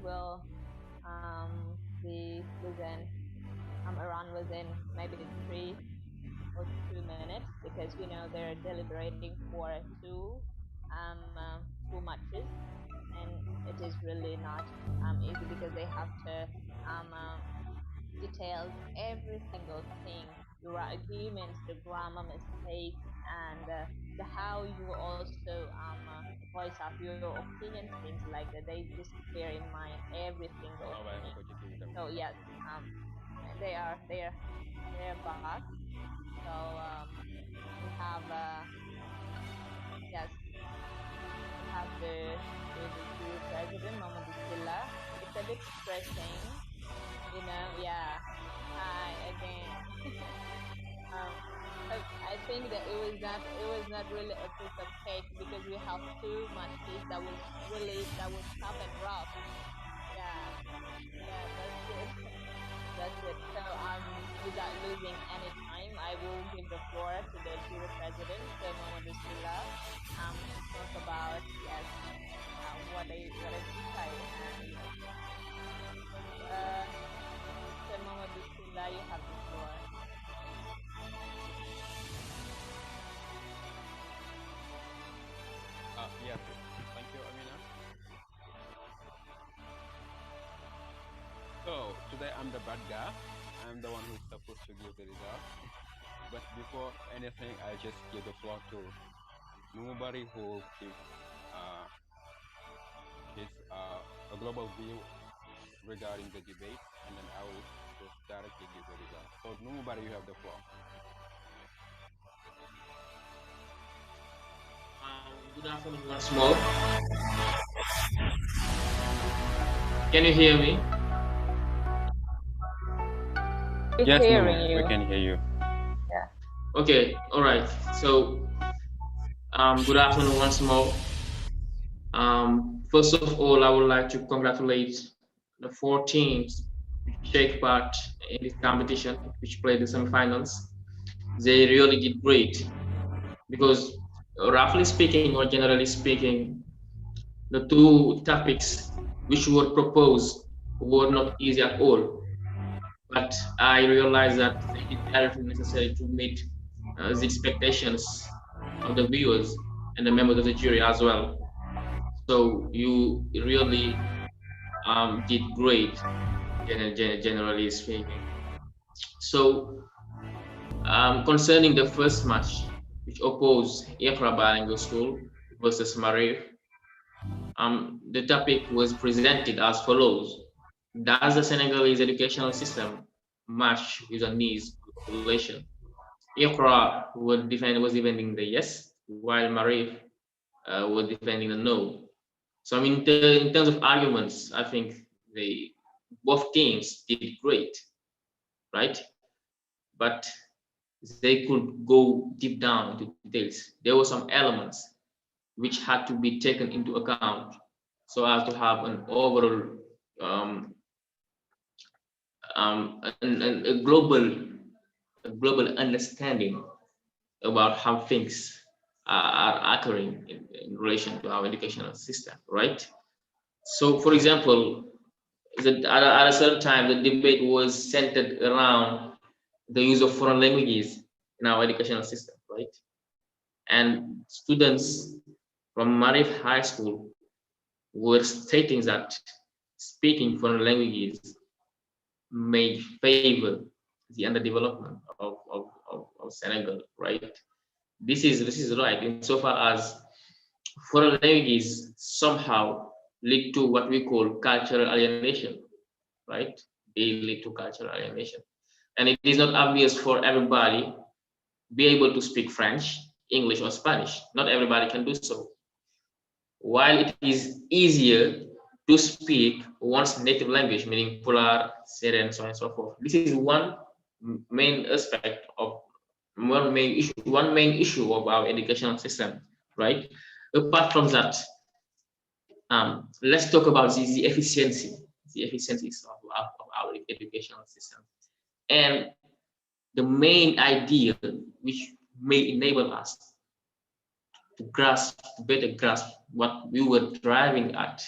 will be within around within maybe 3 or 2 minutes, because they're deliberating for two matches, and it is really not easy, because they have to details every single thing, your arguments, the grammar mistakes, and the how you also voice up your opinions, things like that. They just bear in mind every single thing. So yes, they're back. So we have yes, we have the Guru President Mama Bismillah. It's a bit stressing, yeah. Hi again. um, I think that it was not really a piece of cake, because we have too much piece that was tough and rough. Yeah, yeah, that's it. That's it. So without losing any time, I will give the floor to the Guru President, so Mama Bismillah, to talk about yes, what I decide, and yes. So Mama Bismillah, you have the floor. Yeah, thank you, Amina. So today I'm the bad guy. I'm the one who's supposed to give the result. But before anything, I'll just give the floor to Numubari, who will give his a global view regarding the debate, and then I will just directly give the result. So Numubari, you have the floor. Good afternoon once more. Can you hear me? Yes, Numu, we can hear you. Yeah. Okay, all right. So, good afternoon once more. First of all, I would like to congratulate the 4 teams which take part in this competition, which played the semifinals. They really did great, because roughly speaking, or generally speaking, the 2 topics which were proposed were not easy at all. But I realized that they did everything necessary to meet the expectations of the viewers and the members of the jury as well. So you really did great, generally speaking. So concerning the first match, which opposed IQRA Bilingual School versus MAARIF, the topic was presented as follows: does the Senegalese educational system match with the needs of the population? IQRA was defending the yes, while MAARIF was defending the no. So I mean, in terms of arguments, I think both teams did great, right? But they could go deep down into details. There were some elements which had to be taken into account so as to have an overall a global understanding about how things are occurring in relation to our educational system, right? So, for example, at a certain time, the debate was centered around the use of foreign languages in our educational system, right? And students from MAARIF High School were stating that speaking foreign languages may favor the underdevelopment of Senegal, right? This is right insofar as foreign languages somehow lead to what we call cultural alienation, right? They lead to cultural alienation. And it is not obvious for everybody be able to speak French, English, or Spanish. Not everybody can do so. While it is easier to speak one's native language, meaning Pular, Seren, so on and so forth. This is one main aspect of one main issue of our educational system, right? Apart from that, let's talk about the efficiencies of our educational system. And the main idea which may enable us to better grasp what we were driving at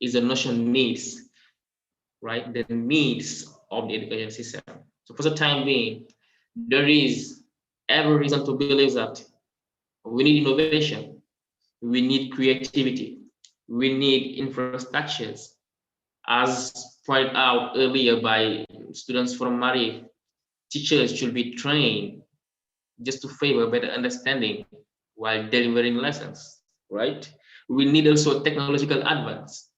is the notion needs. right? The needs of the education system. So for the time being, there is every reason to believe that we need innovation, we need creativity, we need infrastructures. As pointed out earlier by students from MAARIF, teachers should be trained just to favor better understanding while delivering lessons, right? We need also technological advance,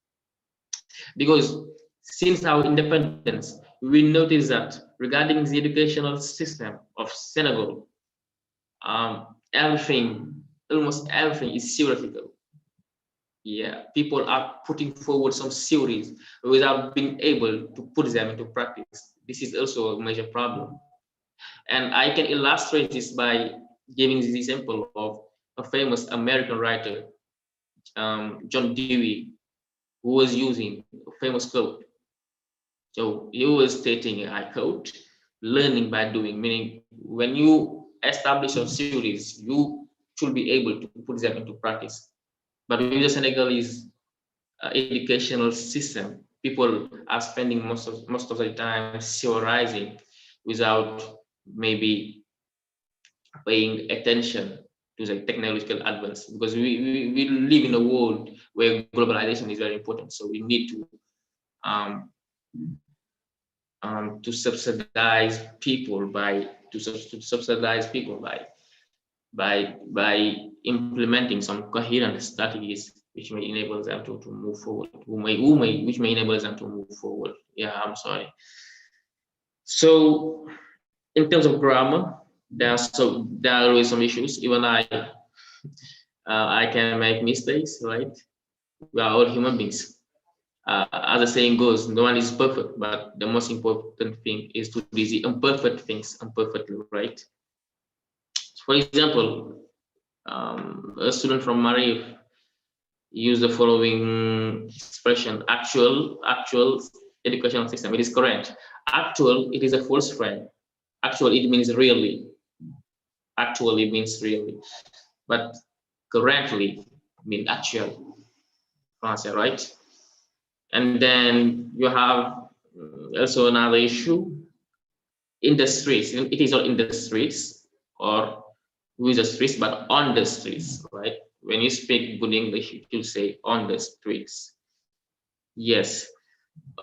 because since our independence, we notice that regarding the educational system of Senegal, almost everything is theoretical. Yeah, people are putting forward some theories without being able to put them into practice. This is also a major problem. And I can illustrate this by giving the example of a famous American writer, John Dewey, who was using a famous quote. So he was stating, I quote, learning by doing, meaning when you establish some theories, you should be able to put them into practice. But with the Senegalese educational system, people are spending most of the time theorizing without maybe paying attention to the technological advance, because we live in a world where globalization is very important. So we need to subsidize people by implementing some coherent strategies which may enable them to move forward, which may enable them to move forward. Yeah, I'm sorry. So in terms of grammar, there are always some issues. Even I can make mistakes, right? We are all human beings. As the saying goes, no one is perfect, but the most important thing is to do the imperfect things imperfectly, right? For example, a student from MAARIF used the following expression: actual educational system. It is correct. Actual, it is a false friend. Actual, it means really. Actually means really, but currently means actual. Right? And then you have also another issue: in the streets. It is not in the streets or with the streets, but on the streets, right? When you speak good English, you should say on the streets. Yes.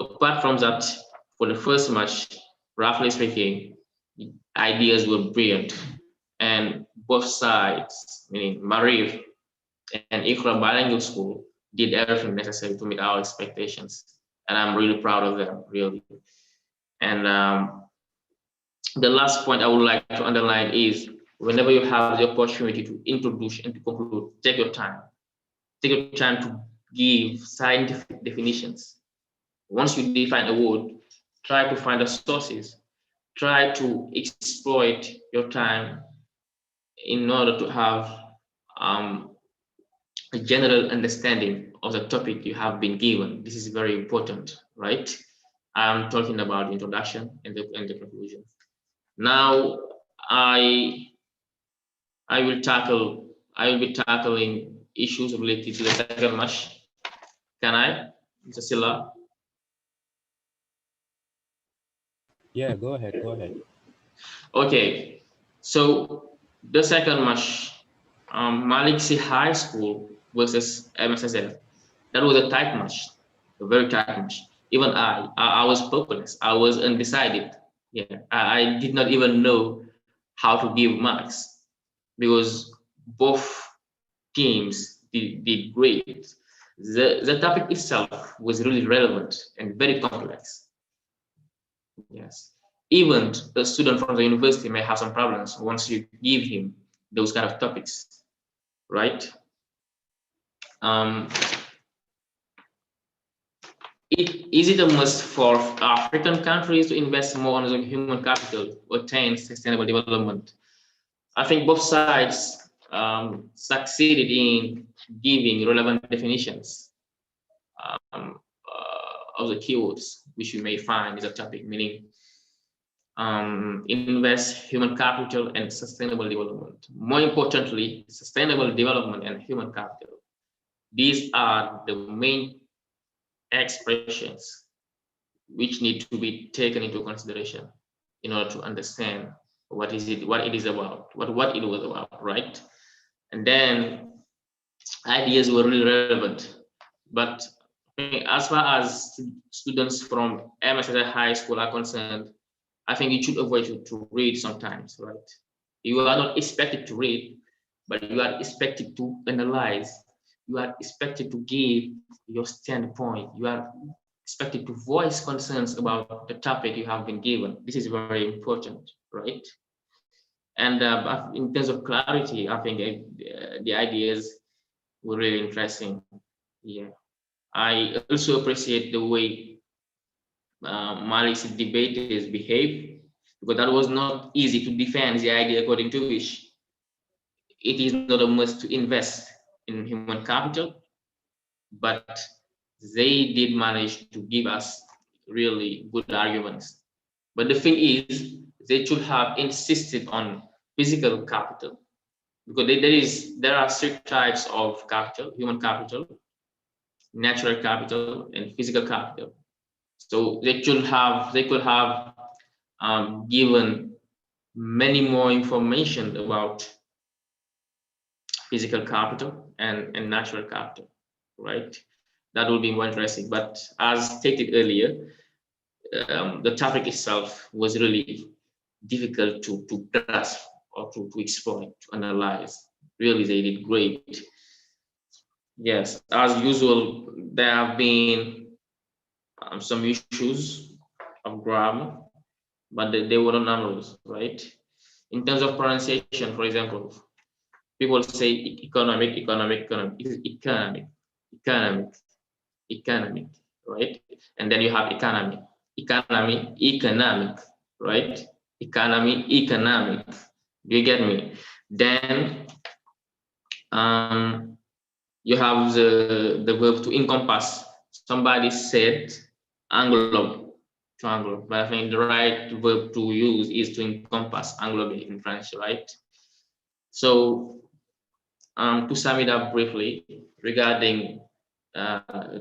Apart from that, for the first match, roughly speaking, ideas were brilliant, and both sides, meaning MAARIF and IQRA Bilingual School, did everything necessary to meet our expectations, and I'm really proud of them, really. And the last point I would like to underline is, whenever you have the opportunity to introduce and to conclude, take your time. Take your time to give scientific definitions. Once you define a word, try to find the sources. Try to exploit your time in order to have a general understanding of the topic you have been given. This is very important, right? I'm talking about the introduction and the conclusion. Now, I will be tackling issues related to the second match. Can I, Mr. Silla? Yeah, go ahead. Okay, so the second match, Malick Sy High School versus Aimé Cesaire. That was a tight match, a very tight match. Even I was hopeless. I was undecided. Yeah, I did not even know how to give marks, because both teams did great. The topic itself was really relevant and very complex. Yes. Even a student from the university may have some problems once you give him those kind of topics, right? Is it a must for African countries to invest more on the human capital to attain sustainable development? I think both sides succeeded in giving relevant definitions of the keywords which you may find in the topic, meaning invest human capital and sustainable development. More importantly, sustainable development and human capital. These are the main expressions which need to be taken into consideration in order to understand what it is about, what it was about, right? And then ideas were really relevant. But as far as students from Aimé Cesaire High School are concerned, I think you should avoid to read sometimes, right? You are not expected to read, but you are expected to analyze. You are expected to give your standpoint. You are expected to voice concerns about the topic you have been given. This is very important, right? And in terms of clarity, I think the ideas were really interesting. Yeah, I also appreciate the way Malick's debaters behave, because that was not easy to defend the idea according to which it is not a must to invest in human capital, but they did manage to give us really good arguments. But the thing is, they should have insisted on physical capital, because there are three types of capital: human capital, natural capital, and physical capital. So they could have given many more information about physical capital and natural capital, right? That would be more interesting. But as stated earlier, the topic itself was really difficult to grasp or to exploit, to analyze. Really, they did great. Yes, as usual, there have been some issues of grammar, but they were not numerous, right? In terms of pronunciation, for example, people say economic, right? And then you have economic, right? Economic. Do you get me? Then you have the verb to encompass. Somebody said englobe, to englobe, but I think the right verb to use is to encompass, englobe in French, right? So to sum it up briefly, regarding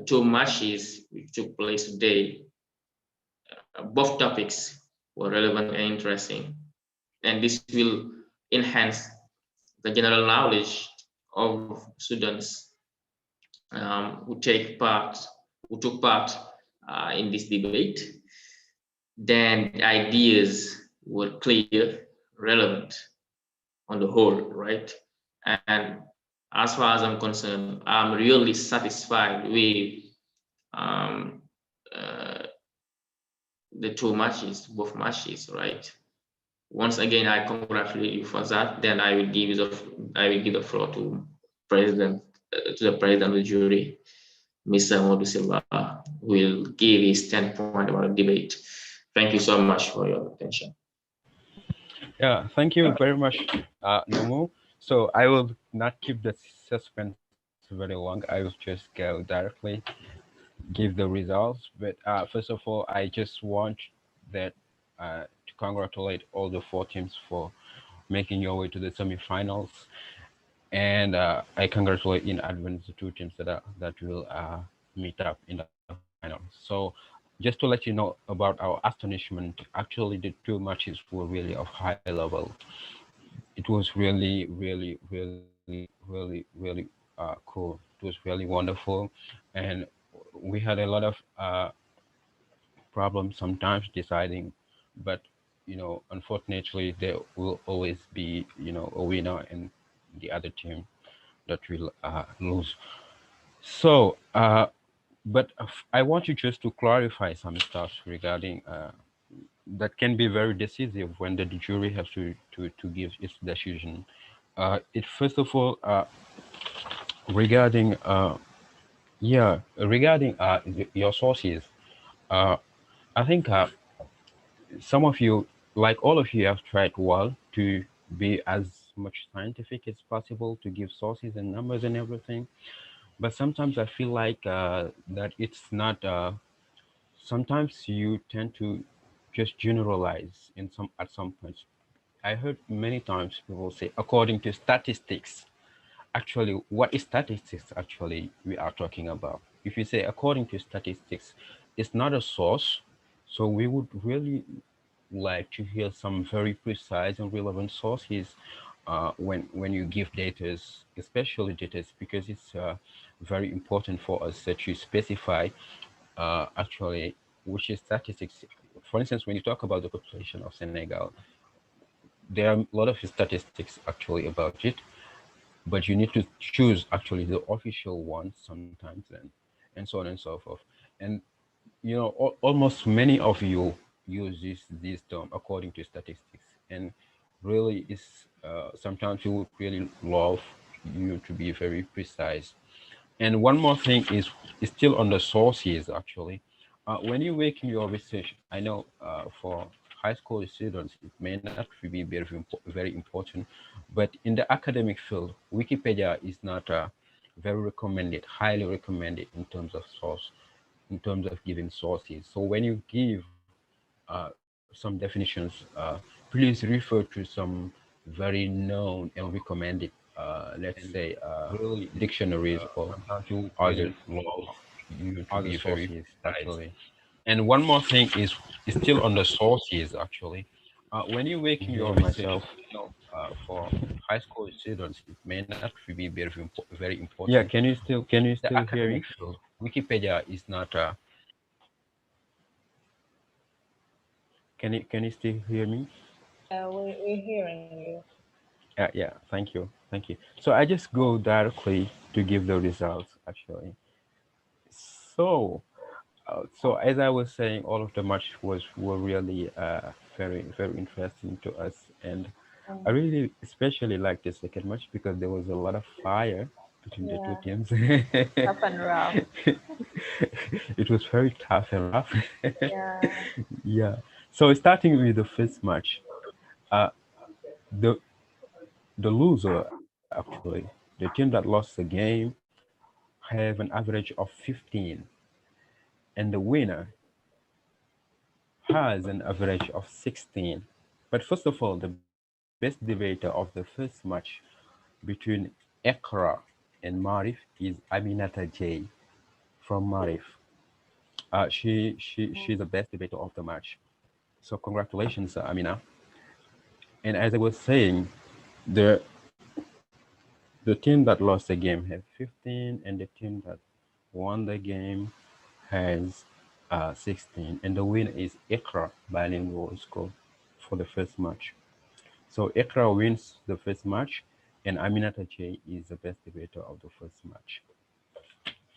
two matches which took place today, both topics were relevant and interesting, and this will enhance the general knowledge of students who took part in this debate. Then the ideas were clear, relevant on the whole, right? And as far as I'm concerned, I'm really satisfied with the both matches, right? Once again, I congratulate you for that. Then I will give the floor to the president of the jury, Mr. Modu Silva, who will give his standpoint about the debate. Thank you so much for your attention. Yeah, thank you very much, Nomu. So I will not keep the suspense very long. I will just go directly give the results. But first of all, I just want to congratulate all the 4 teams for making your way to the semifinals, and I congratulate in advance the 2 teams that will meet up in the final. So just to let you know about our astonishment, actually the 2 matches were really of high level. It was really, really, really, really, really cool. It was really wonderful, and we had a lot of problems sometimes deciding, but unfortunately there will always be a winner and the other team that will lose. So but I want you just to clarify some stuff regarding that can be very decisive when the jury has to give its decision. It first of all regarding your sources. I think some of you, like all of you, have tried well to be as much scientific as possible, to give sources and numbers and everything. But sometimes I feel like that it's not. Sometimes you tend to just generalize at some points. I heard many times people say, according to statistics. Actually, what is statistics actually we are talking about? If you say according to statistics, it's not a source, So we would really like to hear some very precise and relevant sources when you give data, especially data, because it's very important for us that you specify actually which is statistics. For instance, when you talk about the population of Senegal, there are a lot of statistics actually about it, but you need to choose actually the official ones sometimes, and so on and so forth. And you know, almost many of you use this term according to statistics, and really is sometimes you would really love you to be very precise. And one more thing is still on the sources actually. When you make your research, I know for high school students it may not be very important, but in the academic field, Wikipedia is not very recommended, highly recommended in terms of source, in terms of giving sources. So when you give some definitions, please refer to some very known and recommended, let's say, dictionaries or other you to be very precise. And one more thing is still on the sources actually. When you're making your research, you know, for high school students, it may not be very important, but in the academic field, Wikipedia is not. Can you still hear me? We're hearing you. Yeah, thank you, thank you. So I just go directly to give the results actually. So, so as I was saying, all of the match were really very interesting to us, and I really especially liked the second match because there was a lot of fire between the two Yeah, teams. tough and rough. It was very tough and rough. Yeah. Yeah. So starting with the first match, uh, the the loser actually, the team that lost the game, have an average of 15, and the winner has an average of 16. But first of all, the best debater of the first match between Ekra and Marif is Aminata J from Marif. She's the best debater of the match. So congratulations, Amina. And as I was saying, the the team that lost the game have 15, and the team that won the game has 16. And the winner is Ikra Bilingual School for the first match. So Ikra wins the first match, and Aminata J is the best debater of the first match.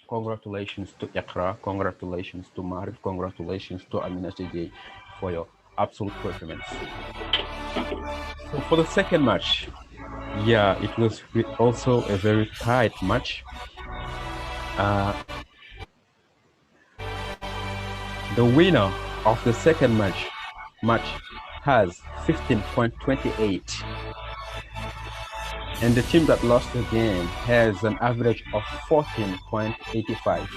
Congratulations to Ikra, congratulations to Marif, congratulations to Aminata J for your absolute performance. So for the second match, yeah, it was also a very tight match. Uh, the winner of the second match has 15.28, and the team that lost the game has an average of 14.85.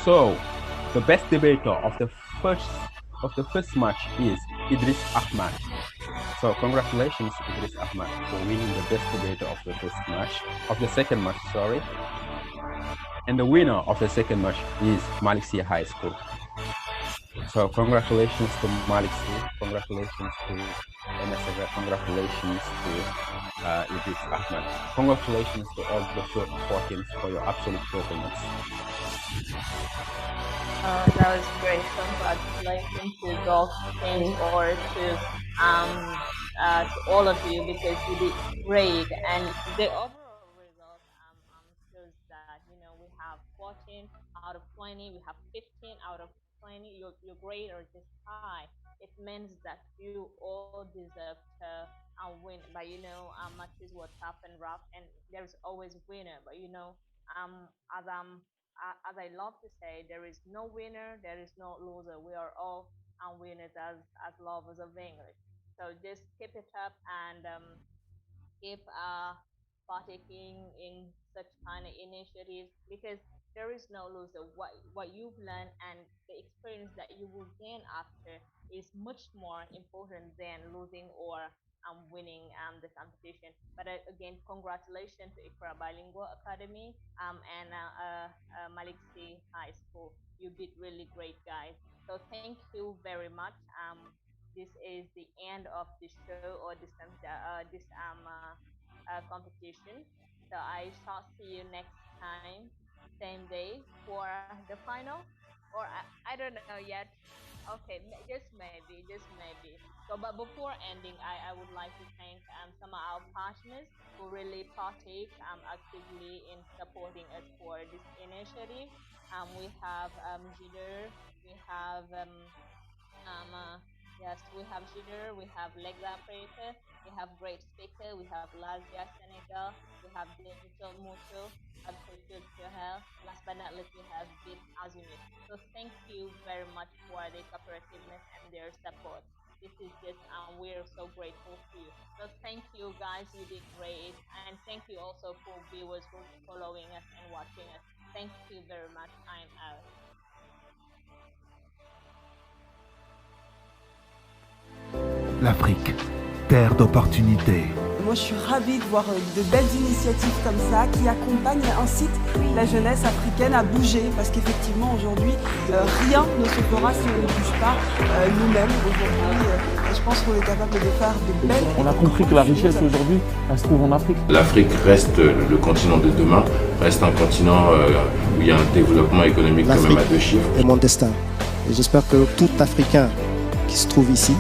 So the best debater first of the first match is Idris Ahmad. So congratulations, Idris Ahmad, for winning the best debater of the first match, of the second match, sorry. And the winner of the second match is Malick Sy High School. So congratulations to Malick Sy, congratulations to Aimé Cesaire, congratulations to Idris Ahmad. Congratulations to all the four teams for your absolute performance. That was great. Congratulations to both teams or to all of you because you did great. And the overall result shows that we have 14 out of 20, we have 15 out of 20. Your grade are just high. It means that you all deserve to win. But matches were tough and rough, and there's always a winner. But as as I love to say, there is no winner, there is no loser. We are all winners as lovers of English. So just keep it up and keep partaking in such kind of initiatives because there is no loser. What you've learned and the experience that you will gain after is much more important than losing or winning the competition. But again, congratulations to IQRA Bilingual Academy and Malick Sy High School. You did really great, guys. So thank you very much. This is the end of the show or this competition. So I shall see you next time, same day for the final, or I don't know yet. Okay, just maybe. So, but before ending, I would like to thank some of our partners who really partake actively in supporting us for this initiative. We have Jider, we have yes, we have Jider, we have Legla Prater, we have Great Speaker, we have Lazia Senegal, we have Digital Mutual, we have Culture Sahel. Last but not least, we have Bit Azimut. So thank you very much for the cooperativeness and their support. This is just we're so grateful to you. So thank you guys, you did great, and thank you also for viewers for following us and watching us. Thank you very much. I'm out. L'Afrique, terre d'opportunités. Moi, je suis ravie de voir de belles initiatives comme ça qui accompagnent, incitent la jeunesse africaine à bouger. Parce qu'effectivement, aujourd'hui, rien ne se fera si on ne bouge pas nous-mêmes. Aujourd'hui, je pense qu'on est capable de faire de belles... On a compris que la richesse aujourd'hui, elle se trouve en Afrique. L'Afrique reste le continent de demain, reste un continent où il y a un développement économique quand même à 2 chiffres. C'est mon destin. Et j'espère que tout Africain qui se trouve ici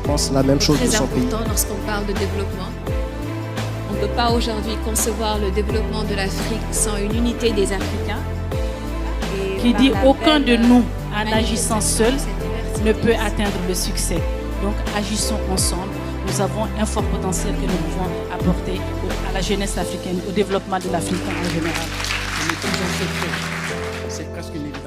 pense la même chose de son pays. C'est important lorsqu'on parle de développement. On ne peut pas aujourd'hui concevoir le développement de l'Afrique sans une unité des Africains. Qui dit aucun de nous, en agissant seul, ne peut atteindre le succès. Donc agissons ensemble. Nous avons un fort potentiel que nous pouvons apporter à la jeunesse africaine, au développement de l'Afrique en général. C'est presque inévitable.